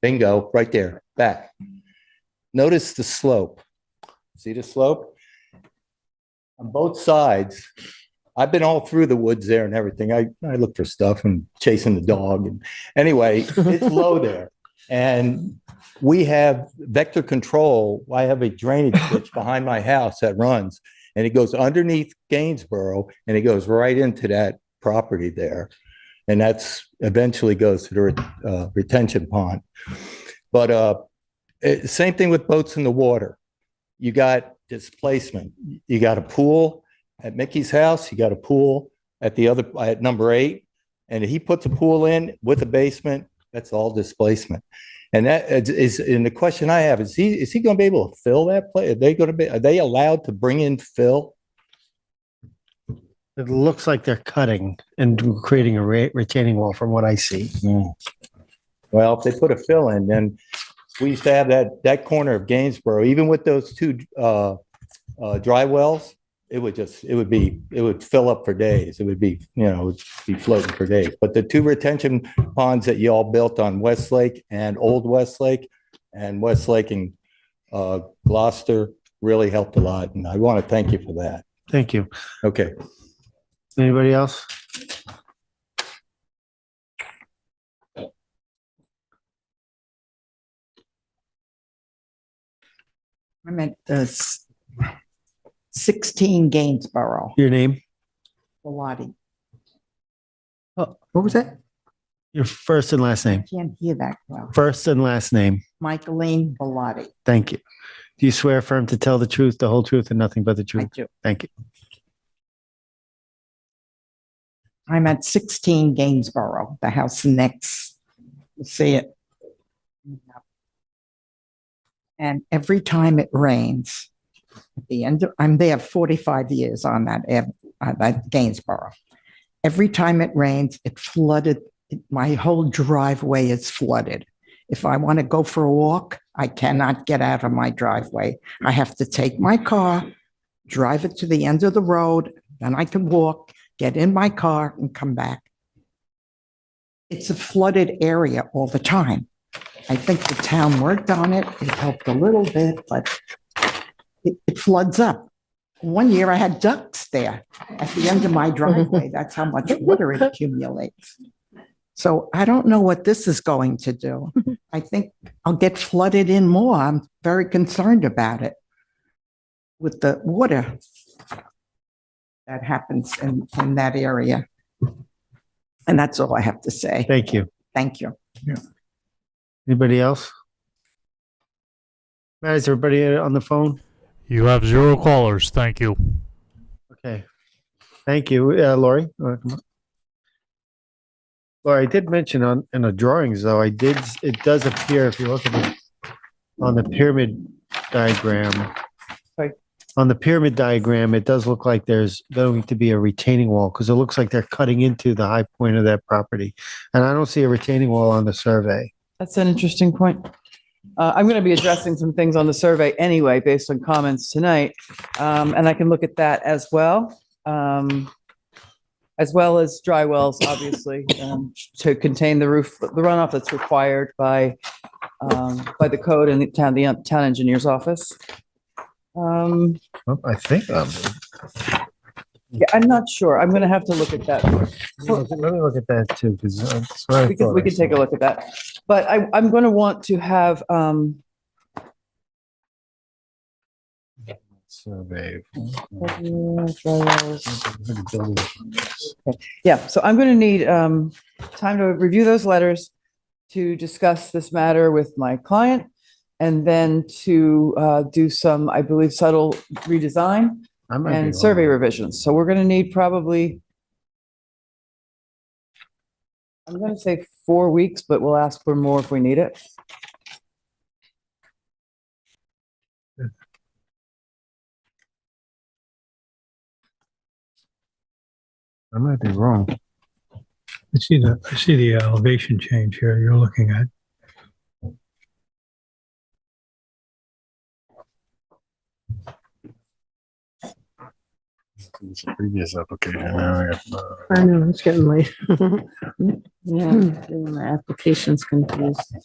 Bingo, right there, back. Notice the slope. See the slope? On both sides, I've been all through the woods there and everything. I look for stuff and chasing the dog. And anyway, it's low there. And we have vector control. I have a drainage ditch behind my house that runs, and it goes underneath Gainsborough, and it goes right into that property there. And that's eventually goes to the retention pond. But same thing with boats in the water. You got displacement. You got a pool at Mickey's house. You got a pool at at number 8. And if he puts a pool in with a basement, that's all displacement. And that is, and the question I have is he going to be able to fill that place? Are they allowed to bring in fill? It looks like they're cutting and creating a retaining wall from what I see. Well, if they put a fill in, then we used to have that corner of Gainsborough, even with those 2 dry wells, it would fill up for days. It would be, it'd be floating for days. But the 2 retention ponds that you all built on Westlake and Old Westlake and Gloucester really helped a lot. And I want to thank you for that. Thank you. Okay. Anybody else? I'm at 16 Gainsborough. Your name? Bellotti. Oh, what was that? Your first and last name. Can't hear that well. First and last name. Michaeline Bellotti. Thank you. Do you swear affirm to tell the truth, the whole truth, and nothing but the truth? I do. Thank you. I'm at 16 Gainsborough, the house next. You see it. And every time it rains, at the end, I'm there 45 years on that Gainsborough. Every time it rains, it flooded. My whole driveway is flooded. If I want to go for a walk, I cannot get out of my driveway. I have to take my car, drive it to the end of the road, then I can walk, get in my car and come back. It's a flooded area all the time. I think the town worked on it. It helped a little bit, but it floods up. One year I had ducks there at the end of my driveway. That's how much water it accumulates. So I don't know what this is going to do. I think I'll get flooded in more. I'm very concerned about it with the water that happens in that area. And that's all I have to say. Thank you. Thank you. Yeah. Anybody else? Matt, is everybody on the phone? You have 0 callers. Thank you. Okay. Thank you. Lori? Come on. Lori, I did mention in the drawings, though, it does appear, if you look at it on the pyramid diagram, on the pyramid diagram, it does look like there's going to be a retaining wall because it looks like they're cutting into the high point of that property. And I don't see a retaining wall on the survey. That's an interesting point. I'm going to be addressing some things on the survey anyway, based on comments tonight. And I can look at that as well as dry wells, obviously, to contain the runoff that's required by the code and the town engineer's office. I think yeah, I'm not sure. I'm going to have to look at that. Let me look at that too, because We can take a look at that. But I'm going to want to have survey. Yeah, so I'm going to need time to review those letters, to discuss this matter with my client, and then to do some, I believe, subtle redesign and survey revisions. So we're going to need probably, I'm going to say 4 weeks, but we'll ask for more if we need it. I might be wrong. I see the elevation change here you're looking at. It's a previous application. Now I got, I know, it's getting late. Yeah, the application's confused.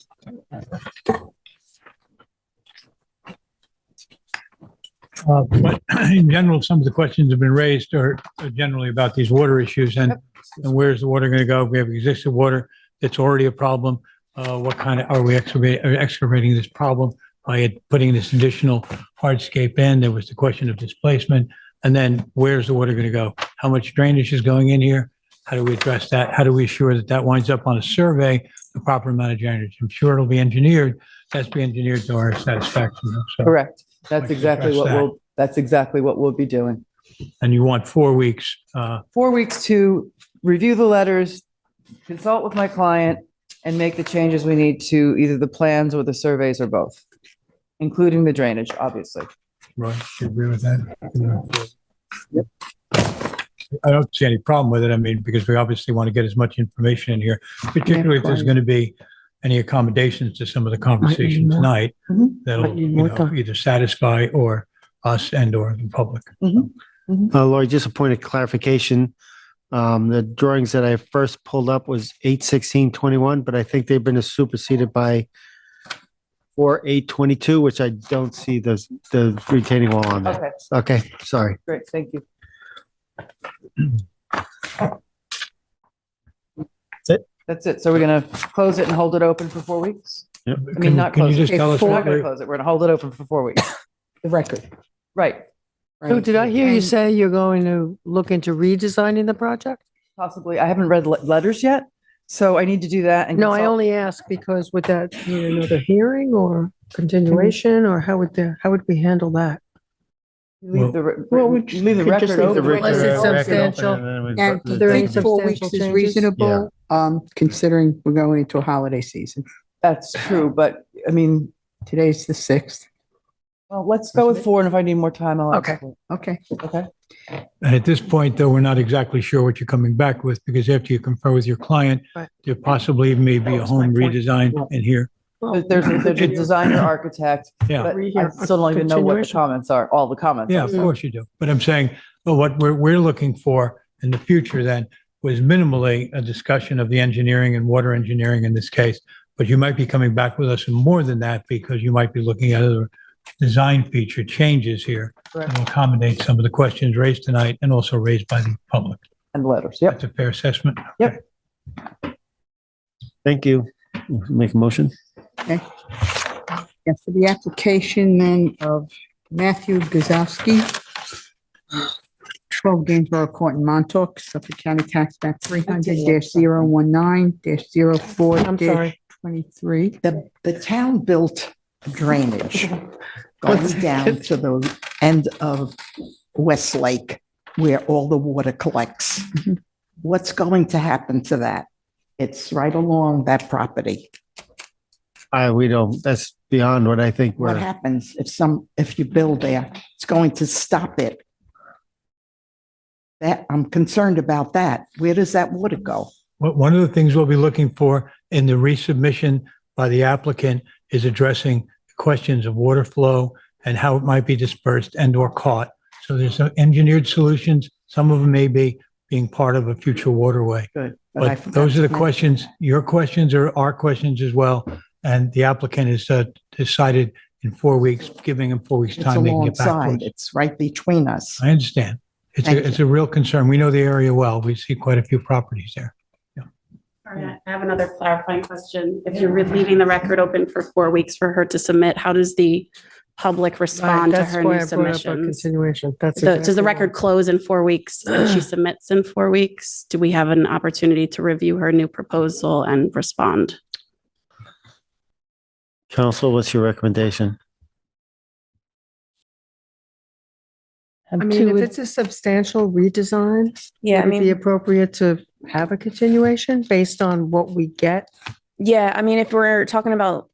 But in general, some of the questions have been raised are generally about these water issues and where's the water going to go? We have existing water that's already a problem. What kind of, are we excavating this problem by putting this additional hardscape in? There was the question of displacement. And then where's the water going to go? How much drainage is going in here? How do we address that? How do we assure that that winds up on a survey, the proper amount of drainage? I'm sure it'll be engineered. That's be engineered to our satisfaction. So, Correct. That's like exactly address what that. that's exactly what we'll be doing. And you want 4 weeks. 4 weeks to review the letters, consult with my client, and make the changes we need to either the plans or the surveys or both, including the drainage, obviously. Roy, do you agree with that? Yep. I don't see any problem with it. I mean, because we obviously want to get as much information in here, particularly if there's going to be any accommodations to some of the conversation tonight that'll, either satisfy or us and or the public. Lori, just a point of clarification. The drawings that I first pulled up was 8/16/21, but I think they've been superseded by 4/8/22, which I don't see the retaining wall on there. Okay, sorry. Great, thank you. That's it? That's it. So we're gonna close it and hold it open for 4 weeks? Yep. I mean, not Can you close it. just tell us We're not what gonna we're- close it. We're gonna hold it open for 4 weeks. The record. Right. So did I hear you say you're going to look into redesigning the project? Possibly. I haven't read letters yet, so I need to do that. And No, I consult- only ask because would that need another hearing or continuation, or how would we handle that? Leave the, Well, we leave the could just record leave the open. record Unless it's substantial. And Are there any I think 4 weeks substantial is changes? reasonable, considering we're going into a holiday season. That's true, but I mean, Today's the 6th. well, let's go with 4, and if I need more time, I'll. Okay. ask for it. Okay. Okay. And at this point, though, we're not exactly sure what you're coming back with, because after you confer with your client, Right. there possibly may be a home redesign in here. There's a designer architect, Yeah. but I still don't even know what the Continuation. comments are, all the comments. Yeah, are. of course you do. But I'm saying, well, what we're looking for in the future then was minimally a discussion of the engineering and water engineering in this case. But you might be coming back with us with more than that, because you might be looking at other design feature changes here Correct. to accommodate some of the questions raised tonight and also raised by the public. And letters, yep. That's a fair assessment. Yep. Thank you. Make a motion. Okay. Yeah, for the application then of Matthew Gazowski, 12 Gainsborough Court in Montauk, Suffolk County Tax Map 300-019-04-23. I'm sorry. The town built drainage going down to the end of Westlake where all the water collects. What's going to happen to that? It's right along that property. We don't, that's beyond what I think What we're, happens if you build there? It's going to stop it. That, I'm concerned about that. Where does that water go? One of the things we'll be looking for in the resubmission by the applicant is addressing questions of water flow and how it might be dispersed and or caught. So there's some engineered solutions. Some of them may be being part of a future waterway. Good. But I But forgot those are to the mention- questions, your questions are our questions as well. And the applicant has decided in 4 weeks, giving him 4 weeks' It's time, they can get back to alongside. us. It's right between us. I understand. It's a real concern. We know the area well. We see quite a few properties there. All right, I have another clarifying question. If you're leaving the record open for 4 weeks for her to submit, how does the public respond to That's her why new I brought up a submissions? continuation. That's Does the exactly record close in 4 weeks if she submits in 4 weeks? Do we have an opportunity to review her new proposal and respond? Council, what's your recommendation? I mean, if it's a substantial redesign, Yeah, I would it be mean- appropriate to have a continuation based on what we get? Yeah, I mean, if we're talking about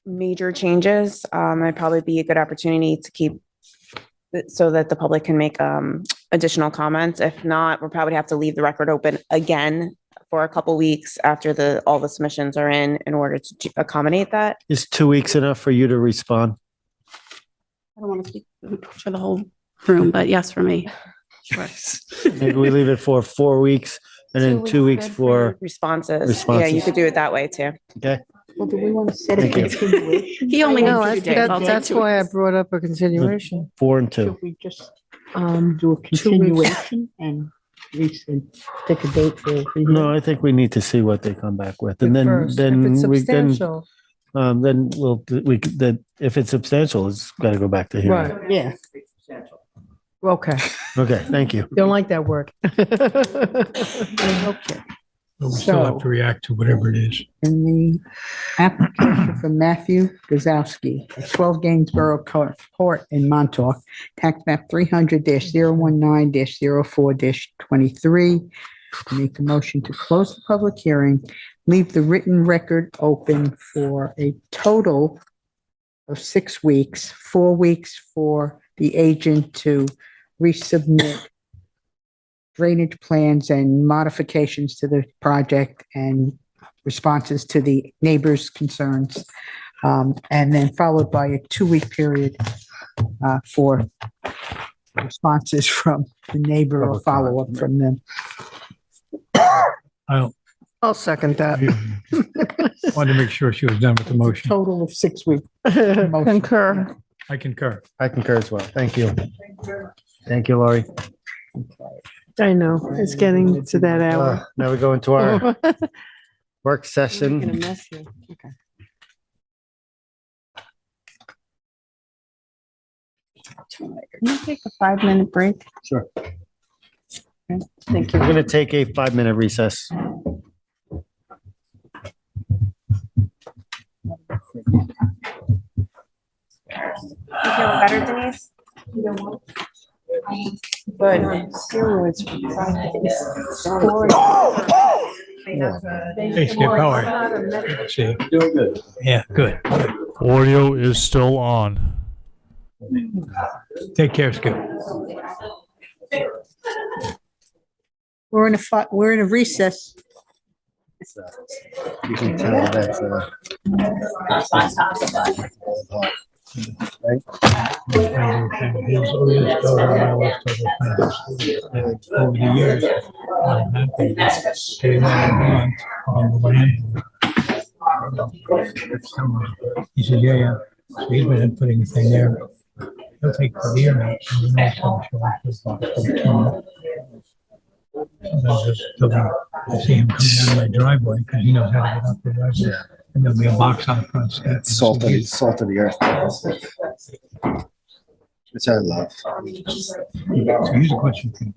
major changes, it'd probably be a good opportunity to keep so that the public can make additional comments. If not, we'll probably have to leave the record open again for a couple weeks after all the submissions are in order to accommodate that. Is 2 weeks enough for you to respond? I don't want to speak for the whole room, but yes, for me. Sure. Maybe we leave it for 4 weeks and then 2 weeks for, Responses. Yeah, you Responses. could do it that way too. okay? Well, do we want to set a Thank you. continuation? He only No, has 2 days. I'll take that's 2 why I weeks. brought up a continuation. 4 and 2. Should we just 2 do a weeks. continuation and pick a date for? No, I think we need to see what they come back with, and First, if it's substantial. then then if it's substantial, it's got to go back to hearing. Right, Yeah. okay. Okay, thank you. Don't like that word. Okay. But we still have to react to whatever it is. In the application for Matthew Gazowski, 12 Gainsborough Court in Montauk, tax map 300-019-04-23. Make a motion to close the public hearing, leave the written record open for a total of 6 weeks, 4 weeks for the agent to resubmit drainage plans and modifications to the project and responses to the neighbors' concerns. And then followed by a 2-week period for responses from the neighbor or follow-up from them. I'll second that. Wanted to make sure she was done with the motion. Total of 6 weeks. Concur. I concur. I concur as well. Thank you. Thank you, Laurie. I know, it's getting to that hour. Now we go into our work session. Making a mess here. Okay. Can you take a 5-minute break? Sure. Thank We're you. going to take a 5-minute recess. You feel better, Denise? But steroids for 5 days. Hey, Skip, how are you? Good to see you. Doing good. Yeah, good. Audio is still on. Take care, Skip. We're in a recess. You can tell that's right? Over the years, came on the land. He said, yeah. So he's been putting a thing there. He'll take the deer out. Sometimes I see him come down my driveway because he knows how to get up the driveway. And there'll be a box on the front seat. It's salt of the earth. Which I love. So here's a question for you.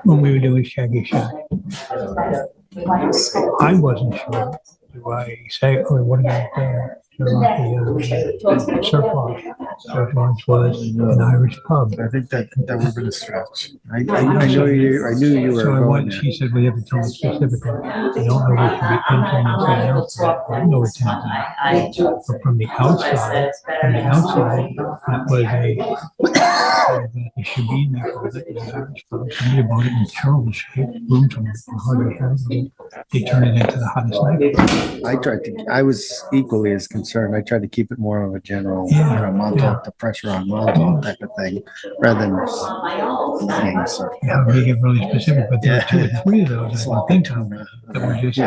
When we were doing Shaggy Shack, I wasn't sure. Do I say, oh, what about the surplus? Surplus was an Irish pub. I think that would have been a stretch. I knew you were So I going went, there. she said, we have to tell them specifically. I don't know what should be entering and saying out. I don't know what's happening. But from the outside, that was it should be in there. Irish pub. Somebody bought it in Charles shape, room to they turned it into the hottest night. I was equally as concerned. I tried to keep it more of a general, Montauk, the pressure on Montauk type of thing, rather than things. Yeah, we get really specific, but there were 2 or 3 of those, I think, that were just,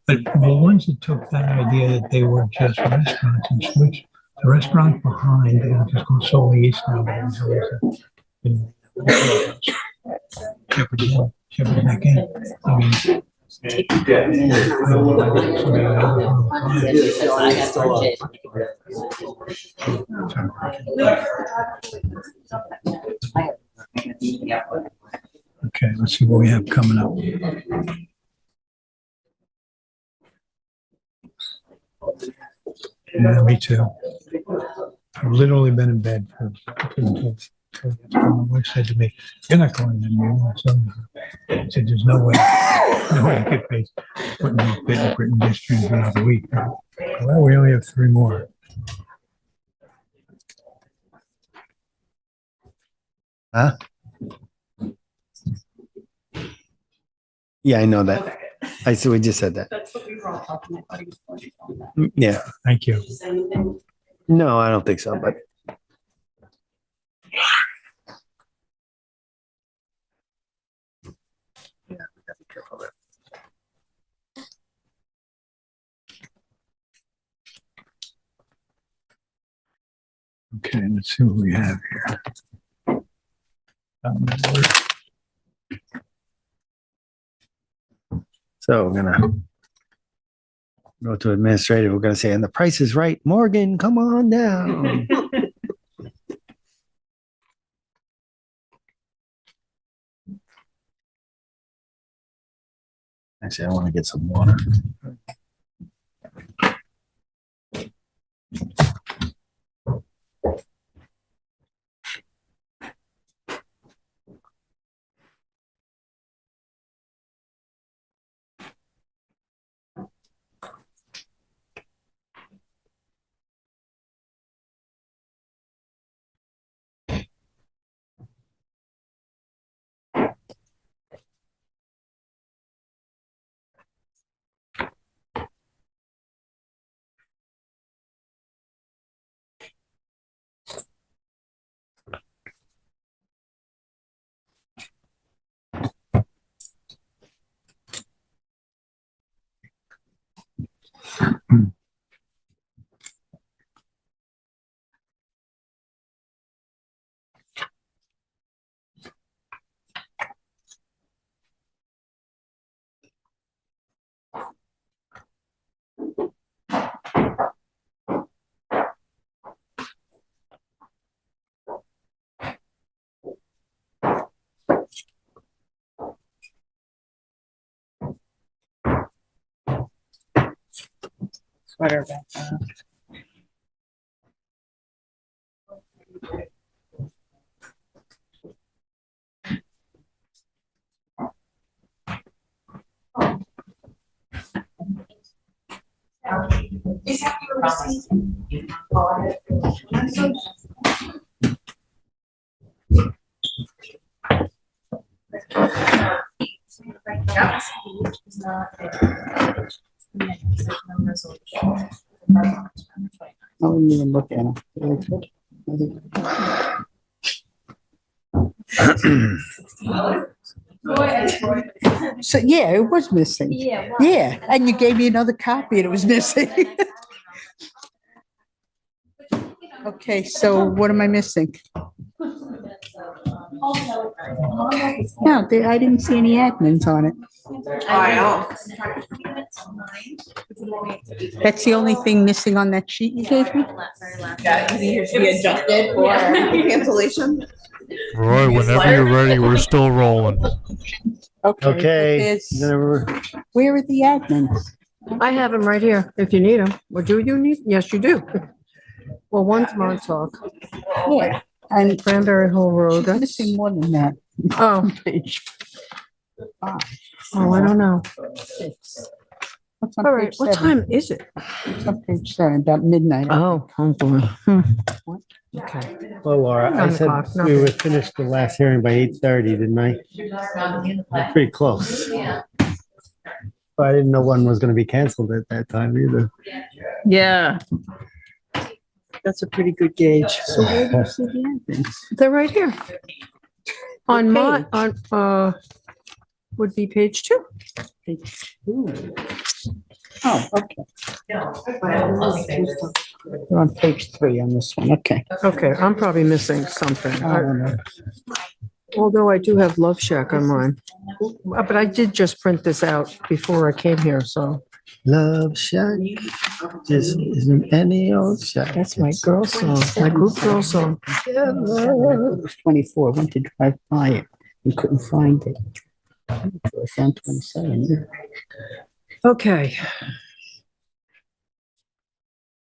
but the ones that took that idea that they were just restaurants and switched the restaurant behind and just go solely east now. Shepherd back in. I mean, okay, let's see what we have coming up. Yeah, me too. I've literally been in bed for my wife said to me, "You're not going to the so I said, "There's no way I could face putting off written district for another week." Well, we only have 3 more. Huh? Yeah, I know that. I see. We just said that. That's what we were all talking about. Yeah. Thank you. No, I don't think so, but. Yeah, we gotta be careful there. Okay, let's see what we have here. So we're gonna go to administrative. We're gonna say, and the price is right. Morgan, come on down. Actually, I want to get some water. Sweater back. Is that your receipt? I wouldn't even look at them. Very good. So, yeah, it was missing. Yeah. Yeah, and you gave me another copy and it was missing. Okay, so what am I missing? No, I didn't see any admins on it. That's the only thing missing on that sheet you gave me? Yeah, because he should be adjusted for cancellation. Roy, whenever you're ready, we're still rolling. Okay. Where are the admins? I have them right here, if you need them. Or do you need? Yes, you do. Well, one's Montauk. Yeah, and Cranberry Hill Road. she's missing more than that. Oh, Page 5. oh, I don't know. 6. What's on All right, page what 7? time is it? It's on page 7, about midnight. Oh, oh boy. Okay. Well, Laura, I 9 said o'clock, not we bad. would finish the last hearing by 8:30, didn't I? We're pretty close. But I didn't know one was going to be canceled at that time either. Yeah. That's a pretty good gauge. So where do you see the admins? They're right here. On my, would be page 2. Page 2. Oh, okay. You're on page 3 on this one, okay. Okay, I'm probably missing something. I don't know. Although I do have Love Shack on mine. But I did just print this out before I came here, so. Love Shack just isn't any old shack. That's my girl song. My group girl song. It was 24, went to drive by it and couldn't find it. I found 27. Okay.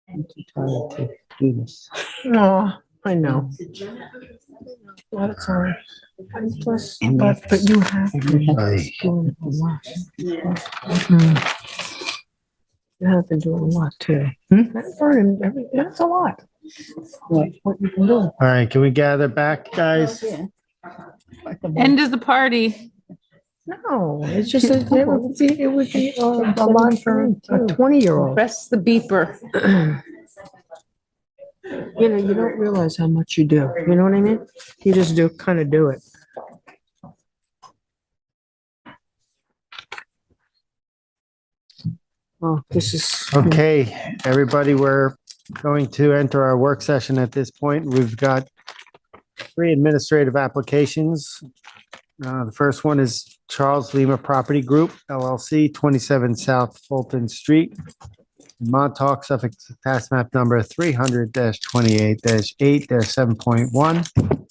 I'm too tired to do this. Oh, I know. Well, it's all right. But you have. You have been doing a lot too. That's learning everything. That's a lot. What you can do. All right, can we gather back, guys? End of the party. No, it's just, it would be a lot for a 20-year-old. Press the beeper. You know, you don't realize how much you do. You know what I mean? You just kind of do it. Oh, this is. Okay, everybody, we're Going to enter our work session at this point. We've got 3 administrative applications. The first one is Charles Lima Property Group LLC, 27 South Fulton Street, Montauk, Suffolk, tax map number 300-28-8-7.1.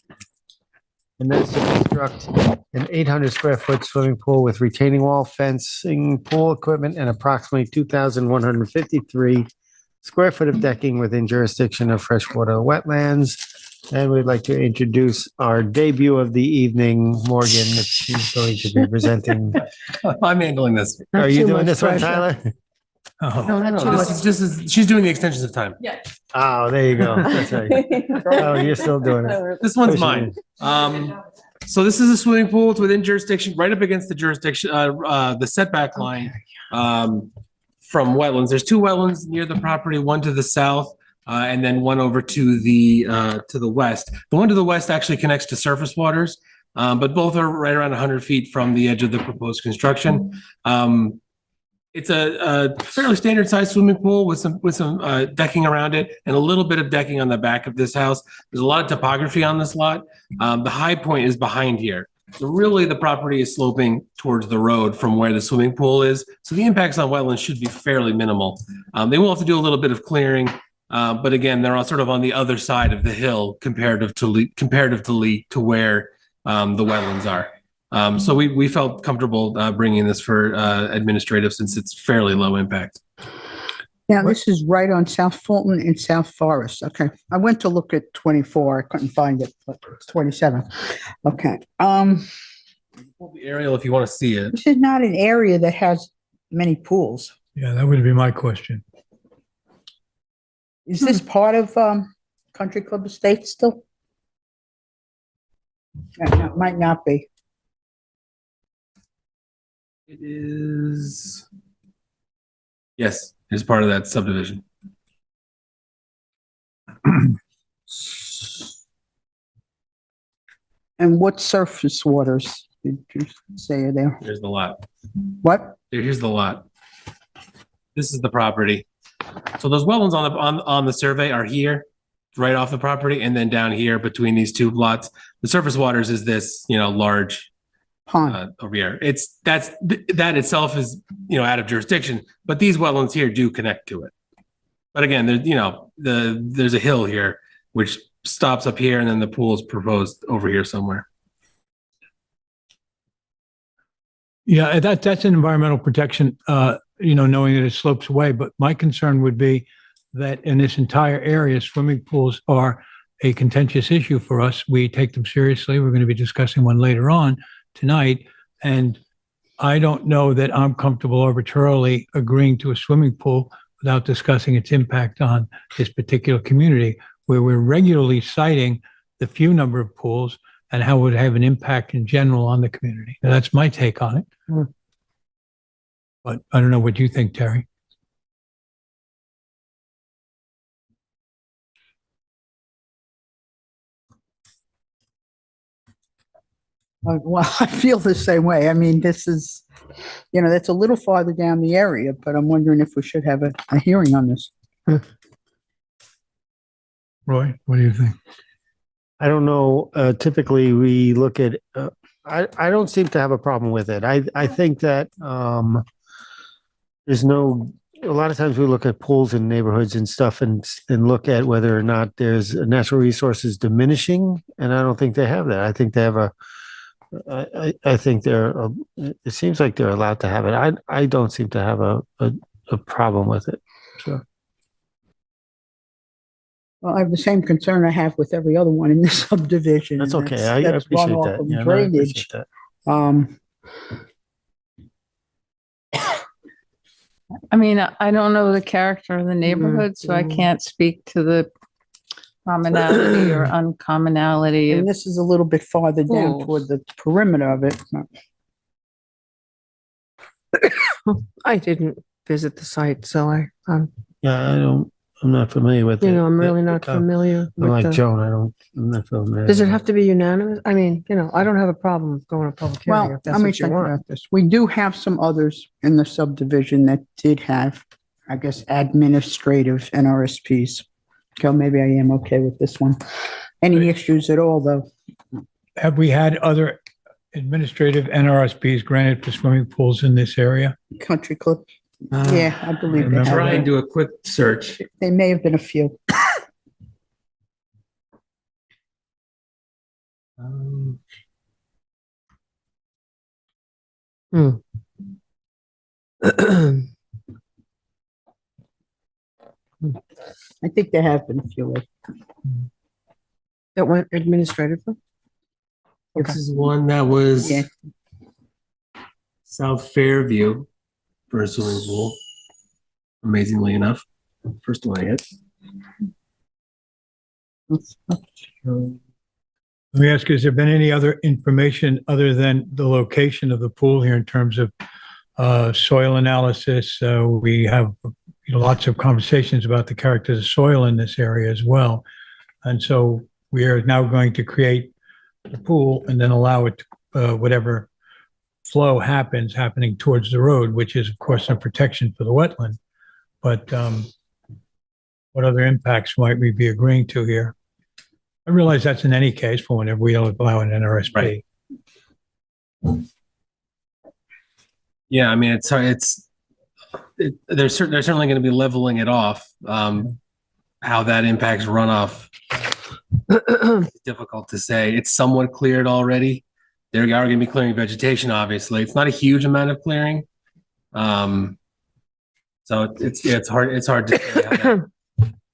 And that's to construct an 800 square foot swimming pool with retaining wall, fencing, pool equipment, and approximately 2,153 square foot of decking within jurisdiction of freshwater wetlands. And we'd like to introduce our debut of the evening, Morgan, if she's going to be presenting. I'm handling this. Are you doing this one, Tyler? No, this is she's doing the extensions of time. Yeah. Oh, there you go. That's right. Oh, you're still doing it. This one's mine. So this is a swimming pool. It's within jurisdiction, right up against the jurisdiction, the setback line from wetlands. There's 2 wetlands near the property, one to the south, and then one over to the west. The one to the west actually connects to surface waters, but both are right around 100 feet from the edge of the proposed construction. It's a fairly standard sized swimming pool with some decking around it and a little bit of decking on the back of this house. There's a lot of topography on this lot. The high point is behind here. So really the property is sloping towards the road from where the swimming pool is. So the impacts on wetlands should be fairly minimal. They will have to do a little bit of clearing, but again, they're all sort of on the other side of the hill comparatively to where the wetlands are. So we felt comfortable bringing this for administrative since it's fairly low impact. Now, this is right on South Fulton and South Forest. Okay. I went to look at 24. I couldn't find it, but it's 27. Okay. Pull the aerial if you want to see it. This is not an area that has many pools. Yeah, that would be my question. Is this part of Country Club Estates still? No, it might not be. It is. Yes, it's part of that subdivision. And what surface waters did you say are there? Here's the lot. What? Here's the lot. This is the property. So those wetlands on the survey are here, right off the property, and then down here between these 2 lots. The surface waters is this, large pond over here. That itself is, out of jurisdiction, but these wetlands here do connect to it. But again, there's a hill here which stops up here, and then the pool is proposed over here somewhere. Yeah, that's an environmental protection, knowing that it slopes away. But my concern would be that in this entire area, swimming pools are a contentious issue for us. We take them seriously. We're going to be discussing one later on tonight. And I don't know that I'm comfortable arbitrarily agreeing to a swimming pool without discussing its impact on this particular community, where we're regularly citing the few number of pools and how it would have an impact in general on the community. And that's my take on it. But I don't know what you think, Terry. Well, I feel the same way. I mean, this is, that's a little farther down the area, but I'm wondering if we should have a hearing on this. Roy, what do you think? I don't know. Typically, we look at. I don't seem to have a problem with it. I think that there's no. A lot of times we look at pools in neighborhoods and stuff, and look at whether or not there's natural resources diminishing, and I don't think they have that. I think they have a. I think they're. It seems like they're allowed to have it. I don't seem to have a problem with it. So. Well, I have the same concern I have with every other one in this subdivision. That's and okay. I appreciate runoff that. from Yeah, no, I drainage. appreciate that. I mean, I don't know the character of the neighborhood, so I can't speak to the commonality or uncommonality. And this is a little bit farther down toward the perimeter of it. I didn't visit the site, so Yeah, I'm not familiar with it. I'm really not familiar with Like the- Joan, I'm not familiar. Does it have to be unanimous? I mean, I don't have a problem going to public hearing Well, if that's let me what you think want. about this. We do have some others in the subdivision that did have I guess, administrative NRSPs. So maybe I am okay with this one. Any issues at all, though? Have we had other administrative NRSPs granted for swimming pools in this area? Country Club? Yeah, I believe they Try and have. do a quick search. There may have been a few. I think there have been a few. That went administratively? This is one that was Yeah. South Fairview for a swimming pool. Amazingly enough, first one I hit. Let me ask you, has there been any other information other than the location of the pool here in terms of soil analysis? We have lots of conversations about the character of the soil in this area as well. And so we are now going to create the pool and then allow it to, whatever flow happening towards the road, which is of course a protection for the wetland. But what other impacts might we be agreeing to here? I realize that's in any case for whenever we allow an NRSP. Right. Yeah, I mean, it's hard. They're certainly going to be leveling it off. How that impacts runoff, it's difficult to say. It's somewhat cleared already. They are going to be clearing vegetation. Obviously, it's not a huge amount of clearing. So it's hard. It's hard to say how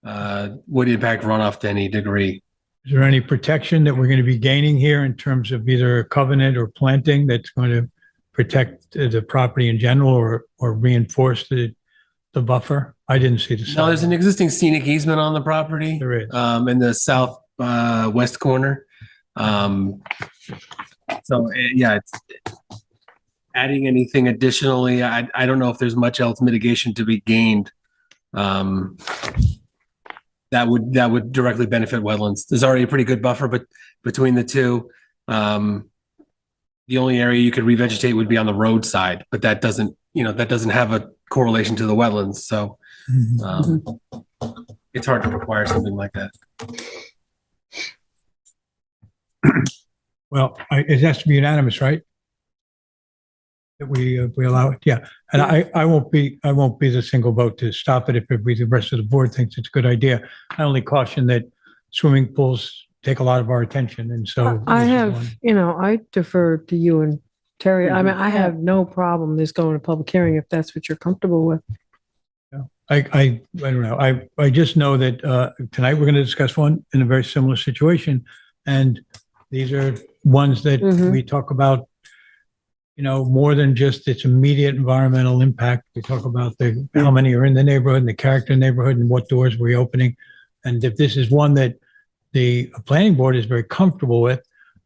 that would impact runoff to any degree. Is there any protection that we're going to be gaining here in terms of either a covenant or planting that's going to protect the property in general or reinforce the buffer? I didn't see the. No, there's an existing scenic easement on the property. There is. In the south west corner. Yeah, it's adding anything additionally. I don't know if there's much else mitigation to be gained. That would directly benefit wetlands. There's already a pretty good buffer, but between the two, the only area you could revegetate would be on the roadside, but that doesn't have a correlation to the wetlands. So it's hard to require something like that. Well, it has to be unanimous, right? That we allow it, yeah. And I won't be the single vote to stop it if the rest of the board thinks it's a good idea. I only caution that swimming pools take a lot of our attention, and so I have, I defer to you and Terry. I mean, I have no problem this going to public hearing if that's what you're comfortable with. I don't know. I just know that tonight we're going to discuss one in a very similar situation, and these are ones that we talk about, more than just its immediate environmental impact. We talk about how many are in the neighborhood and the character of the neighborhood and what doors we're opening. And if this is one that the planning board is very comfortable with,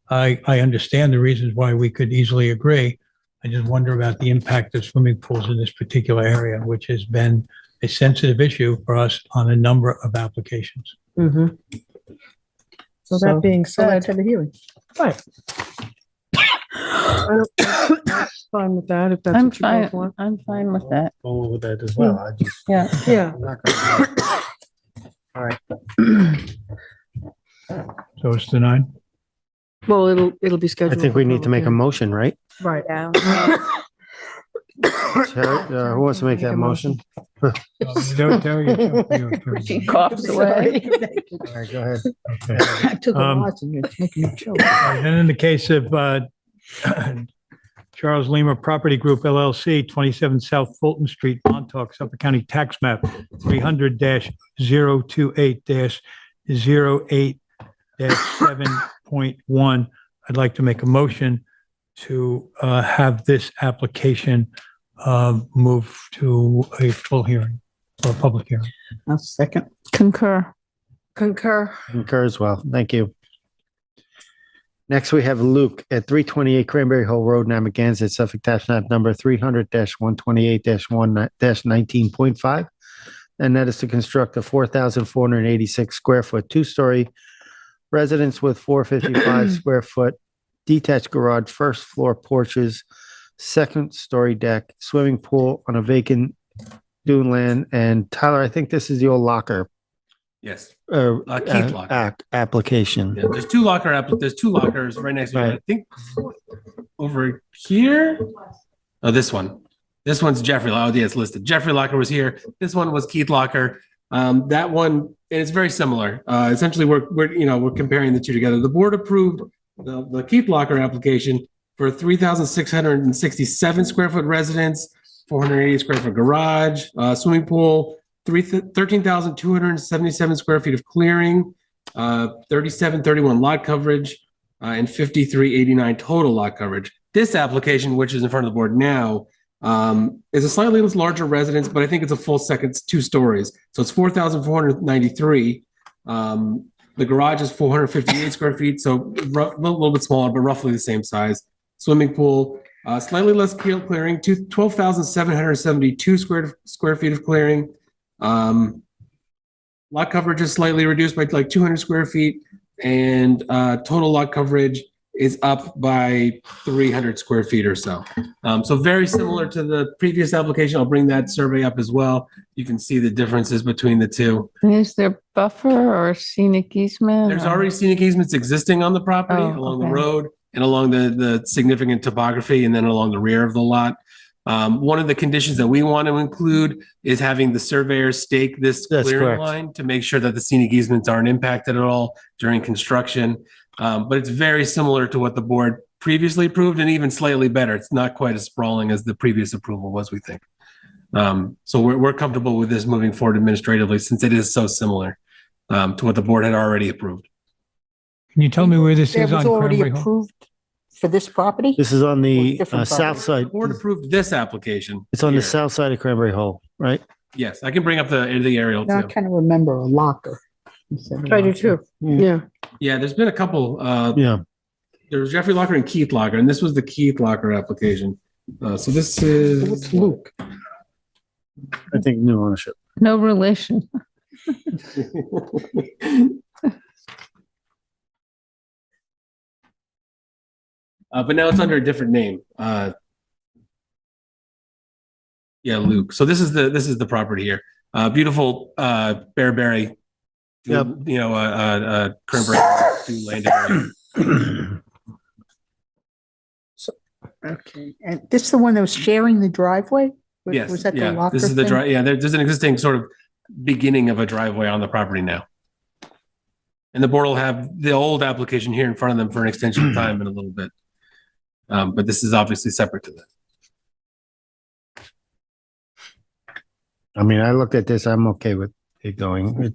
I understand the reasons why we could easily agree. I just wonder about the impact of swimming pools in this particular area, which has been a sensitive issue for us on a number of applications. Mm-hmm. So that being said, let's have a hearing. Right. I'm fine with that if that's I'm what you guys fine. want. I'm fine with that. Go with that as well. I just, Yeah. I'm not gonna- All right. So it's denied. Well, it'll be I scheduled. think we need to for make a public motion, right? hearing. Right. Yeah. Terry, who wants to make that motion? She coughs away. All right, go ahead. Okay. I took a lot and it's making me choke. And in the case of Charles Lima Property Group LLC, 27 South Fulton Street, Montauk, Suffolk County Tax Map 300-028-08-7.1. I'd like to make a motion to have this application move to a full hearing or a public hearing. I'll second. Concur. Concur. Concur as well. Thank you. Next, we have Luke at 328 Cranberry Hole Road, Narragansett, Suffolk Tax Map number 300-128-1-19.5. And that is to construct a 4,486 square foot, two-story residence with 455 square foot detached garage, first floor porches, second story deck, swimming pool on a vacant dune land. And Tyler, I think this is the old locker. Yes. Keith locker. Application. Yeah, there's two lockers right next to it. I think over here. Oh, this one. This one's Jeffrey. Oh, yeah, it's listed. Jeffrey Locker was here. This one was Keith Locker. That one, and it's very similar. Essentially, we're comparing the two together. The board approved the Keith Locker application for 3,667 square foot residence, 480 square foot garage, swimming pool, 13,277 square feet of clearing, 3731 lot coverage, and 5389 total lot coverage. This application, which is in front of the board now, is a slightly larger residence, but I think it's a full second, it's 2 stories. So it's 4,493. The garage is 458 square feet, so a little bit smaller, but roughly the same size. Swimming pool, slightly less clearing, 12,772 square feet of clearing. Lot coverage is slightly reduced by like 200 square feet, and total lot coverage is up by 300 square feet or so. So very similar to the previous application. I'll bring that survey up as well. You can see the differences between the two. Is there buffer or scenic easement? There's already scenic easements existing on the property along the road and along the significant topography, and then along the rear of the lot. One of the conditions that we want to include is having the surveyor stake this clearing line to make sure that the scenic easements aren't impacted at all during construction. But it's very similar to what the board previously approved, and even slightly better. It's not quite as sprawling as the previous approval was, we think. So we're comfortable with this moving forward administratively, since it is so similar to what the board had already approved. Can you tell me where this is on already Cranberry Hall? approved for this property? This is on the Different south property. side. The board approved this application. It's on here. the south side of Cranberry Hole, right? Yes, I can bring up the aerial Now I too. kind of remember a locker. I do too. Yeah. Yeah, there's been a couple. Yeah. There was Jeffrey Locker and Keith Locker, and this was the Keith Locker application. So this is What's Luke? I think new ownership. No relation. But now it's under a different name. Yeah, Luke. So this is the property here. Beautiful Bearberry. Yep. Cranberry land area. Okay, and this is the one that was sharing the driveway? Yes. Was that the yeah. locker This is the thing? drive. Yeah, there's an existing sort of beginning of a driveway on the property now. And the board will have the old application here in front of them for an extension of time in a little bit. But this is obviously separate to that. I mean, I looked at this, I'm okay with it going.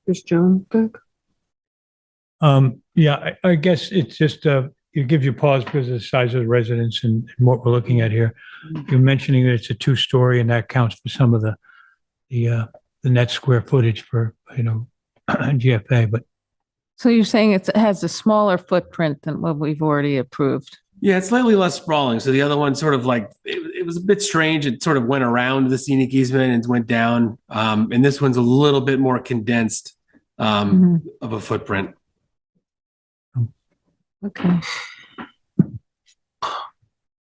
Is John good? Yeah, I guess it's just, it gives you pause because of the size of the residence and what we're looking at here. You're mentioning that it's a 2-story, and that counts for some of the net square footage for, GFA, but So you're saying it has a smaller footprint than what we've already approved? Yeah, it's slightly less sprawling. So the other one sort of like, it was a bit strange. It sort of went around the scenic easement and went down. And this one's a little bit more condensed of a footprint. Okay.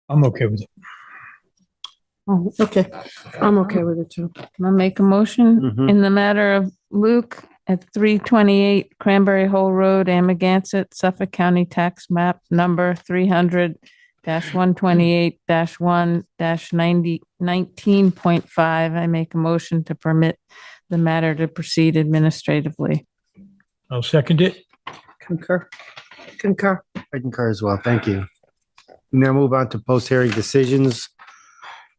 I'm okay with it. Oh, okay. I'm okay with it too. I'll make a motion Mhm. in the matter of Luke at 328 Cranberry Hole Road, Amagansett, Suffolk County Tax Map Number 300-128-1-19.5. I make a motion to permit the matter to proceed administratively. I'll second it. Concur. Concur. I concur as well. Thank you. Now move on to post-hearing decisions.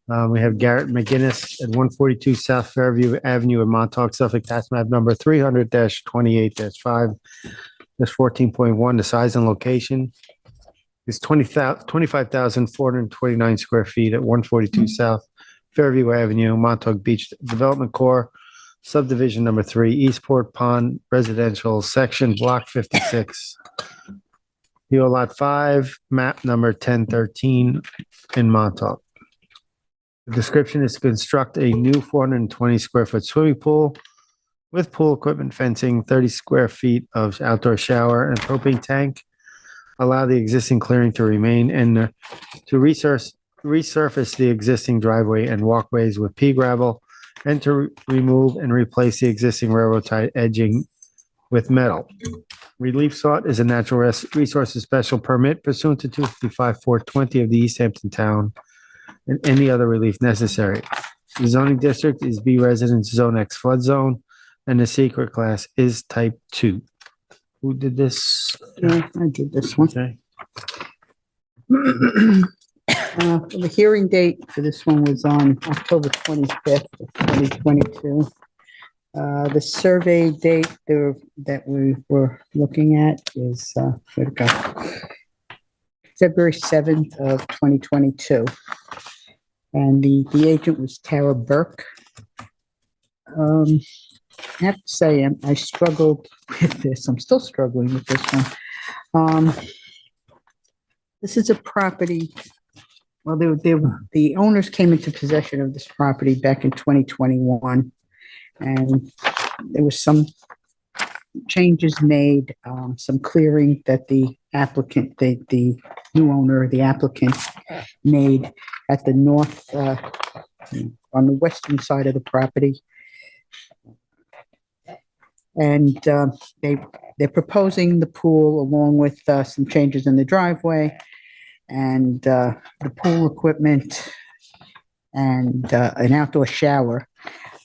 We have Garrett McGinnis at 142 South Fairview Avenue in Montauk, Suffolk, tax map number 300-28-5-14.1. The size and location is 25,429 square feet at 142 South Fairview Avenue, Montauk Beach Development Corps, subdivision number 3, Eastport Pond Residential, section block 56. PO Lot 5, map number 1013 in Montauk. The description is to construct a new 420 square foot swimming pool with pool equipment, fencing, 30 square feet of outdoor shower and propane tank. Allow the existing clearing to remain and to resource resurface the existing driveway and walkways with pea gravel and to remove and replace the existing railroad tie edging with metal. Relief sought is a natural resources special permit pursuant to 255-420 of the East Hampton Town and any other relief necessary. The zoning district is B Residence Zone X flood zone, and the secret class is type 2. Who did this? Yeah, I did this one. Okay. The hearing date for this one was on October 25th of 2022. The survey date that we were looking at is, where'd it go? February 7th of 2022. And the agent was Tara Burke. I have to say, I struggled with this. I'm still struggling with this one. This is a property. Well, the owners came into possession of this property back in 2021, and there was some changes made, some clearing that the applicant, the new owner, the applicant made at the north, on the western side of the property. And they're proposing the pool along with some changes in the driveway and the pool equipment and an outdoor shower.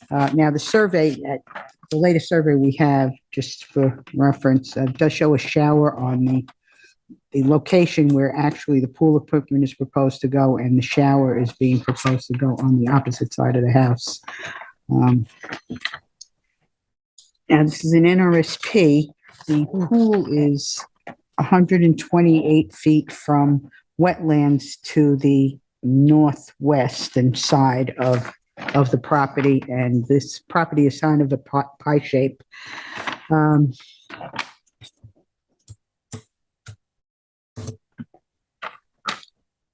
Now, the latest survey we have, just for reference, does show a shower on the location where actually the pool equipment is proposed to go, and the shower is being proposed to go on the opposite side of the house. And this is an NRSP. The pool is 128 feet from wetlands to the northwest and side of the property, and this property is kind of a pie shape.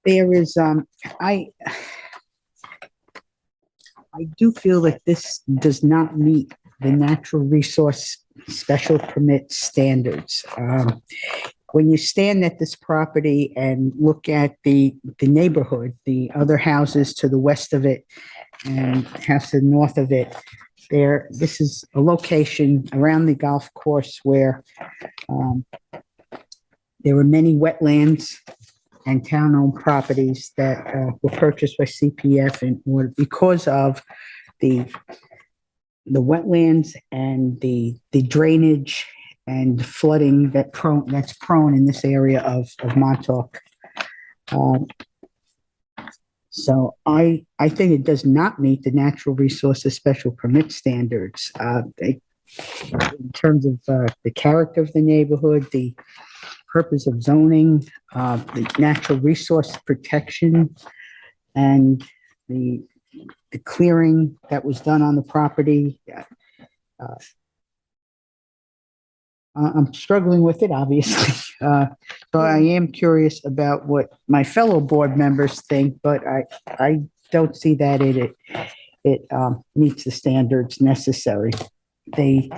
There is, I do feel that this does not meet the natural resource special permit standards. When you stand at this property and look at the neighborhood, the other houses to the west of it and house to the north of it, this is a location around the golf course where there were many wetlands and town-owned properties that were purchased by CPF and were because of the wetlands and the drainage and flooding that's prone in this area of Montauk. So I think it does not meet the natural resources special permit standards. In terms of the character of the neighborhood, the purpose of zoning, the natural resource protection, and the clearing that was done on the property. I'm struggling with it, obviously. So I am curious about what my fellow board members think, but I don't see that it meets the standards necessary. I'd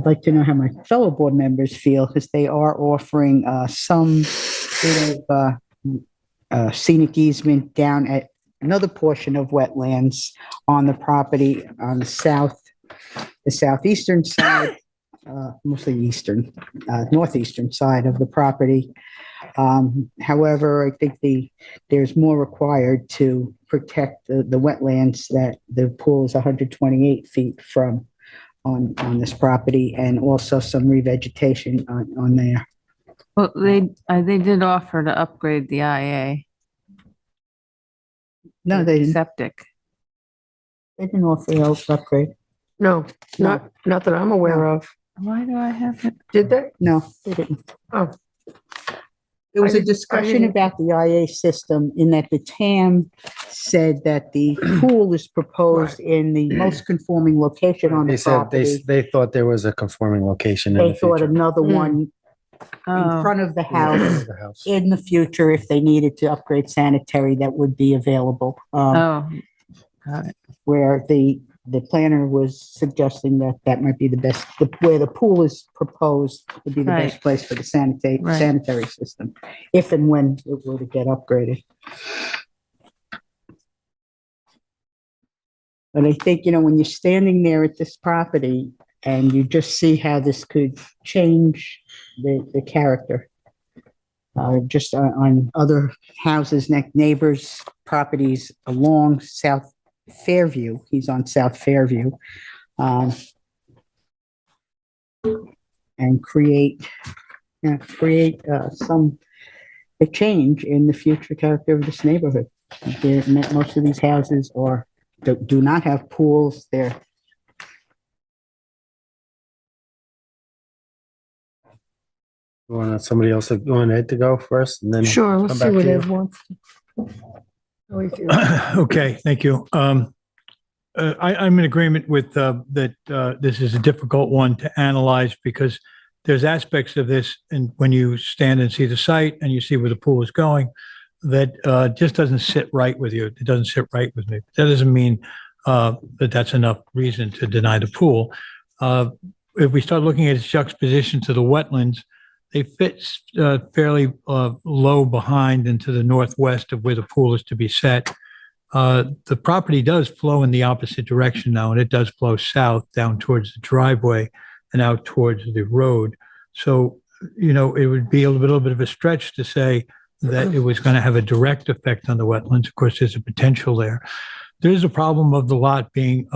like to know how my fellow board members feel, because they are offering some sort of scenic easement down at another portion of wetlands on the property on the southeastern side, mostly northeastern side of the property. However, I think there's more required to protect the wetlands that the pool is 128 feet from on this property, and also some revegetation on there. Well, they did offer to upgrade the IA. No, they didn't. Septic. They didn't offer an upgrade. No, not that I'm aware of. Why do I have it? Did they? No, they didn't. Oh. There was I a didn't- discussion about the IA system in that the TAM said that the pool is proposed in the most conforming location on They the said property. they thought there was a conforming location in They the thought future. another one in front of the house in the future, if they needed to upgrade sanitary, that would be available. Oh, got it. Where the the planner was suggesting that that might be the best, where the pool is proposed would be the best Right. place for the Right. sanitary system, if and when it were to get upgraded. But I think, when you're standing there at this property and you just see how this could change the character, just on other houses, neighbors' properties along South Fairview. He's on South Fairview. And create a change in the future character of this neighborhood. Most of these houses do not have pools. They're You want somebody else to go ahead to go first and then Sure, let's come see back what to you? Ed wants. How he feels. Okay, thank you. I'm in agreement with that this is a difficult one to analyze because there's aspects of this, and when you stand and see the site and you see where the pool is going, that just doesn't sit right with you. It doesn't sit right with me. That doesn't mean that that's enough reason to deny the pool. If we start looking at its juxtaposition to the wetlands, they fit fairly low behind and to the northwest of where the pool is to be set. The property does flow in the opposite direction now, and it does flow south down towards the driveway and out towards the road. So, it would be a little bit of a stretch to say that it was going to have a direct effect on the wetlands. Of course, there's a potential there. There is a problem of the lot being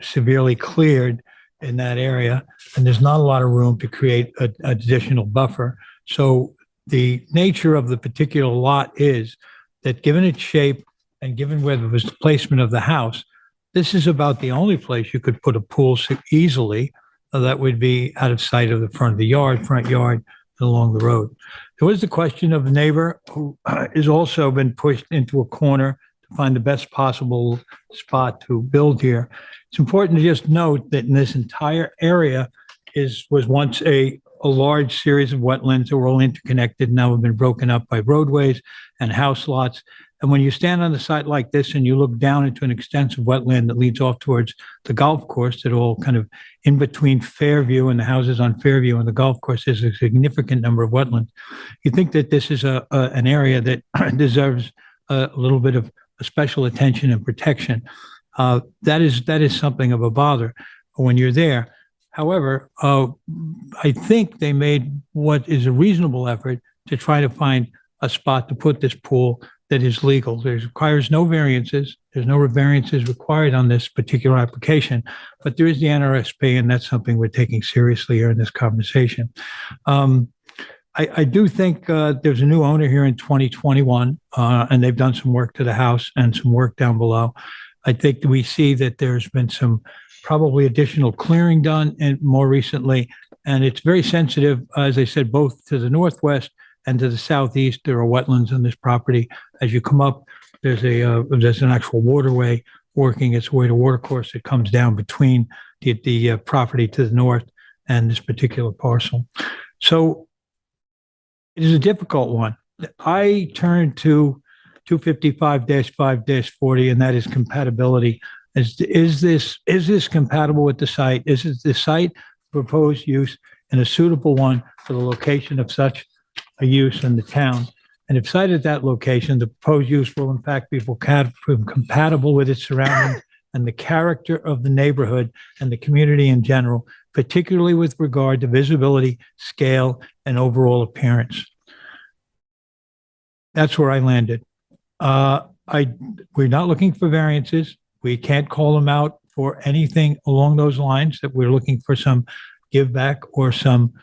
severely cleared in that area, and there's not a lot of room to create an additional buffer. So the nature of the particular lot is that given its shape and given where there was the placement of the house, this is about the only place you could put a pool easily that would be out of sight of the front yard, and along the road. There was the question of the neighbor who has also been pushed into a corner to find the best possible spot to build here. It's important to just note that in this entire area was once a large series of wetlands that were all interconnected, now have been broken up by roadways and house lots. And when you stand on the site like this and you look down into an extensive wetland that leads off towards the golf course, that all kind of in between Fairview and the houses on Fairview and the golf course, there's a significant number of wetlands. You think that this is an area that deserves a little bit of special attention and protection. That is something of a bother when you're there. However, I think they made what is a reasonable effort to try to find a spot to put this pool that is legal. There requires no variances. There's no variances required on this particular application, but there is the NRSP, and that's something we're taking seriously here in this conversation. I do think there's a new owner here in 2021, and they've done some work to the house and some work down below. I think we see that there's been some probably additional clearing done and more recently, and it's very sensitive, as I said, both to the northwest and to the southeast. There are wetlands on this property. As you come up, there's an actual waterway working its way to watercourse that comes down between the property to the north and this particular parcel. So it is a difficult one. I turn to 255-5-40, and that is compatibility. Is this compatible with the site? Is the site proposed use and a suitable one for the location of such a use in the town? And if sited at that location, the proposed use will in fact be compatible with its surroundings and the character of the neighborhood and the community in general, particularly with regard to visibility, scale, and overall appearance. That's where I landed. We're not looking for variances. We can't call them out for anything along those lines, that we're looking for some give back or some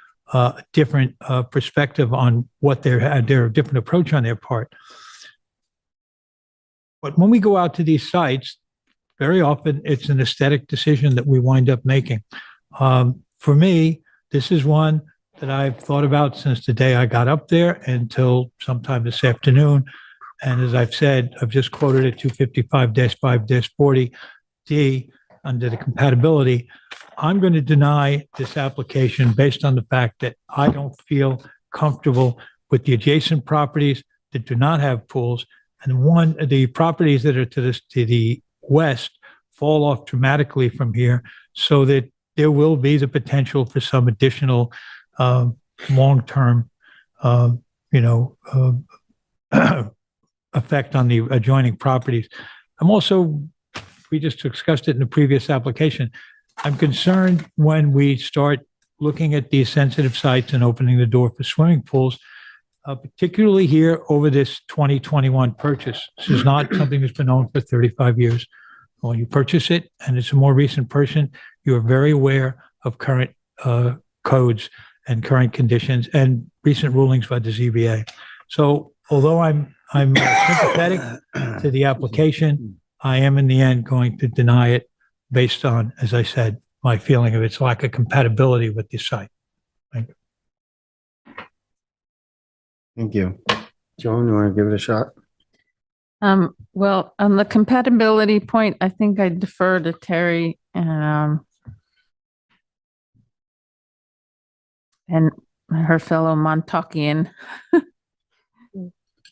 different perspective on what their different approach on their part. But when we go out to these sites, very often it's an aesthetic decision that we wind up making. For me, this is one that I've thought about since the day I got up there until sometime this afternoon. And as I've said, I've just quoted it 255-5-40D under the compatibility. I'm going to deny this application based on the fact that I don't feel comfortable with the adjacent properties that do not have pools, and the properties that are to the west fall off dramatically from here, so that there will be the potential for some additional long-term, you know, effect on the adjoining properties. I'm also, we just discussed it in the previous application, I'm concerned when we start looking at these sensitive sites and opening the door for swimming pools, particularly here over this 2021 purchase. This is not something that's been owned for 35 years. When you purchase it, and it's a more recent person, you are very aware of current codes and current conditions and recent rulings by the ZBA. So although I'm sympathetic to the application, I am in the end going to deny it based on, as I said, my feeling of its lack of compatibility with the site. Thank you. Thank you. Joan, you want to give it a shot? Well, on the compatibility point, I think I defer to Terry and her fellow Montaukeian.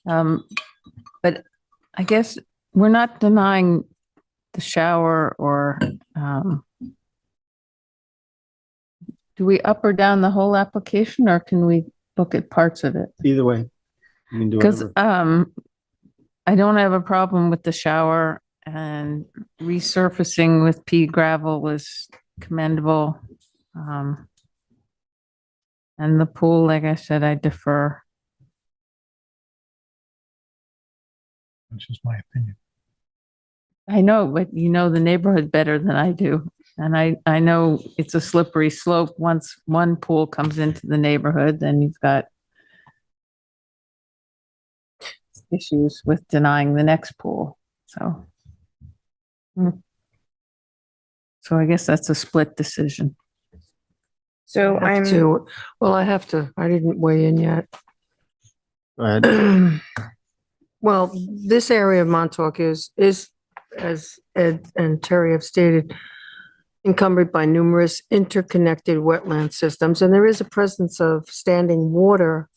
But I guess we're not denying the shower or do we up or down the whole application, or can we look at parts of it? Either way. You can do Because whatever. I don't have a problem with the shower, and resurfacing with pea gravel was commendable. And the pool, like I said, I defer. That's just my opinion. I know, but you know the neighborhood better than I do. And I know it's a slippery slope. Once one pool comes into the neighborhood, then you've got issues with denying the next pool. So I guess that's a split decision. So I have to, I didn't weigh in yet. Go ahead. Well, this area of Montauk is, as Ed and Terry have stated, encumbered by numerous interconnected wetland systems, and there is a presence of standing water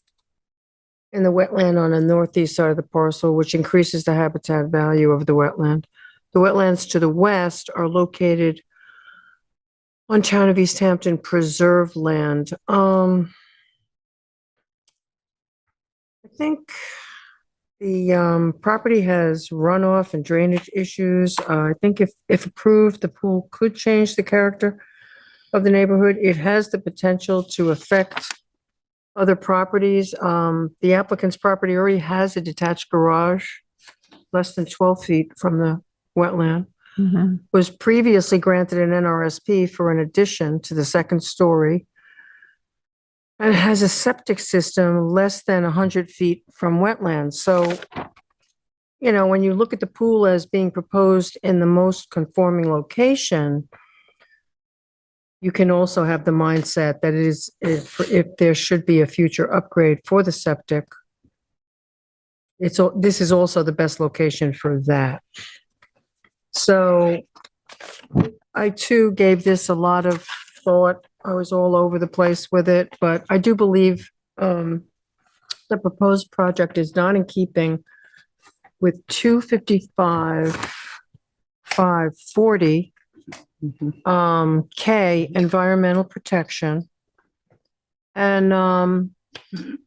in the wetland on the northeast side of the parcel, which increases the habitat value of the wetland. The wetlands to the west are located on Town of East Hampton Preserve land. I think the property has runoff and drainage issues. I think if approved, the pool could change the character of the neighborhood. It has the potential to affect other properties. The applicant's property already has a detached garage, less than 12 feet from the wetland. Was previously granted an NRSP for an addition to the second story, and it has a septic system less than 100 feet from wetlands. So, you know, when you look at the pool as being proposed in the most conforming location, you can also have the mindset that it is, if there should be a future upgrade for the septic, this is also the best location for that. So I too gave this a lot of thought. I was all over the place with it, but I do believe the proposed project is not in keeping with 255-540 K environmental protection and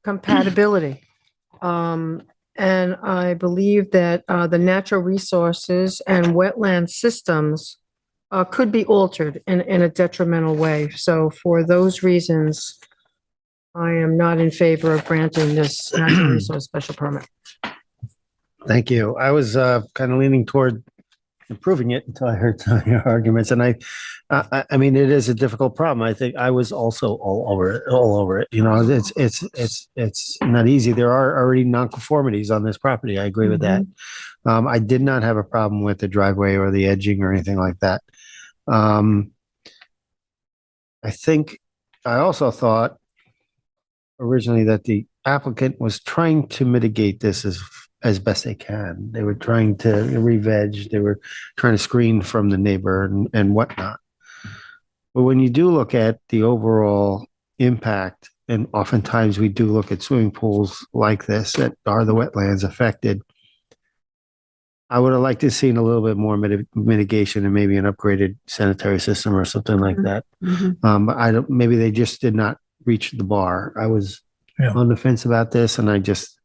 compatibility. And I believe that the natural resources and wetland systems could be altered in a detrimental way. So for those reasons, I am not in favor of granting this natural resource special permit. Thank you. I was kind of leaning toward improving it until I heard some of your arguments, and I mean, it is a difficult problem. I think I was also all over it. You know, it's not easy. There are already nonconformities on this property. I agree with that. I did not have a problem with the driveway or the edging or anything like that. I think I also thought originally that the applicant was trying to mitigate this as best they can. They were trying to re-veg, they were trying to screen from the neighbor and whatnot. But when you do look at the overall impact, and oftentimes we do look at swimming pools like this that are the wetlands affected, I would have liked to seen a little bit more mitigation and maybe an upgraded sanitary system or something like that. But I don't, maybe they just did not reach the bar. I was on the fence about this, and I just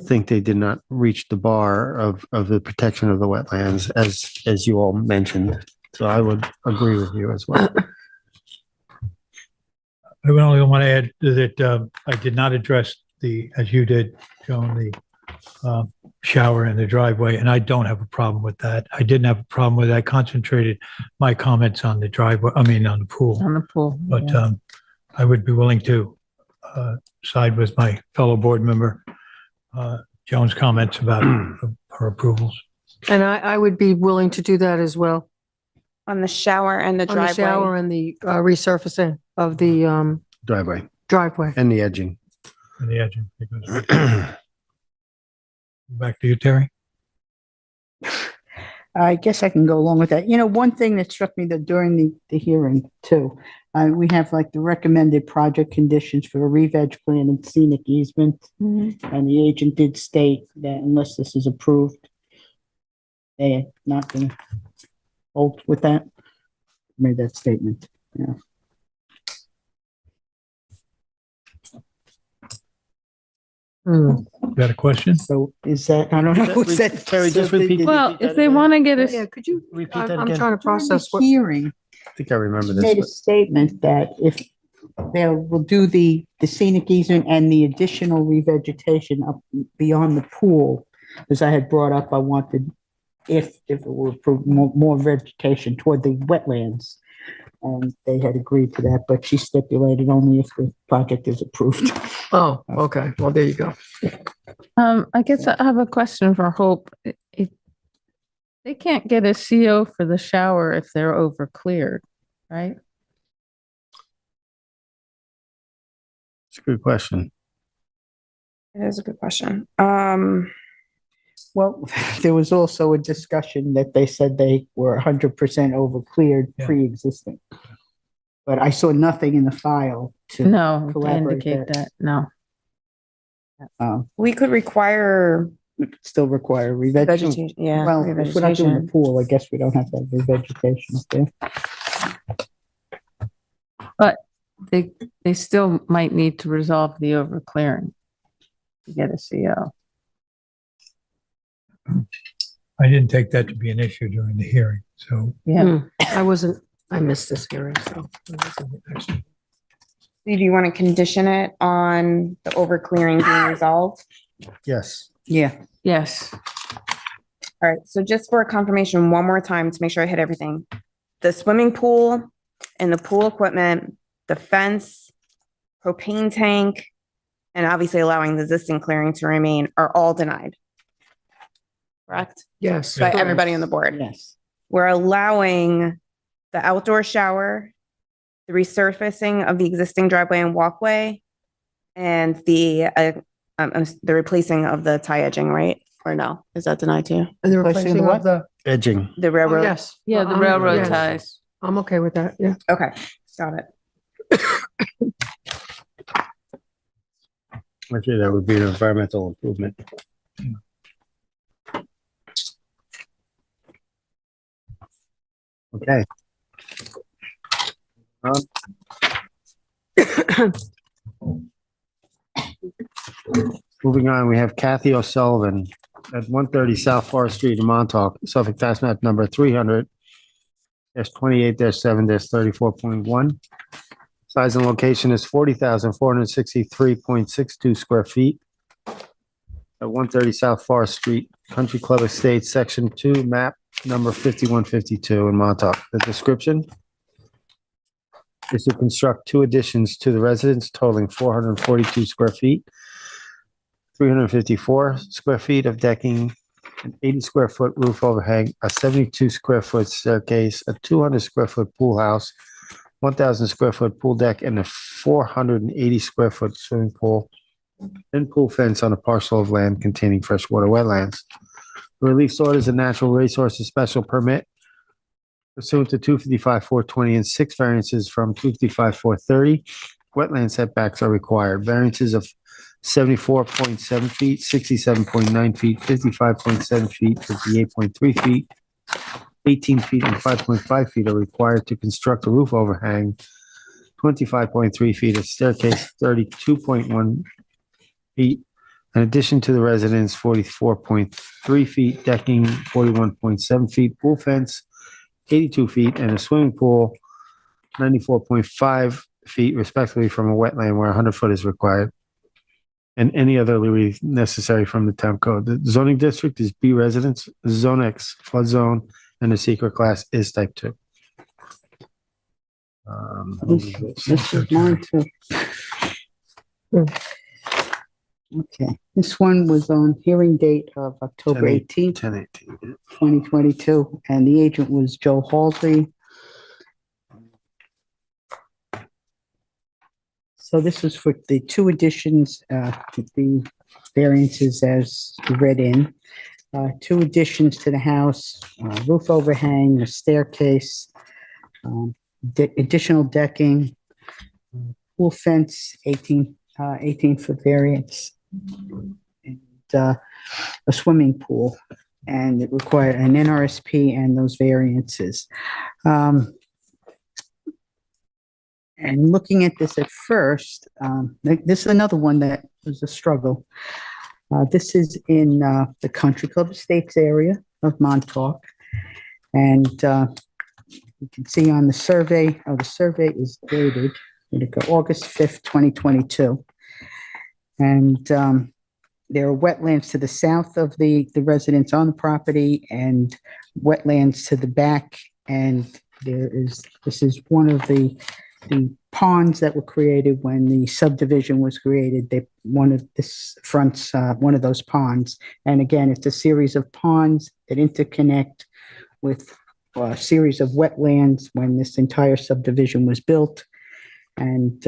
think they did not reach the bar of the protection of the wetlands as you all mentioned. So I would agree with you as well. I would only want to add that I did not address as you did, Joan, the shower in the driveway, and I don't have a problem with that. I didn't have a problem with that. I concentrated my comments on the driveway, on the pool. On the pool. But yeah. I would be willing to side with my fellow board member, Joan's comments about her approvals. And I would be willing to do that as well. On the shower and the On driveway. the shower and the resurfacing of the Driveway and the edging. And the edging. Back to you, Terry. I guess I can go along with that. One thing that struck me that during the hearing too, we have like the recommended project conditions for a re-veg plan and scenic easement. And the agent did state that unless this is approved, they're not going to hold with that. Made that statement. Yeah. Is that a question? So is that, I don't know. Who said, Terry, just repeat. Well, if they want to get a, Yeah, could you Repeat that I'm again. trying to process what. hearing, I think I remember made a this. statement that if they will do the scenic easement and the additional revegetation up beyond the pool, as I had brought up, I wanted, if it were approved, more vegetation toward the wetlands. And they had agreed to that, but she stipulated only if the project is approved. Oh, okay. Well, there you go. I guess I have a question for Hope. They can't get a CO for the shower if they're over cleared, right? It's a good question. It is a good question. Well, there was also a discussion that they said they were 100% over cleared pre-existing. But I saw nothing in the file to No, to collaborate indicate that, no. We could require we could still require revegetation. vegetation. Yeah, Well, if we're not doing the revegetation. pool, I guess we don't have to have revegetation up there. But they still might need to resolve the overclearing to get a CO. I didn't take that to be an issue during the hearing, so. Yeah. I missed this hearing, so. Do you want to condition it on the overclearing being resolved? Yes. Yeah. Yes. All right, so just for a confirmation, one more time to make sure I hit everything. The swimming pool and the pool equipment, the fence, propane tank, and obviously allowing the existing clearing to remain are all denied. Correct? Yes. By everybody on the board. Yes. We're allowing the outdoor shower, the resurfacing of the existing driveway and walkway, and the replacing of the tie edging, right? Or no? Is that denied too? And the replacing of the. Edging. The Oh, railroad? yes. Yeah, the railroad yes. ties. I'm okay with that. Yeah. Okay, got it. Actually, that would be an environmental improvement. Okay. Moving on, we have Kathy O'Sullivan at 130 South Forest Street in Montauk, Suffolk tax map number 300-28-7-34.1. Size and location is 40,463.62 square feet at 130 South Forest Street, Country Club Estates, Section 2, map number 5152 in Montauk. The description is to construct two additions to the residence totaling 442 square feet, 354 square feet of decking, an 80 square foot roof overhang, a 72 square foot staircase, a 200 square foot pool house, 1,000 square foot pool deck, and a 480 square foot swimming pool and pool fence on a parcel of land containing freshwater wetlands. The relief sought is a natural resources special permit pursuant to 255-420 and 6 variances from 255-430. Wetland setbacks are required. Variances of 74.7 feet, 67.9 feet, 55.7 feet, 58.3 feet, 18 feet, and 5.5 feet are required to construct a roof overhang, 25.3 feet of staircase, 32.1 feet. In addition to the residence, 44.3 feet decking, 41.7 feet pool fence, 82 feet, and a swimming pool, 94.5 feet respectively from a wetland where 100 foot is required, and any other relief necessary from the town code. The zoning district is B residence, Zone X, flood zone, and the secret class is type 2. This is mine too. Okay, this one was on hearing date of October 18th, 2022, and the agent was Joe Halsey. So this was for the two additions, the variances as read in. Two additions to the house, roof overhang, a staircase, additional decking, pool fence, 18-foot variance, and a swimming pool. And it required an NRSP and those variances. And looking at this at first, this is another one that was a struggle. This is in the Country Club Estates area of Montauk. And you can see on the survey, the survey is dated August 5th, 2022. And there are wetlands to the south of the residence on the property and wetlands to the back. And this is one of the ponds that were created when the subdivision was created. One of those ponds. And again, it's a series of ponds that interconnect with a series of wetlands when this entire subdivision was built. And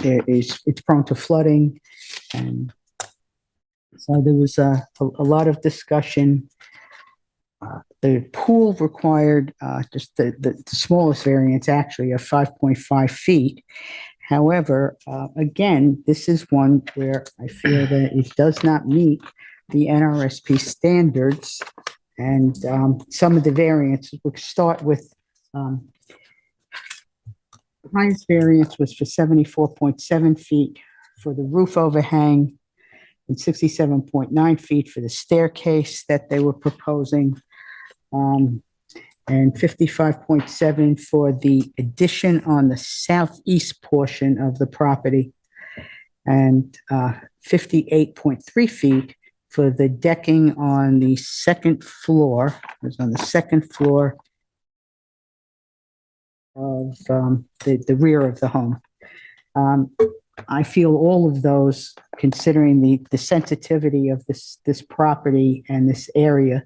it's prone to flooding. And so there was a lot of discussion. The pool required just the smallest variance, actually, of 5.5 feet. However, again, this is one where I feel that it does not meet the NRSP standards. And some of the variances, we'll start with the highest variance was for 74.7 feet for the roof overhang and 67.9 feet for the staircase that they were proposing. And 55.7 for the addition on the southeast portion of the property, and 58.3 feet for the decking on the second floor. It was on the second floor of the rear of the home. I feel all of those, considering the sensitivity of this property and this area,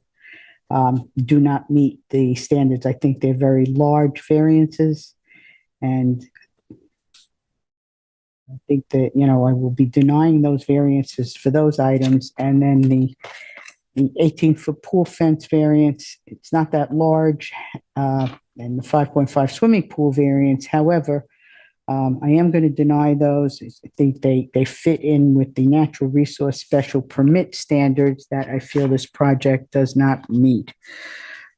do not meet the standards. I think they're very large variances, and I think that, I will be denying those variances for those items. And then the 18-foot pool fence variance, it's not that large, and the 5.5 swimming pool variance. However, I am going to deny those. I think they fit in with the natural resource special permit standards that I feel this project does not meet.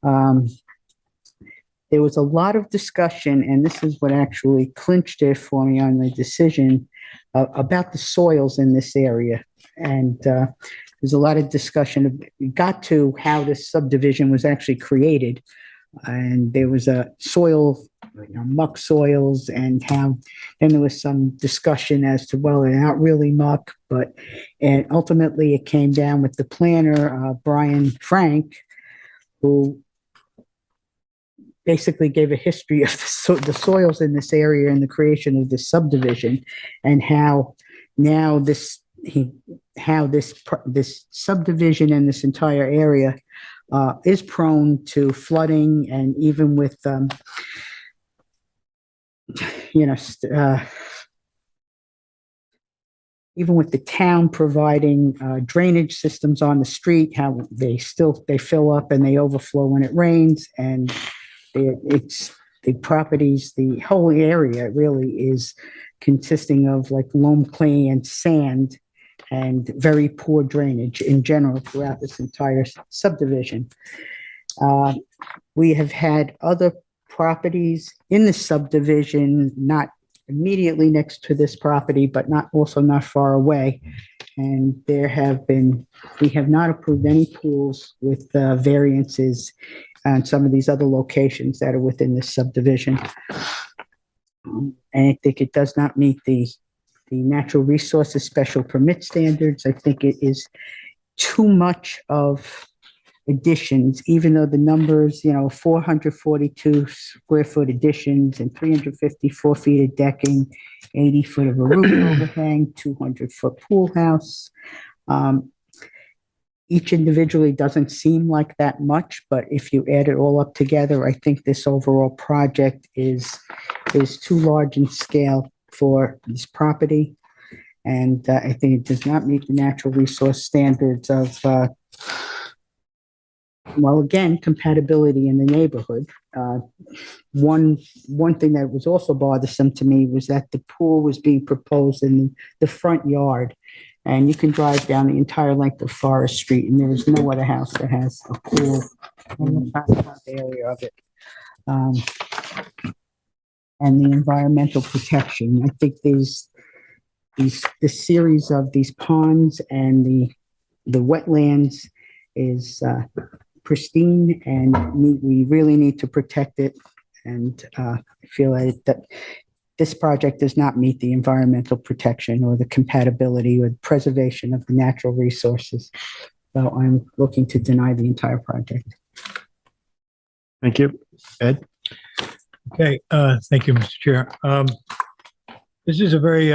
There was a lot of discussion, and this is what actually clinched it for me on the decision, about the soils in this area. And there's a lot of discussion. It got to how this subdivision was actually created. And there was a soil, muck soils, and then there was some discussion as to, well, they're not really muck, and ultimately it came down with the planner, Brian Frank, who basically gave a history of the soils in this area and the creation of this subdivision, and how now this subdivision and this entire area is prone to flooding, and even with, even with the town providing drainage systems on the street, how they fill up and they overflow when it rains, and it's the properties, the whole area really is consisting of like loam, clay, and sand. and very poor drainage in general throughout this entire subdivision. We have had other properties in the subdivision, not immediately next to this property, but also not far away. And we have not approved any pools with variances on some of these other locations that are within this subdivision. And I think it does not meet the natural resources special permit standards. I think it is too much of additions, even though the numbers, 442 square foot additions and 354 feet of decking, 80 foot of a roof overhang, 200-foot pool house. Each individually doesn't seem like that much, but if you add it all up together, I think this overall project is too large in scale for this property. And I think it does not meet the natural resource standards of, again, compatibility in the neighborhood. One thing that was also bothersome to me was that the pool was being proposed in the front yard. And you can drive down the entire length of Forest Street, and there is no other house that has a pool in the front area of it. And the environmental protection. I think the series of these ponds and the wetlands is pristine, and we really need to protect it. And I feel that this project does not meet the environmental protection or the compatibility or preservation of the natural resources. So I'm looking to deny the entire project. Thank you. Ed? Okay, thank you, Mr. Chair. This is a very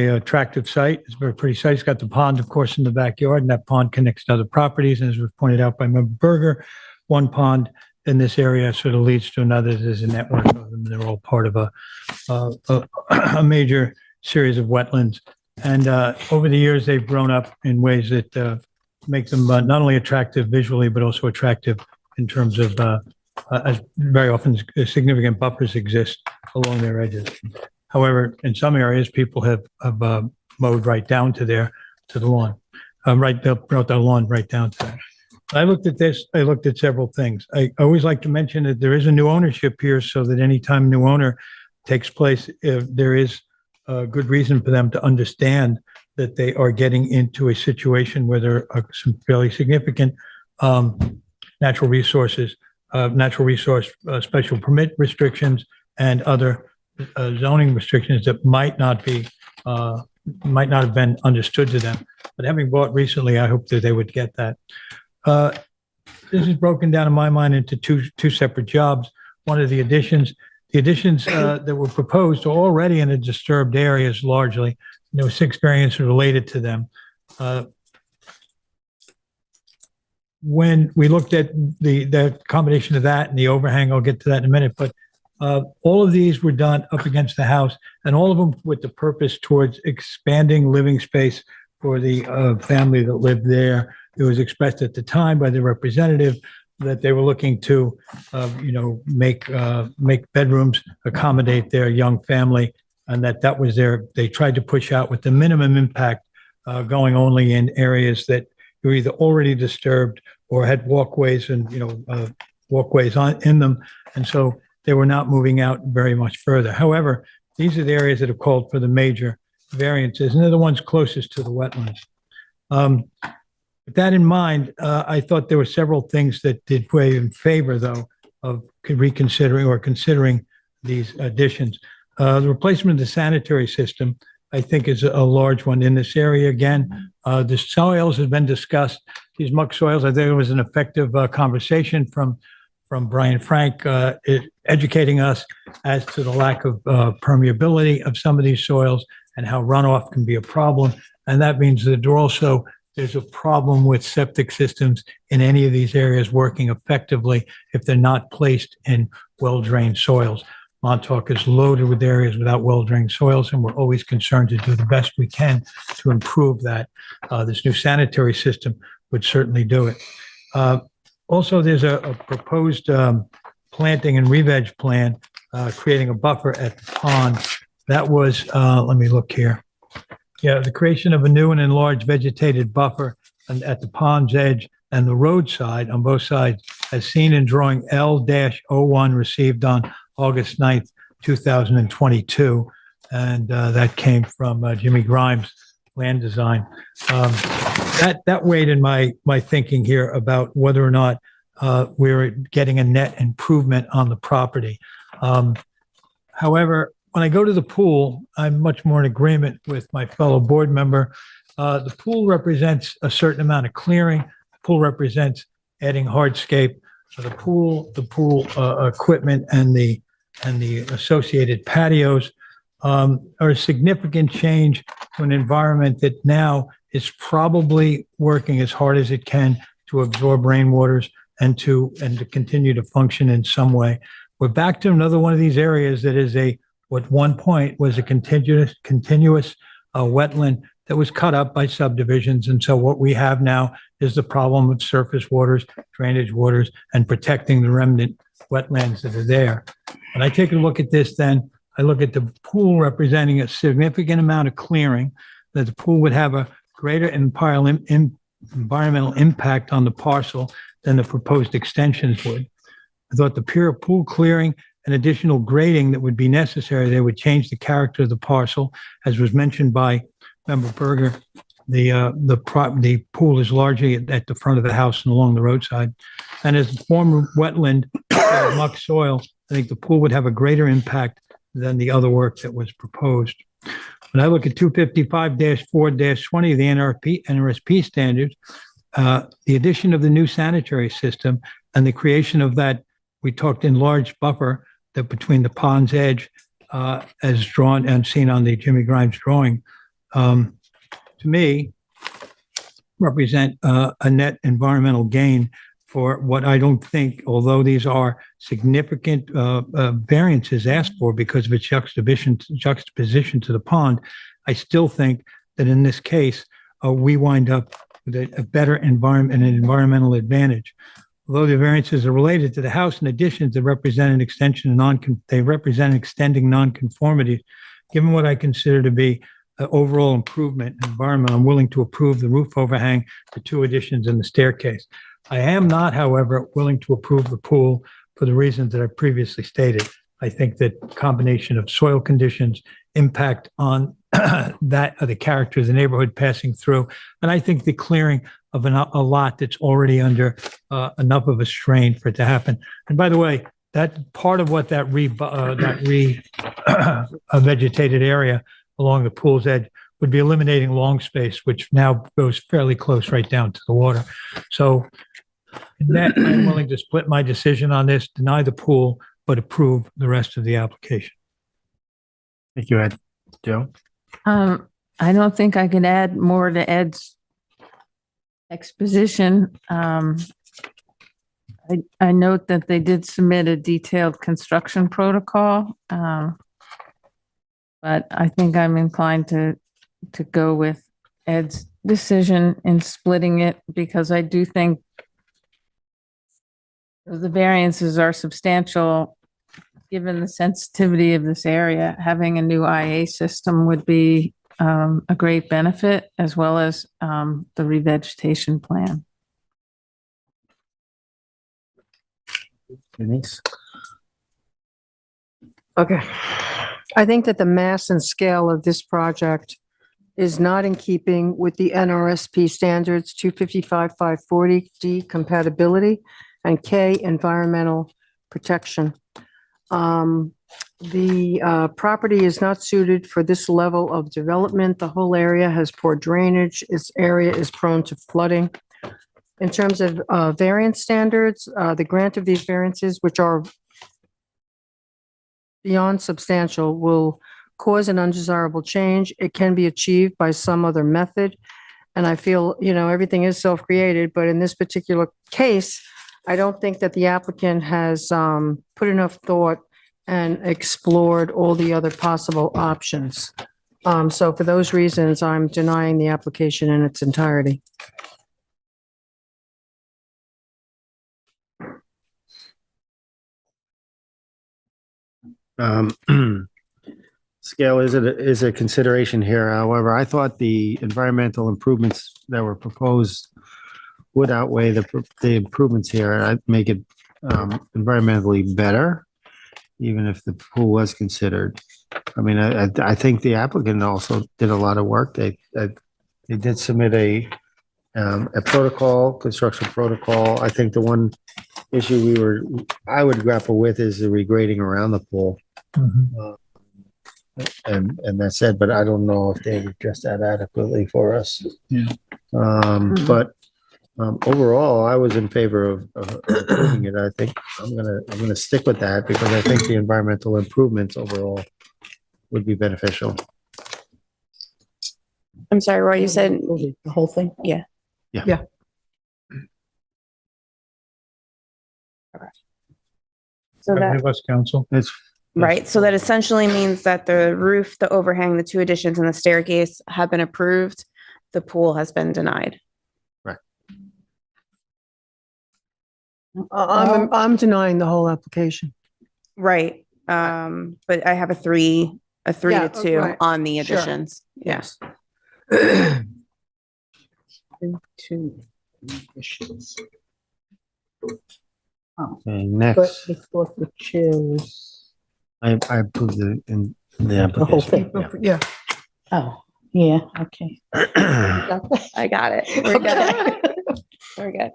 attractive site. It's a very pretty site. It's got the pond, of course, in the backyard, and that pond connects to other properties. And as was pointed out by Member Berger, one pond in this area sort of leads to another. There's a network of them. They're all part of a major series of wetlands. And over the years, they've grown up in ways that make them not only attractive visually, but also attractive in terms of as very often significant buffers exist along their edges. However, in some areas, people have mowed right down to the lawn, brought their lawn right down to that. I looked at this, I looked at several things. I always like to mention that there is a new ownership here, so that anytime a new owner takes place, there is a good reason for them to understand that they are getting into a situation where there are some fairly significant natural resource special permit restrictions and other zoning restrictions that might not have been understood to them. But having bought recently, I hope that they would get that. This is broken down in my mind into two separate jobs. One of the additions that were proposed are already in a disturbed areas largely. There were 6 variants related to them. When we looked at the combination of that and the overhang, I'll get to that in a minute, but all of these were done up against the house, and all of them with the purpose towards expanding living space for the family that lived there. It was expressed at the time by the representative that they were looking to, make bedrooms accommodate their young family, and that was they tried to push out with the minimum impact, going only in areas that were either already disturbed or had walkways and, walkways in them. And so they were not moving out very much further. However, these are the areas that have called for the major variances, and they're the ones closest to the wetlands. With that in mind, I thought there were several things that did weigh in favor, though, of reconsidering or considering these additions. The replacement of the sanitary system, I think, is a large one in this area. Again, the soils have been discussed. These muck soils, I think it was an effective conversation from Brian Frank, educating us as to the lack of permeability of some of these soils and how runoff can be a problem. And that means that there's a problem with septic systems in any of these areas working effectively if they're not placed in well-drained soils. Montauk is loaded with areas without well-drained soils, and we're always concerned to do the best we can to improve that. This new sanitary system would certainly do it. Also, there's a proposed planting and re-veg plan, creating a buffer at the pond. That was, let me look here. Yeah, the creation of a new and enlarged vegetated buffer at the pond's edge and the roadside on both sides, as seen in drawing L-01 received on August 9th, 2022. And that came from Jimmy Grimes, Land Design. That weighed in my thinking here about whether or not we're getting a net improvement on the property. However, when I go to the pool, I'm much more in agreement with my fellow board member. The pool represents a certain amount of clearing. The pool represents adding hardscape. The pool equipment and the associated patios are a significant change to an environment that now is probably working as hard as it can to absorb rainwaters and to continue to function in some way. We're back to another one of these areas that is what one point was a continuous wetland that was cut up by subdivisions. And so what we have now is the problem of surface waters, drainage waters, and protecting the remnant wetlands that are there. When I take a look at this, then I look at the pool representing a significant amount of clearing, that the pool would have a greater environmental impact on the parcel than the proposed extensions would. I thought the pure pool clearing and additional grading that would be necessary, they would change the character of the parcel. As was mentioned by Member Berger, the pool is largely at the front of the house and along the roadside. And as a former wetland, muck soil, I think the pool would have a greater impact than the other work that was proposed. When I look at 255-4-20 of the NRSP standards, the addition of the new sanitary system and the creation of that, we talked enlarged buffer that between the pond's edge as drawn and seen on the Jimmy Grimes drawing, to me, represent a net environmental gain for what I don't think, although these are significant variances asked for because of its juxtaposition to the pond, I still think that in this case, we wind up with a better environment and an environmental advantage. Although the variances are related to the house and additions that represent an extension they represent extending nonconformities. Given what I consider to be an overall improvement in environment, I'm willing to approve the roof overhang, the two additions, and the staircase. I am not, however, willing to approve the pool for the reasons that I previously stated. I think that combination of soil conditions impact on the character of the neighborhood passing through, and I think the clearing of a lot that's already under enough of a strain for it to happen. And by the way, that part of what that vegetated area along the pool's edge would be eliminating long space, which now goes fairly close right down to the water. So in that, I'm willing to split my decision on this, deny the pool, but approve the rest of the application. Thank you, Ed. Joe? I don't think I can add more to Ed's exposition. I note that they did submit a detailed construction protocol, but I think I'm inclined to go with Ed's decision in splitting it because I do think the variances are substantial. Given the sensitivity of this area, having a new IA system would be a great benefit, as well as the revegetation plan. Denise? Okay. I think that the mass and scale of this project is not in keeping with the NRSP standards 255-540, D, compatibility, and K, environmental protection. The property is not suited for this level of development. The whole area has poor drainage. Its area is prone to flooding. In terms of variance standards, the grant of these variances, which are beyond substantial, will cause an undesirable change. It can be achieved by some other method. And I feel, everything is self-created, but in this particular case, I don't think that the applicant has put enough thought and explored all the other possible options. So for those reasons, I'm denying the application in its entirety. scale is a consideration here. However, I thought the environmental improvements that were proposed would outweigh the improvements here. I'd make it environmentally better, even if the pool was considered. I mean, I think the applicant also did a lot of work. They did submit a protocol, construction protocol. I think the one issue I would grapple with is the regrading around the pool. And that's it, but I don't know if they addressed that adequately for us. Yeah. But overall, I was in favor of approving it. I think I'm gonna stick with that because I think the environmental improvements overall would be beneficial. I'm sorry, Roy, you said The whole thing? Yeah. Yeah. So that, Have us, counsel. right, so that essentially means that the roof, the overhang, the two additions and the staircase have been approved. The pool has been denied. Right. I'm denying the whole application. Right. But I have a three Yeah, to two right. on the Sure. additions. Yes. Two issues. Okay, But next, the thought the chair was. I approved it in the The whole application. thing. Yeah. Oh, yeah, okay. I got it. We're good. We're good.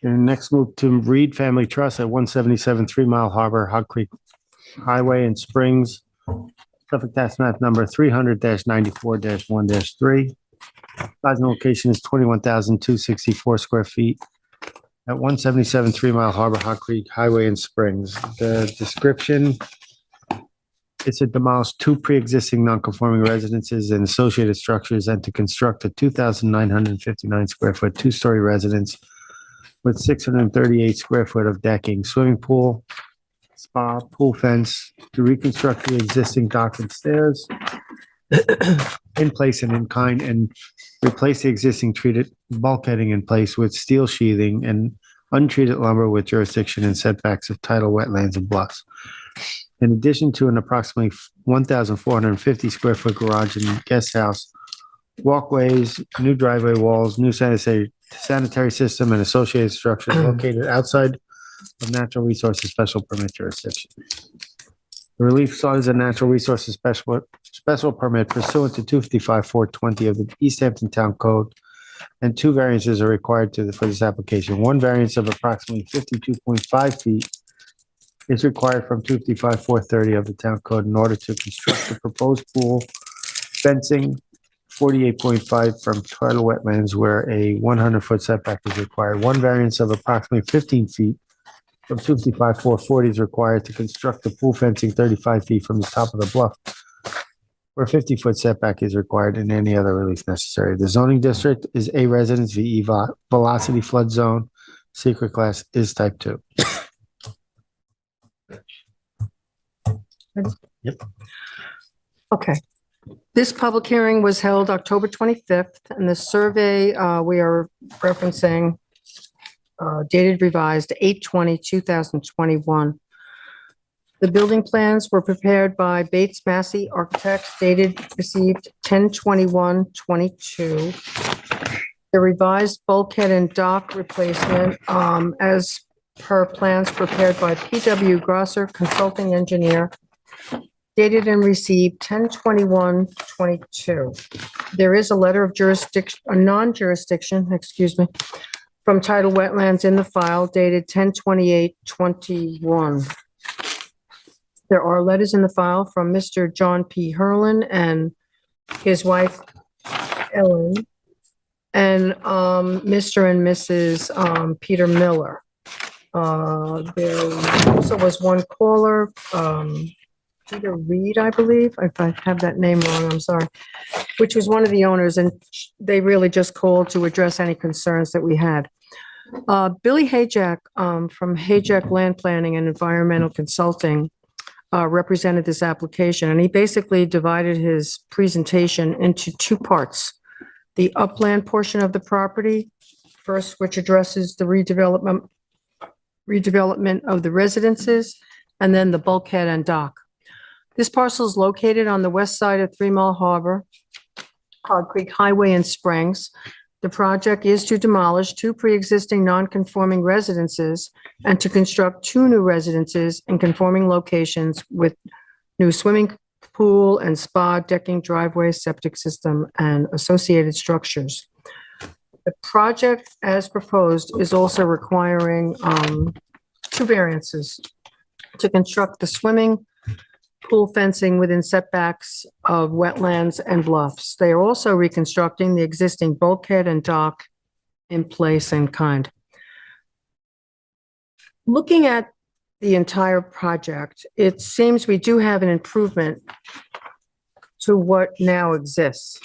And next move to Reed Family Trust at 177 3 Mile Harbor, Hog Creek Highway in Springs. Suffolk tax map number 300-94-1-3. Size and location is 21,264 square feet at 177 3 Mile Harbor, Hog Creek Highway in Springs. The description, it's to demolish two pre-existing non-conforming residences and associated structures and to construct a 2,959 square foot two-story residence with 638 square foot of decking, swimming pool, spa, pool fence, to reconstruct the existing dock and stairs in place and in kind, and replace the existing treated bulkheading in place with steel sheathing and untreated lumber with jurisdiction and setbacks of tidal wetlands and bluffs. In addition to an approximately 1,450 square foot garage and guest house, walkways, new driveway walls, new sanitary system and associated structures located outside of natural resources special permit jurisdiction. The relief sought is a natural resources special permit pursuant to 255-420 of the East Hampton Town Code, and two variances are required for this application. One variance of approximately 52.5 feet is required from 255-430 of the Town Code in order to construct the proposed pool fencing, 48.5 from tidal wetlands where a 100-foot setback is required. One variance of approximately 15 feet from 255-440 is required to construct the pool fencing 35 feet from the top of the bluff, where 50-foot setback is required, and any other relief necessary. The zoning district is A residence VE velocity flood zone. Secret class is type 2. Yep. Okay. This public hearing was held October 25th, and the survey we are referencing dated revised 8/20/2021. The building plans were prepared by Bates Massey Architects, dated received 10/21/22. The revised bulkhead and dock replacement, as per plans prepared by PW Grosser Consulting Engineer, dated and received 10/21/22. There is a letter of jurisdiction, a non-jurisdiction, from Tidal Wetlands in the file dated 10/28/21. There are letters in the file from Mr. John P. Hurlin and his wife Ellen, and Mr. and Mrs. Peter Miller. There also was one caller, Peter Reed, I believe, if I have that name wrong, I'm sorry, which was one of the owners, and they really just called to address any concerns that we had. Billy Hayjack from Hayjack Land Planning and Environmental Consulting represented this application, and he basically divided his presentation into two parts. The upland portion of the property, first, which addresses the redevelopment of the residences, and then the bulkhead and dock. This parcel is located on the west side of 3 Mile Harbor, Cog Creek Highway in Springs. The project is to demolish 2 pre-existing non-conforming residences and to construct 2 new residences in conforming locations with new swimming pool and spa, decking, driveway, septic system, and associated structures. The project as proposed is also requiring 2 variances to construct the swimming pool fencing within setbacks of wetlands and bluffs. They are also reconstructing the existing bulkhead and dock in place and kind. Looking at the entire project, it seems we do have an improvement to what now exists.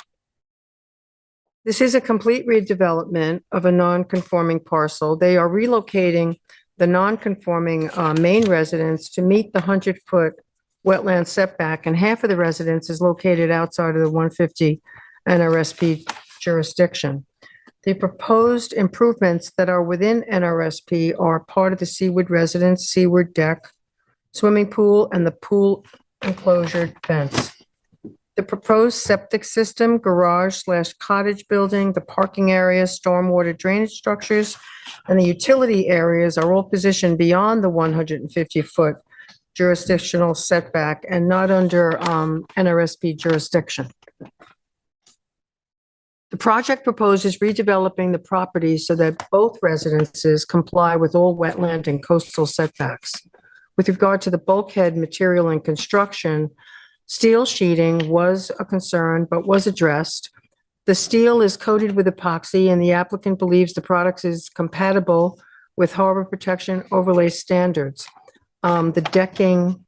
This is a complete redevelopment of a non-conforming parcel. They are relocating the non-conforming main residence to meet the 100-foot wetland setback, and half of the residence is located outside of the 150 NRSP jurisdiction. The proposed improvements that are within NRSP are part of the Seaward residence, Seaward deck, swimming pool, and the pool enclosure fence. The proposed septic system, garage/cottage building, the parking area, stormwater drainage structures, and the utility areas are all positioned beyond the 150-foot jurisdictional setback and not under NRSP jurisdiction. The project proposes redeveloping the property so that both residences comply with all wetland and coastal setbacks. With regard to the bulkhead material and construction, steel sheeting was a concern but was addressed. The steel is coated with epoxy, and the applicant believes the product is compatible with harbor protection overlay standards. The decking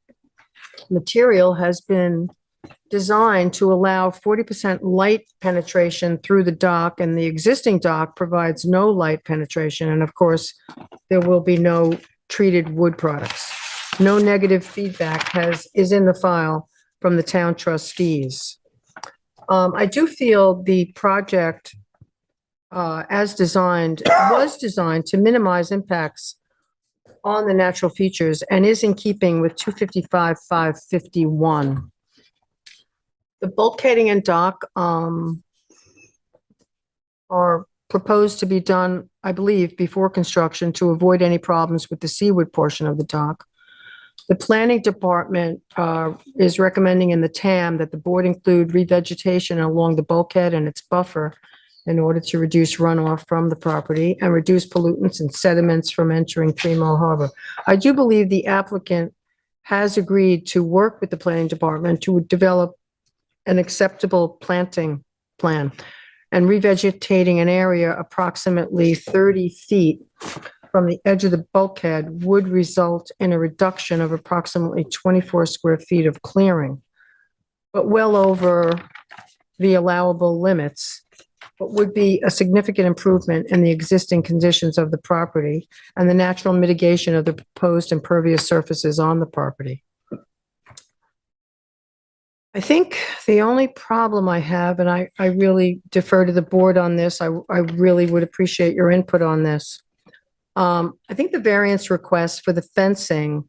material has been designed to allow 40% light penetration through the dock, and the existing dock provides no light penetration. And of course, there will be no treated wood products. No negative feedback is in the file from the town trustees. I do feel the project as designed was designed to minimize impacts on the natural features and is in keeping with 255-551. The bulkheading and dock are proposed to be done, I believe, before construction to avoid any problems with the seaward portion of the dock. The planning department is recommending in the TAM that the board include revegetation along the bulkhead and its buffer in order to reduce runoff from the property and reduce pollutants and sediments from entering 3 Mile Harbor. I do believe the applicant has agreed to work with the planning department to develop an acceptable planting plan, and revegetating an area approximately 30 feet from the edge of the bulkhead would result in a reduction of approximately 24 square feet of clearing, but well over the allowable limits, but would be a significant improvement in the existing conditions of the property and the natural mitigation of the proposed impervious surfaces on the property. I think the only problem I have, and I really defer to the board on this, I really would appreciate your input on this. I think the variance request for the fencing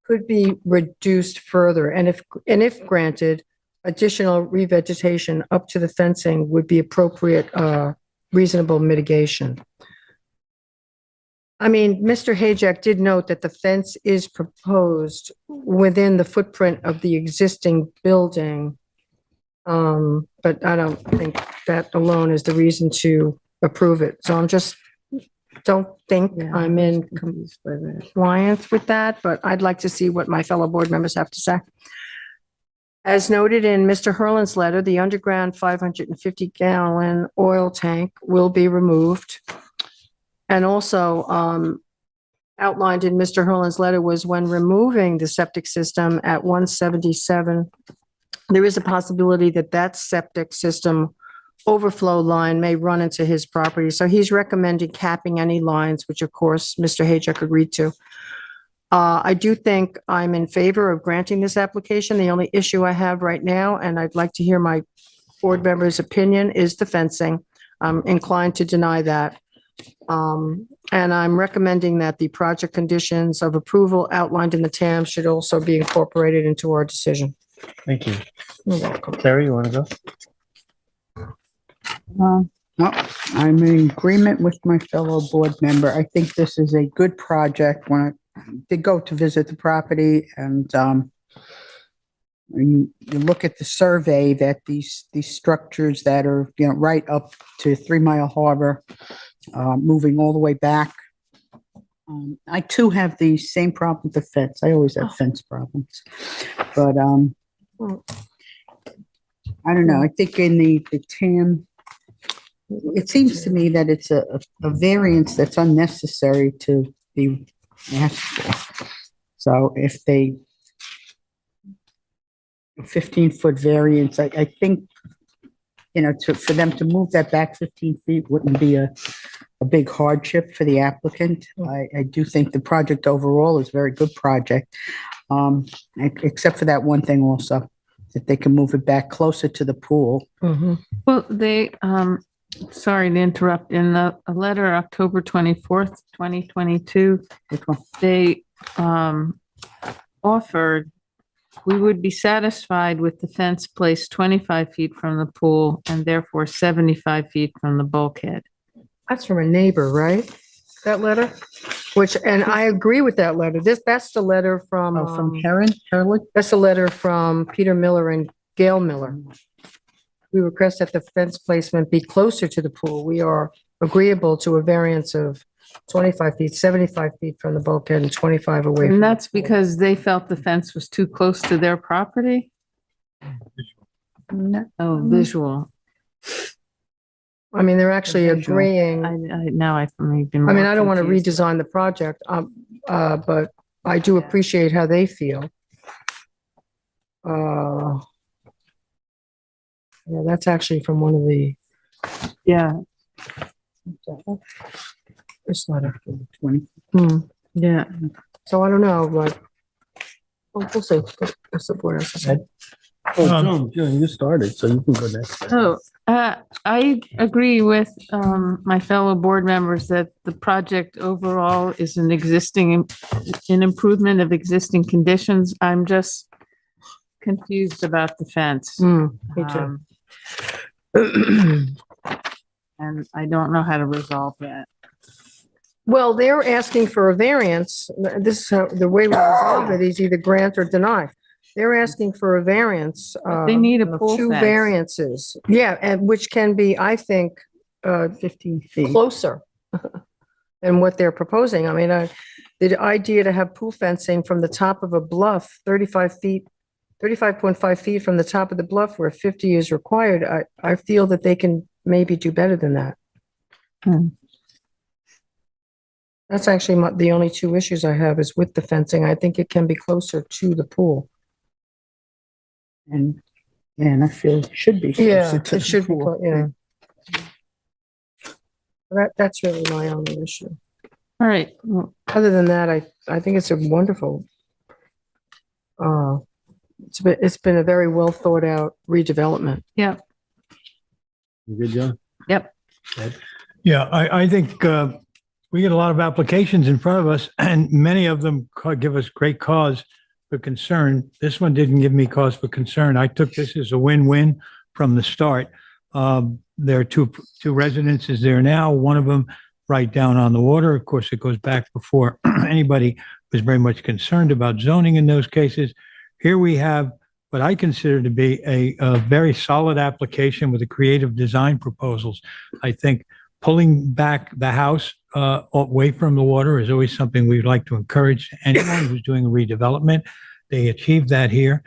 could be reduced further, and if granted, additional revegetation up to the fencing would be appropriate, reasonable mitigation. I mean, Mr. Hayjack did note that the fence is proposed within the footprint of the existing building. But I don't think that alone is the reason to approve it. So don't think I'm in compliance with that, but I'd like to see what my fellow board members have to say. As noted in Mr. Hurlin's letter, the underground 550-gallon oil tank will be removed. And also outlined in Mr. Hurlin's letter was when removing the septic system at 177, there is a possibility that that septic system overflow line may run into his property. So he's recommending capping any lines, which of course Mr. Hayjack agreed to. I do think I'm in favor of granting this application. The only issue I have right now, and I'd like to hear my board member's opinion, is the fencing. I'm inclined to deny that. And I'm recommending that the project conditions of approval outlined in the TAM should also be incorporated into our decision. Thank you. You're welcome. Terry, you want to go? Well, I'm in agreement with my fellow board member. I think this is a good project. When I did go to visit the property and, when you look at the survey that these structures that are, right up to 3 Mile Harbor, moving all the way back. I too have the same problem with the fence. I always have fence problems. But, I don't know. I think in the TAM, it seems to me that it's a variance that's unnecessary to be asked for. So if they, a 15-foot variance, I think, for them to move that back 15 feet wouldn't be a big hardship for the applicant. I do think the project overall is a very good project, except for that one thing also, that they can move it back closer to the pool. Well, they, sorry to interrupt, in a letter, October 24th, 2022, they offered, we would be satisfied with the fence placed 25 feet from the pool and therefore 75 feet from the bulkhead. That's from a neighbor, right? That letter? And I agree with that letter. That's the letter from. From Carolyn? That's the letter from Peter Miller and Gail Miller. We request that the fence placement be closer to the pool. We are agreeable to a variance of 25 feet, 75 feet from the bulkhead and 25 away. And that's because they felt the fence was too close to their property? No. Oh, visual. I mean, they're actually agreeing. I don't want to redesign the project, but I do appreciate how they feel. Yeah, that's actually from one of the. Yeah. This letter. 20. Yeah. So I don't know, but we'll see. That's the board has to say. Joan, you started, so you can go next. I agree with my fellow board members that the project overall is an improvement of existing conditions. I'm just confused about the fence. Me too. And I don't know how to resolve that. Well, they're asking for a variance. This is how, the way we resolve it is either grant or deny. They're asking for a variance. They need a pool two fence. variances. Yeah, and which can be, I think, 15 feet. closer than what they're proposing. I mean, the idea to have pool fencing from the top of a bluff, 35.5 feet from the top of the bluff where 50 is required, I feel that they can maybe do better than that. That's actually the only two issues I have is with the fencing. I think it can be closer to the pool. And I feel it should be. Yeah, closer to it the should be, pool. yeah. That's really my only issue. All right. Well, Other than that, I think it's a wonderful, it's been a very well thought out redevelopment. yeah. You good, John? Yep. Yeah, I think we get a lot of applications in front of us, and many of them give us great cause for concern. This one didn't give me cause for concern. I took this as a win-win from the start. There are two residences there now, one of them right down on the water. Of course, it goes back before anybody was very much concerned about zoning in those cases. Here we have what I consider to be a very solid application with a creative design proposals. I think pulling back the house away from the water is always something we'd like to encourage anyone who's doing a redevelopment. They achieved that here.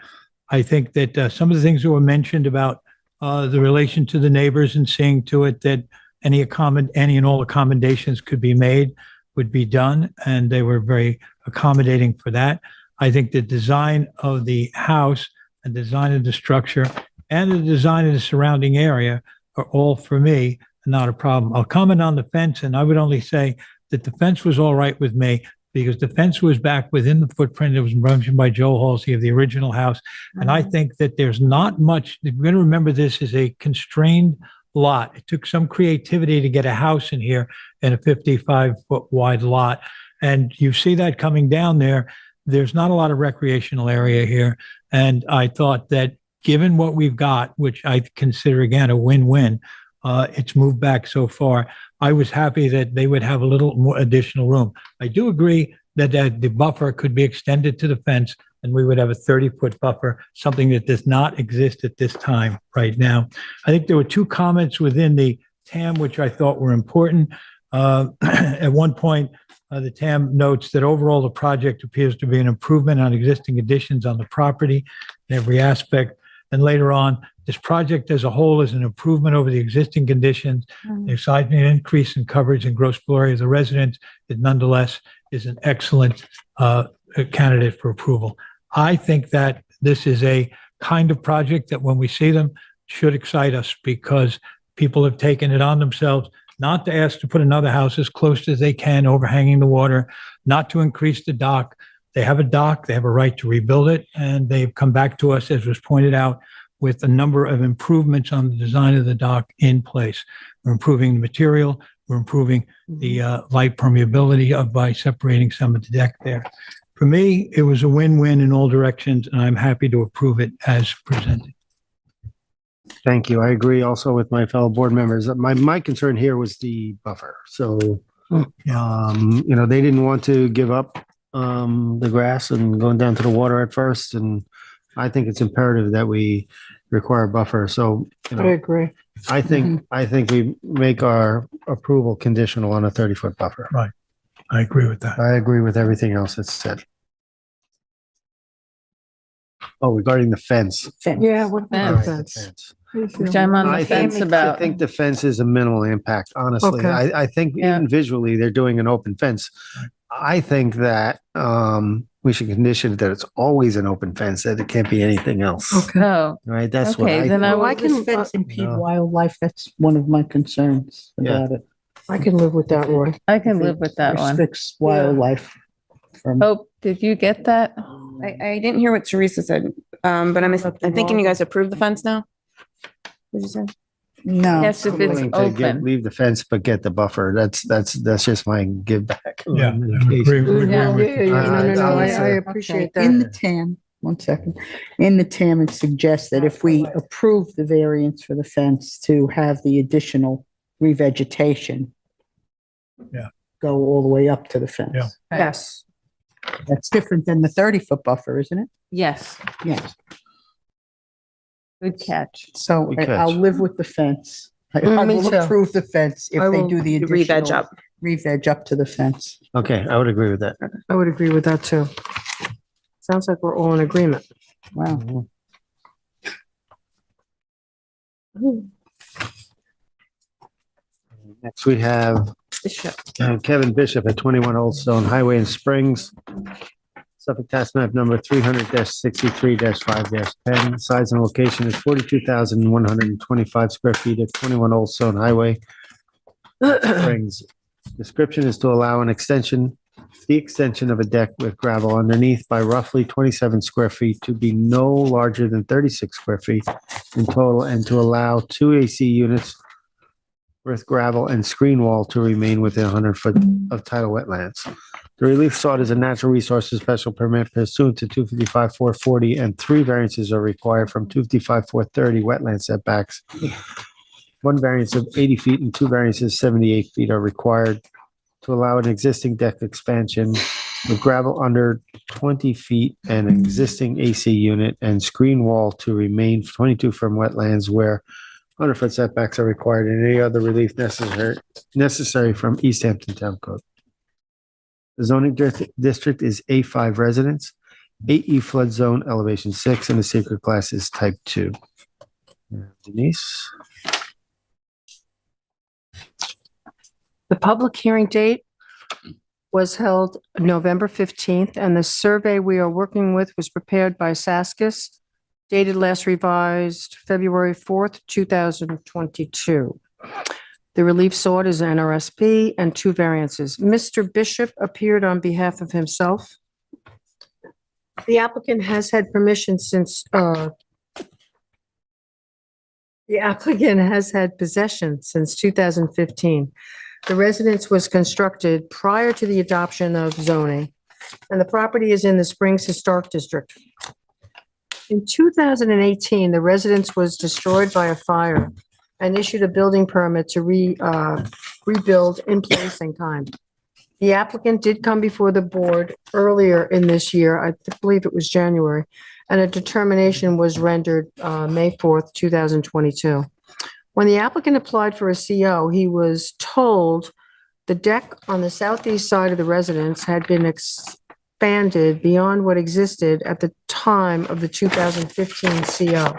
I think that some of the things that were mentioned about the relation to the neighbors and seeing to it that any and all accommodations could be made would be done, and they were very accommodating for that. I think the design of the house, the design of the structure, and the design of the surrounding area are all, for me, not a problem. I'll comment on the fence, and I would only say that the fence was all right with me because the fence was back within the footprint that was mentioned by Joe Halsey of the original house. And I think that there's not much, we're going to remember this as a constrained lot. It took some creativity to get a house in here in a 55-foot wide lot. And you see that coming down there. There's not a lot of recreational area here. And I thought that given what we've got, which I consider again a win-win, it's moved back so far. I was happy that they would have a little more additional room. I do agree that the buffer could be extended to the fence and we would have a 30-foot buffer, something that does not exist at this time right now. I think there were two comments within the TAM which I thought were important. At one point, the TAM notes that overall the project appears to be an improvement on existing additions on the property in every aspect. And later on, this project as a whole is an improvement over the existing conditions. The seismic increase in coverage and gross floor area of the residents, it nonetheless is an excellent candidate for approval. I think that this is a kind of project that when we see them should excite us because people have taken it on themselves not to ask to put another house as close as they can overhanging the water, not to increase the dock. They have a dock, they have a right to rebuild it, and they've come back to us, as was pointed out, with a number of improvements on the design of the dock in place. We're improving the material, we're improving the light permeability by separating some of the deck there. For me, it was a win-win in all directions, and I'm happy to approve it as presented. Thank you. I agree also with my fellow board members. My concern here was the buffer. So, you know, they didn't want to give up the grass and going down to the water at first. And I think it's imperative that we require a buffer. So, you know, I agree. I think we make our approval conditional on a 30-foot buffer. Right. I agree with that. I agree with everything else that's said. Oh, regarding the fence. Yeah, what about the fence? Which I'm on the fence about. I think the fence is a minimal impact, honestly. Okay. I think even visually, they're doing an open fence. I think that we should condition it that it's always an open fence, that it can't be anything else. Okay. Oh, Right, that's what okay, I then think. I Can was, fence impede wildlife? That's one of my concerns about it. I can live with that, Roy. I can live with that one. Restricts wildlife from. Hope, did you get that? I didn't hear what Teresa said, but I'm thinking you guys approve the fence now? What'd you say? No. Yes, if I'm it's willing to open. leave the fence, but get the buffer. That's just my give back. Yeah, I agree with No, you. I appreciate that. In the TAM, one second, in the TAM, it suggests that if we approve the variance for the fence to have the additional revegetation. Yeah. Go all the way up to the fence. Yeah. Yes. That's different than the 30-foot buffer, isn't it? Yes, Yes. good catch. So Good catch. I'll live with the fence. I Me will too. approve the fence if I they will do the Re-veg additional up. re-veg up to the fence. Okay, I would agree with that. I would agree with that too. Sounds like we're all in agreement. Wow. Next, we have Kevin Bishop at 21 Old Stone Highway in Springs. Suffolk Tax Map number 300-63-5-10. Size and location is 42,125 square feet at 21 Old Stone Highway, Springs. Description is to allow the extension of a deck with gravel underneath by roughly 27 square feet to be no larger than 36 square feet in total, and to allow 2 AC units with gravel and screen wall to remain within 100 foot of tidal wetlands. The relief sought is a natural resources special permit pursuant to 255-440, and 3 variances are required from 255-430 wetland setbacks. 1 variance of 80 feet and 2 variances 78 feet are required to allow an existing deck expansion with gravel under 20 feet and an existing AC unit and screen wall to remain 22 from wetlands where 100-foot setbacks are required, and any other relief necessary from East Hampton Town Code. The zoning district is A5 residence, 8E flood zone, elevation 6, and the secret class is type 2. Denise? The public hearing date was held November 15th, and the survey we are working with was prepared by Saskis, dated last revised February 4th, 2022. The relief sought is NRSP and 2 variances. Mr. Bishop appeared on behalf of himself. The applicant has had permission since The applicant has had possession since 2015. The residence was constructed prior to the adoption of zoning, and the property is in the Springs Historic District. In 2018, the residence was destroyed by a fire and issued a building permit to rebuild in place and kind. The applicant did come before the board earlier in this year, I believe it was January, and a determination was rendered May 4th, 2022. When the applicant applied for a CO, he was told the deck on the southeast side of the residence had been expanded beyond what existed at the time of the 2015 CO.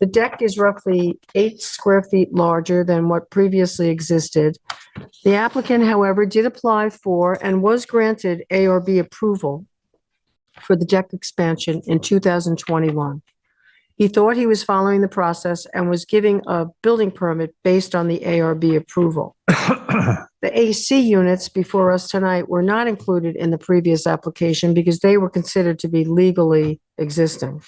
The deck is roughly 8 square feet larger than what previously existed. The applicant, however, did apply for and was granted A or B approval for the deck expansion in 2021. He thought he was following the process and was giving a building permit based on the ARB approval. The AC units before us tonight were not included in the previous application because they were considered to be legally existing.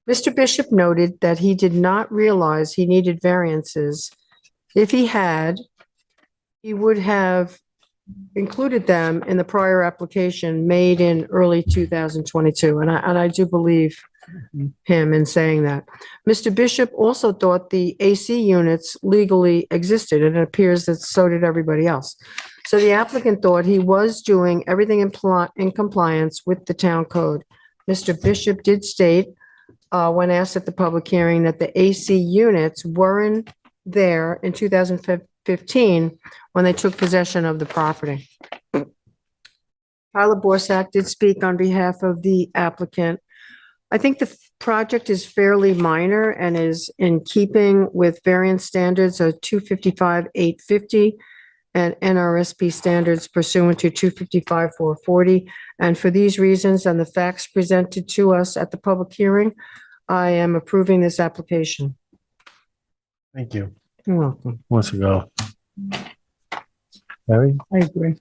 Mr. Bishop noted that he did not realize he needed variances. If he had, he would have included them in the prior application made in early 2022, and I do believe him in saying that. Mr. Bishop also thought the AC units legally existed, and it appears that so did everybody else. So the applicant thought he was doing everything in compliance with the town code. Mr. Bishop did state, when asked at the public hearing, that the AC units weren't there in 2015 when they took possession of the property. Tyler Borsak did speak on behalf of the applicant. I think the project is fairly minor and is in keeping with variance standards of 255-850 and NRSP standards pursuant to 255-440. And for these reasons and the facts presented to us at the public hearing, I am approving this application. Thank you. You're welcome. Wants to go. Harry? I agree.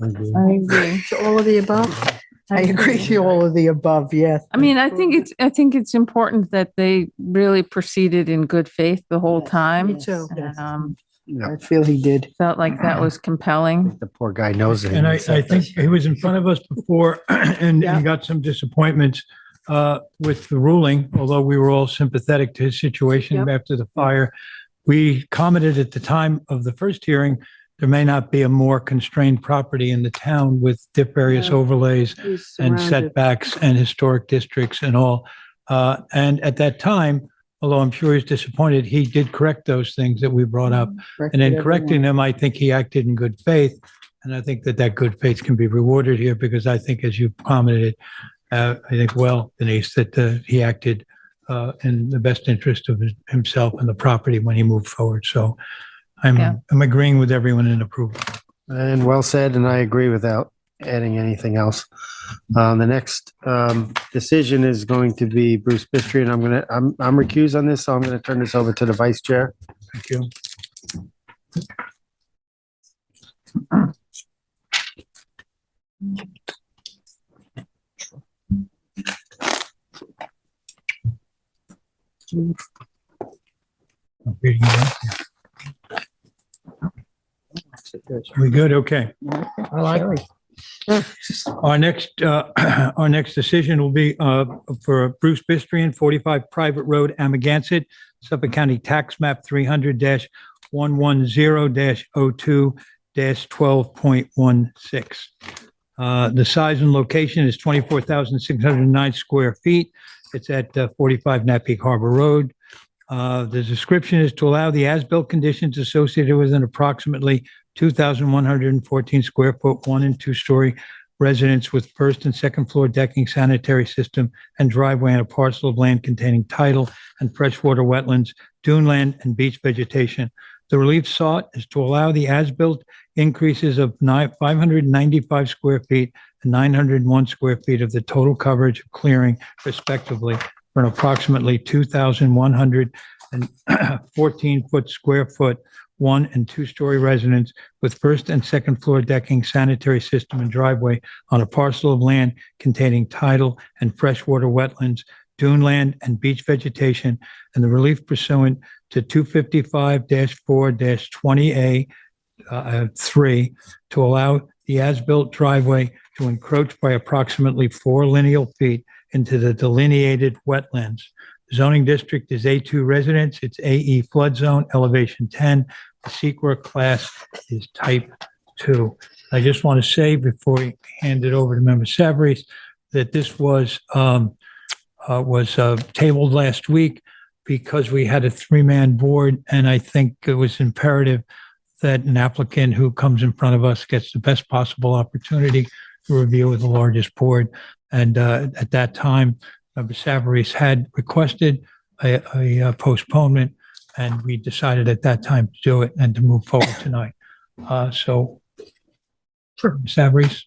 I agree. To all of the above? I agree to all of the above, yes. I mean, I think it's important that they really proceeded in good faith the whole time. Me too. And, I feel he did. felt like that was compelling. The poor guy knows it. And I think he was in front of us before and got some disappointments with the ruling, although we were all sympathetic to his situation after the fire. We commented at the time of the first hearing, there may not be a more constrained property in the town with various overlays and setbacks and historic districts and all. And at that time, although I'm sure he's disappointed, he did correct those things that we brought up. And in correcting them, I think he acted in good faith. And I think that good faith can be rewarded here because I think, as you commented, I think, well, Denise, that he acted in the best interest of himself and the property when he moved forward. So I'm agreeing with everyone in approval. And well said, and I agree without adding anything else. The next decision is going to be Bruce Bistry, and I'm recused on this, so I'm going to turn this over to the vice chair. Thank you. We good? Okay. I like Our next decision will be for Bruce Bistrian, 45 Private Road, Amagansett, Suffolk County Tax Map 300-110-02-12.16. The size and location is 24,609 square feet. It's at 45 Napeak Harbor Road. The description is to allow the as-built conditions associated with an approximately 2,114 square foot, 1 and 2 story residence with first and second floor decking, sanitary system, and driveway on a parcel of land containing tidal and freshwater wetlands, dune land, and beach vegetation. The relief sought is to allow the as-built increases of 595 square feet and 901 square feet of the total coverage of clearing respectively for an approximately 2,114 square foot, 1 and 2 story residence with first and second floor decking, sanitary system, and driveway on a parcel of land containing tidal and freshwater wetlands, duneland, and beach vegetation, and the relief pursuant to 255-4-20A 3 to allow the as-built driveway to encroach by approximately 4 lineal feet into the delineated wetlands. The zoning district is A2 residence. It's AE flood zone, elevation 10. The secret class is type 2. I just want to say before we hand it over to Member Savarese that this was tabled last week because we had a 3-man board, and I think it was imperative that an applicant who comes in front of us gets the best possible opportunity to review with the largest board. And at that time, Member Savarese had requested a postponement, and we decided at that time to do it and to move forward tonight. So, sure, Savarese.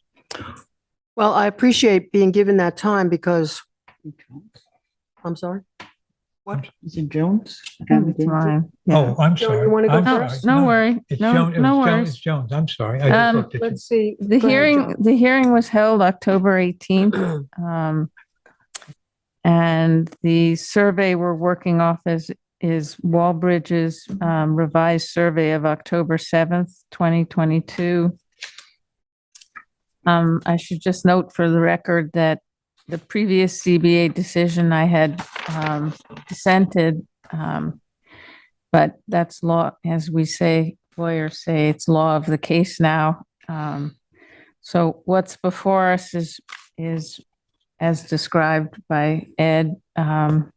Well, I appreciate being given that time because, I'm sorry? What? Is it Jones? Fine. Oh, I'm Joan, sorry. you wanna go I'm first? sorry. No worry. It's No, Jones. no It's worries. Jones. I'm sorry. I just looked at you. Let's see. The Go ahead, hearing, Joan. the hearing was held October 18th. And the survey we're working off is Wallbridge's revised survey of October 7th, 2022. I should just note for the record that the previous CBA decision I had dissented, but that's law, as we say, lawyers say, it's law of the case now. So what's before us is as described by Ed. And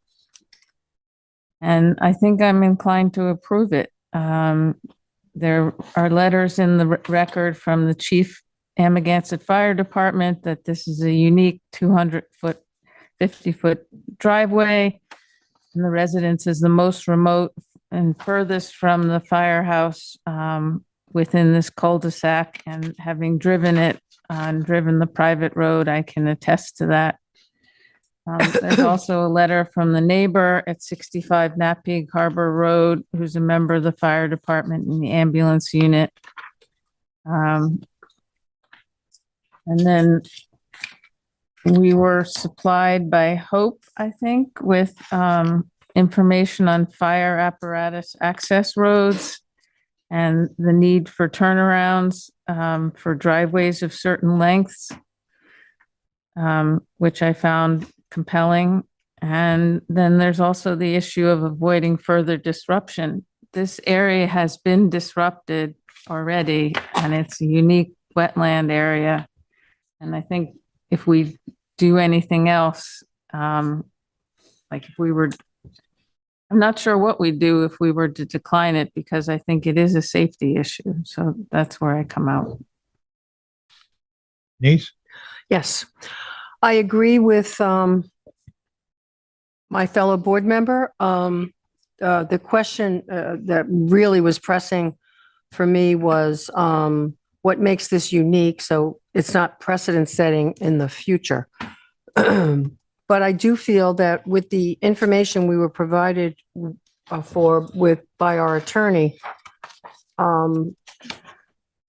I think I'm inclined to approve it. There are letters in the record from the Chief Amagansett Fire Department that this is a unique 200-foot, 50-foot driveway. And the residence is the most remote and furthest from the firehouse within this cul-de-sac. And having driven it and driven the private road, I can attest to that. There's also a letter from the neighbor at 65 Napeag Harbor Road, who's a member of the fire department in the ambulance unit. And then we were supplied by Hope, I think, with information on fire apparatus access roads and the need for turnarounds for driveways of certain lengths, which I found compelling. And then there's also the issue of avoiding further disruption. This area has been disrupted already, and it's a unique wetland area. And I think if we do anything else, like if we were, I'm not sure what we'd do if we were to decline it, because I think it is a safety issue. So that's where I come out. Denise? Yes, I agree with my fellow board member. The question that really was pressing for me was what makes this unique so it's not precedent setting in the future. But I do feel that with the information we were provided by our attorney,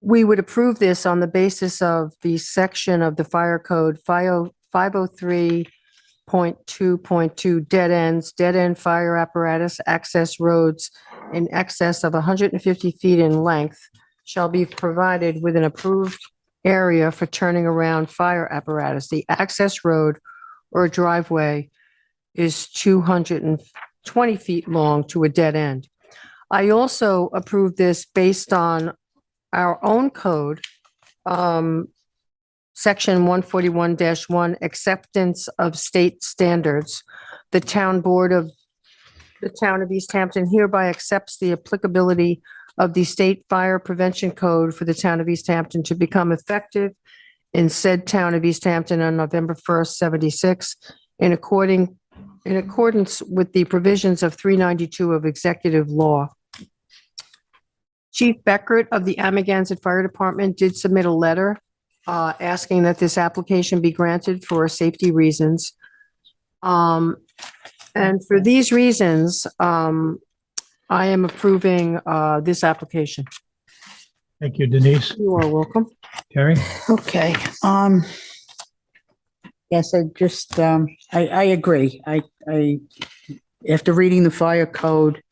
we would approve this on the basis of the section of the fire code 503.2.2 dead end fire apparatus access roads in excess of 150 feet in length shall be provided with an approved area for turning around fire apparatus. The access road or driveway is 220 feet long to a dead end. I also approve this based on our own code, section 141-1, acceptance of state standards. The town of East Hampton hereby accepts the applicability of the state fire prevention code for the town of East Hampton to become effective in said town of East Hampton on November 1st, 76, in accordance with the provisions of 392 of executive law. Chief Beckert of the Amagansett Fire Department did submit a letter asking that this application be granted for safety reasons. And for these reasons, I am approving this application. Thank you, Denise. You are welcome. Terry? Okay, Yes, I agree. After reading the fire code,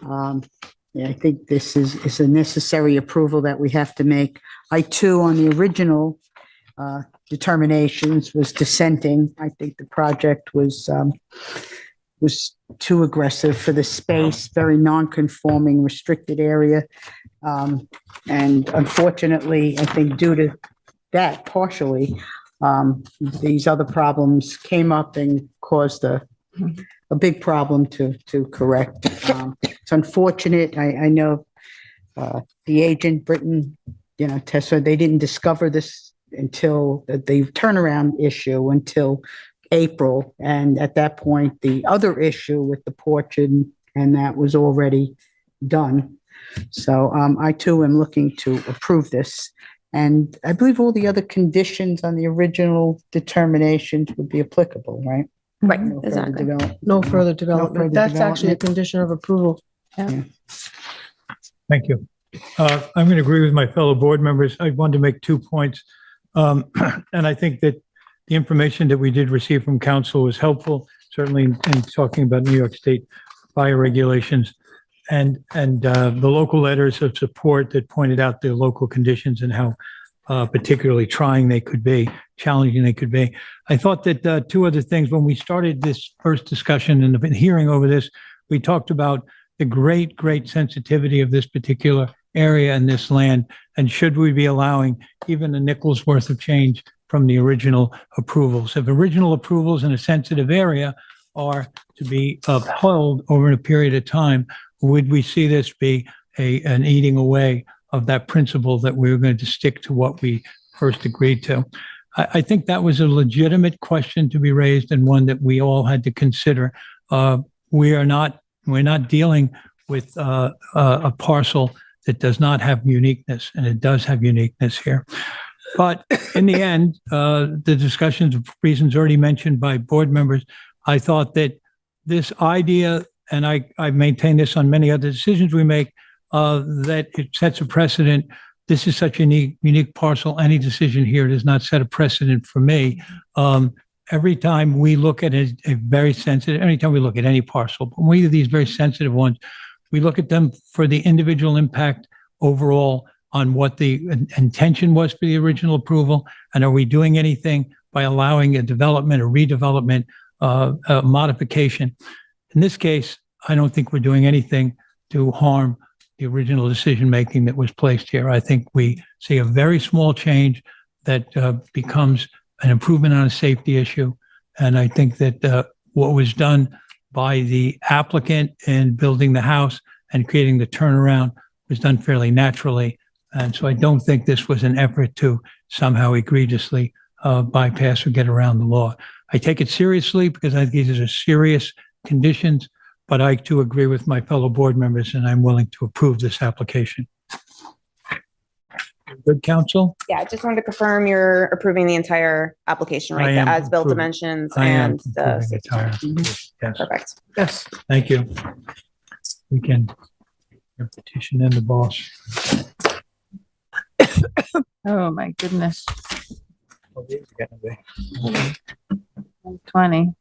yeah, I think this is a necessary approval that we have to make. I too, on the original, determinations was dissenting. I think the project was too aggressive for the space, very non-conforming, restricted area. And unfortunately, I think due to that partially, these other problems came up and caused a big problem to correct. It's unfortunate. I know the agent, Britain, Tessa, they didn't discover this until the turnaround issue until April. And at that point, the other issue with the porch and that was already done. So I too am looking to approve this. And I believe all the other conditions on the original determinations would be applicable, right? Right, No further exactly. development. No further further development. That's actually a development. condition of approval. Yeah. Thank you. I'm going to agree with my fellow board members. I wanted to make 2 points. And I think that the information that we did receive from council was helpful, certainly in talking about New York State fire regulations and the local letters of support that pointed out the local conditions and how particularly trying they could be, challenging they could be. I thought that 2 other things, when we started this first discussion and the hearing over this, we talked about the great sensitivity of this particular area and this land, and should we be allowing even a nickel's worth of change from the original approvals? If original approvals in a sensitive area are to be upheld over a period of time, would we see this be an eating away of that principle that we were going to stick to what we first agreed to? I think that was a legitimate question to be raised and one that we all had to consider. We're not dealing with a parcel that does not have uniqueness, and it does have uniqueness here. But in the end, the discussions of reasons already mentioned by board members, I thought that this idea, and I maintain this on many other decisions we make, that it sets a precedent. This is such a unique parcel. Any decision here does not set a precedent for me. Every time we look at a very sensitive, anytime we look at any parcel, but when we do these very sensitive ones, we look at them for the individual impact overall on what the intention was for the original approval, and are we doing anything by allowing a development, a redevelopment, a modification. In this case, I don't think we're doing anything to harm the original decision-making that was placed here. I think we see a very small change that becomes an improvement on a safety issue. And I think that what was done by the applicant in building the house and creating the turnaround was done fairly naturally. And so I don't think this was an effort to somehow egregiously bypass or get around the law. I take it seriously because I think these are serious conditions, but I too agree with my fellow board members and I'm willing to approve this application. Good, counsel? Yeah, I just wanted to confirm you're approving the entire application, I right? The am as-built approving- dimensions I am and the. approving the entire application. Yes, Perfect. Yes. thank you. We can petition in the boss. Oh, my goodness. 20.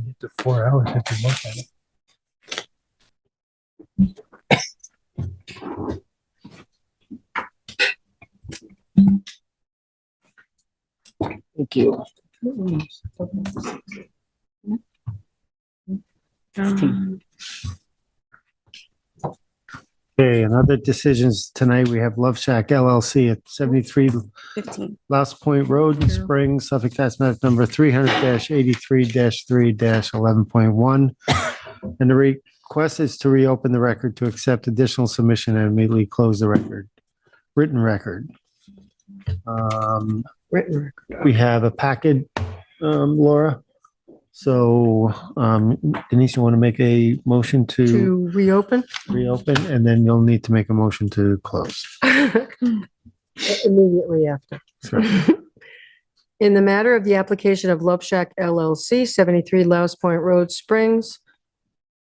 Get to 4 hours if you look at it. Thank you. Okay, and other decisions tonight, we have Love Shack LLC at 73 15. Lost Point Road in Springs, Suffolk Tax Map number 300-83-3-11.1. And the request is to reopen the record to accept additional submission and immediately close the record, written record. Written record. We have a packet, Laura. So Denise, you want to make a motion To reopen? reopen, and then you'll need to make a motion to close. Immediately after. Sure. In the matter of the application of Love Shack LLC, 73 Louse Point Road, Springs,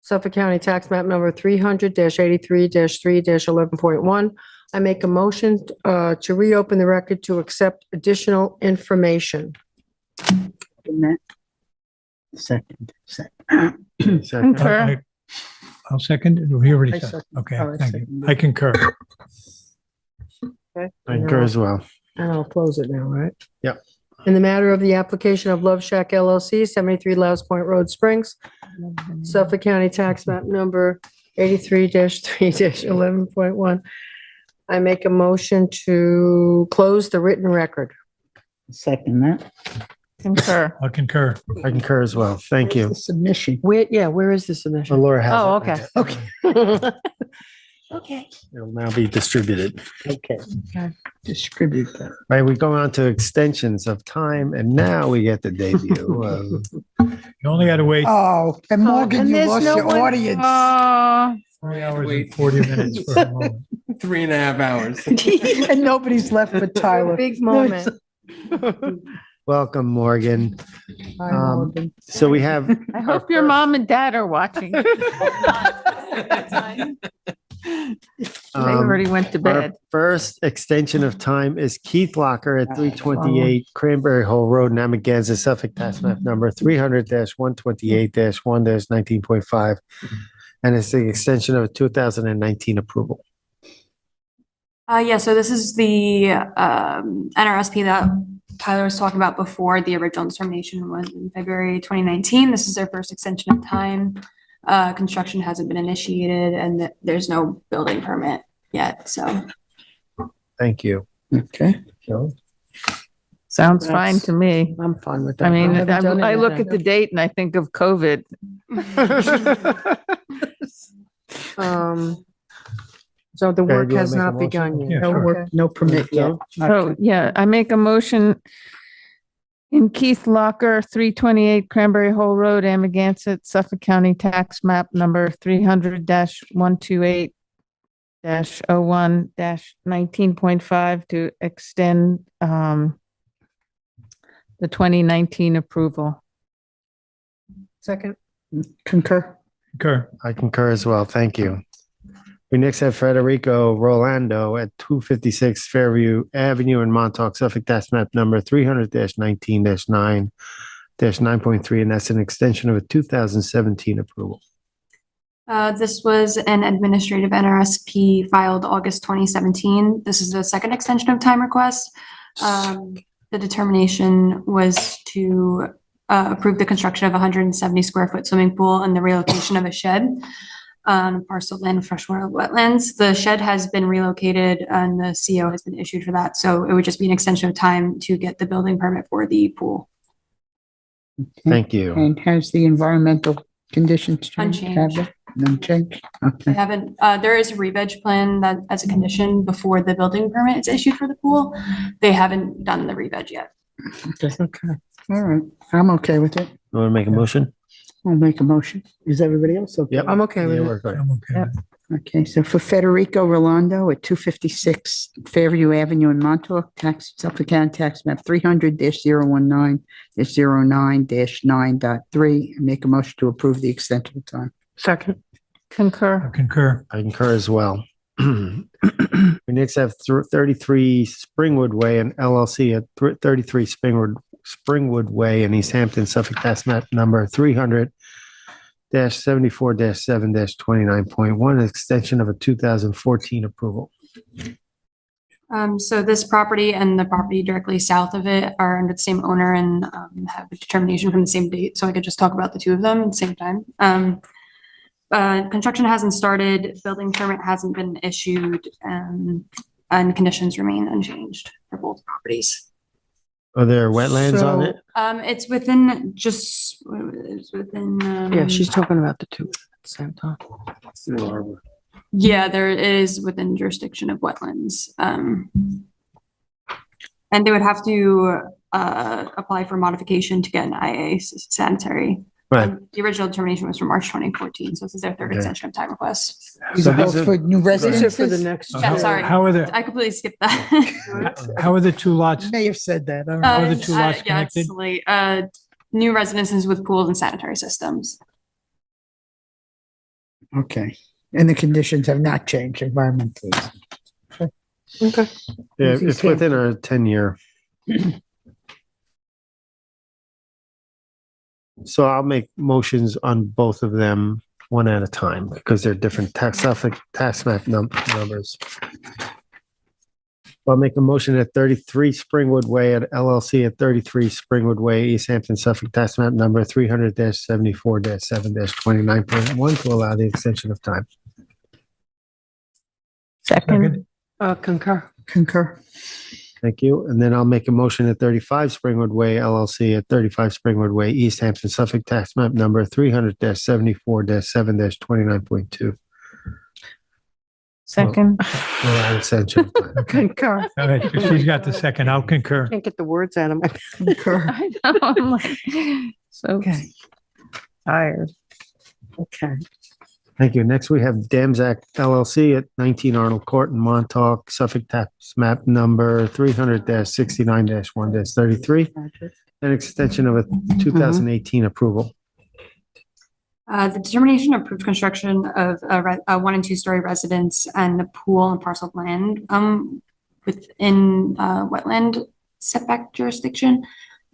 Suffolk County Tax Map number 300-83-3-11.1, I make a motion to reopen the record to accept additional information. Second. Concur. I'll second it. We already I said. second. Okay, Oh, I thank you. second. I concur. Okay. I concur as well. And I'll close it now, right? Yep. In the matter of the application of Love Shack LLC, 73 Louse Point Road, Springs, Suffolk County Tax Map Number 83-3-11.1. I make a motion to close the written record. Second that. Concur. I concur. I concur as well. Thank you. The submission. Where is the submission? Laura has Oh, it. okay. Okay. Okay. It'll now be distributed. Okay. Distribute that. Right, we go on to extensions of time, and now we get the debut. You only had to wait Oh, and Morgan, and you there's lost no your one- audience. 3 hours Wait. and 40 minutes for a moment. 3.5 hours. And nobody's left but Tyler. Big moment. Welcome, Morgan. Hi, Morgan. So we have, I hope your mom and dad are watching. They already went to our bed. first extension of time is Keith Locker at 328 Cranberry Hole Road, Namagansett, Suffolk, tax map number 300-128-1-19.5. And it's the extension of a 2019 approval. Yeah, so this is the NRSP that Tyler was talking about before. The original determination was in February 2019. This is their first extension of time. Construction hasn't been initiated and there's no building permit yet, so. Thank you. Okay. Sounds fine to me. I'm fine with that. I mean, haven't done it I yet. look at the date and I think of COVID. So the Okay, work do you wanna has make a not motion? begun yet. Yeah, No sure. work, no permit yet. So, yeah, I make a motion in Keith Locker, 328 Cranberry Hole Road, Amagansett, Suffolk County Tax Map Number 300-128-01-19.5 to extend the 2019 approval. Second. Concur. Concur. I concur as well. Thank you. We next have Federico Rolando at 256 Fairview Avenue in Montauk, Suffolk, tax map number 300-19-9.3, and that's an extension of a 2017 approval. This was an administrative NRSP filed August 2017. This is the second extension of time request. The determination was to approve the construction of a 170 square foot swimming pool and the relocation of a shed on a parcel of land of freshwater wetlands. The shed has been relocated and the CO has been issued for that. So it would just be an extension of time to get the building permit for the pool. Thank you. And has the environmental conditions changed? Unchanged. Have they? Unchanged? I Okay. haven't, there is a re-veg plan that as a condition before the building permit is issued for the pool. They haven't done the re-veg yet. Okay. All right. I'm okay with it. You want to make a motion? I'll make a motion. Is everybody else okay? Yep. I'm okay with Yeah, it. we're good. I'm okay. Yep. Okay, so for Federico Rolando at 256 Fairview Avenue in Montauk, Suffolk County Tax Map 300-019-09-9.3, make a motion to approve the extension of time. Second. Concur. I concur. I concur as well. We next have 33 Springwood Way and LLC at 33 Springwood Way in East Hampton, Suffolk, tax map number 300-74-7-29.1, extension of a 2014 approval. So this property and the property directly south of it are under the same owner and have a determination from the same date. So I could just talk about the two of them at the same time. Construction hasn't started, building permit hasn't been issued, and conditions remain unchanged for both properties. Are there wetlands on it? It's within just, it's within. Yeah, she's talking about the two at the same time. Yeah, there is within jurisdiction of wetlands. And they would have to apply for modification to get an IA sanitary. Right. The original determination was from March 2014, so this is their third Okay. extension of time request. These are both for new residences? for the next. Yeah, sorry. How are the, I completely skipped that. how are the two lots? May have said that. All How right. are the two lots Yeah, it's connected? late. New residences with pools and sanitary systems. Okay. And the conditions have not changed environmentally. Okay. Yeah, it's within our 10-year. So I'll make motions on both of them one at a time because they're different tax map numbers. I'll make a motion at 33 Springwood Way at LLC at 33 Springwood Way, East Hampton, Suffolk, tax map number 300-74-7-29.1 to allow the extension of time. Second. Concur. Concur. Thank you. And then I'll make a motion at 35 Springwood Way, LLC at 35 Springwood Way, East Hampton, Suffolk, tax map number 300-74-7-29.2. Second. Allow extension of time. Concur. All right, she's got the second. I'll concur. Can't get the words out of my. Concur. I know, I'm like, so Okay. tired. Okay. Thank you. Next, we have Damzak LLC at 19 Arnold Court in Montauk, Suffolk, tax map number 300-69-1-33, an extension of a 2018 approval. The determination approved construction of a 1 and 2 story residence and a pool and parcel of land within wetland setback jurisdiction.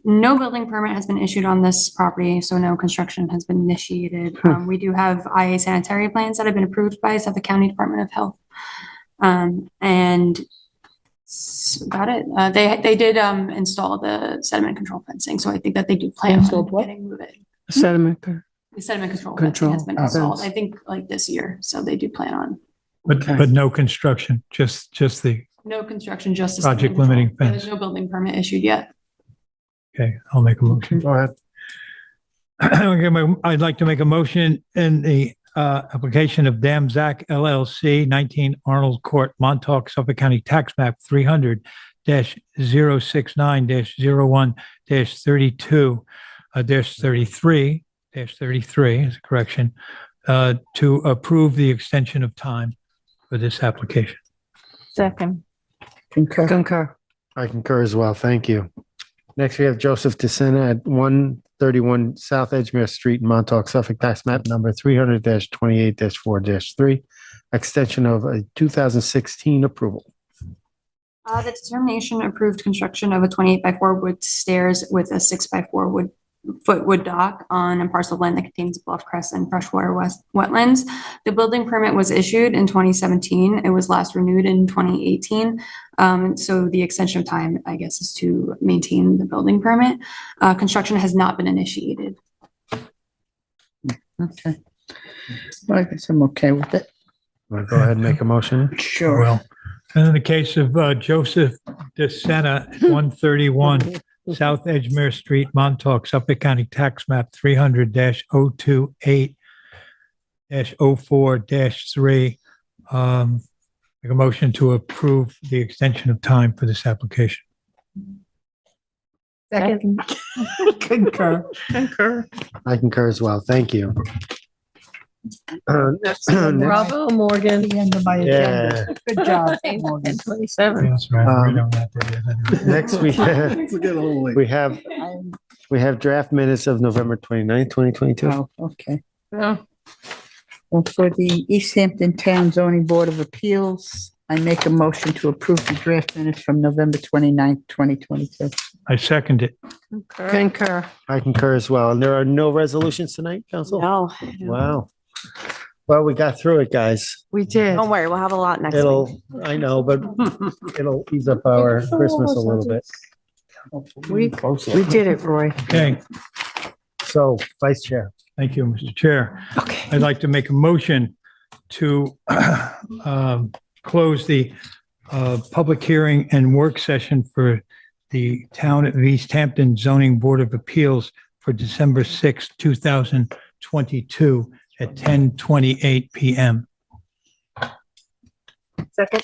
No building permit has been issued on this property, so no construction has been initiated. We do have IA sanitary plans that have been approved by Suffolk County Department of Health. And that's about it. They did install the sediment control fencing, so I think that they do plan on getting moving. Sediment. The sediment control fencing has been installed, I think, like this year, so they do plan on. But no construction, just the, No construction, just the Project sediment limiting control. Yeah, fence. there's no building permit issued yet. okay, I'll make a motion. Go ahead. I'd like to make a motion in the application of Damzak LLC, 19 Arnold Court, Montauk, Suffolk County, tax map 300-069-01-32-33 is a correction, to approve the extension of time for this application. Second. Concur. Concur. I concur as well. Thank you. Next, we have Joseph DeSena at 131 South Edgemere Street, Montauk, Suffolk, tax map number 300-28-4-3, extension of a 2016 approval. The determination approved construction of a 28 by 4 wood stairs with a 6 by 4 foot wood dock on a parcel of land that contains bluff crest and freshwater wetlands. The building permit was issued in 2017. It was last renewed in 2018. So the extension of time, I guess, is to maintain the building permit. Construction has not been initiated. Okay. Well, I guess I'm okay with it. Want to go ahead and make a motion? Sure. Well, and in the case of Joseph DeSena, 131 South Edgemere Street, Montauk, Suffolk County, tax map 300-028-04-3. Make a motion to approve the extension of time for this application. Second. Concur. Concur. I concur as well. Thank you. Next, Bravo, Morgan. The end of my yeah. agenda. Good job, Morgan. 27. That's right. We don't have to do that. Next, we have draft minutes of November 29th, 2022. Oh, okay. Yeah. Well, for the East Hampton Town Zoning Board of Appeals, I make a motion to approve the draft minutes from November 29th, 2022. I second it. Concur. I concur as well. And there are no resolutions tonight, Council? No. Wow. Well, we got through it, guys. We did. Don't worry, we'll have a lot next week. I know, but it'll ease up our Christmas a little bit. We did it, Roy. Okay, So, Vice Chair. thank you, Mr. Chair. Okay. I'd like to make a motion to close the public hearing and work session for the Town of East Hampton Zoning Board of Appeals for December 6, 2022 at 10:28 PM. Second.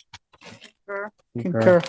Concur.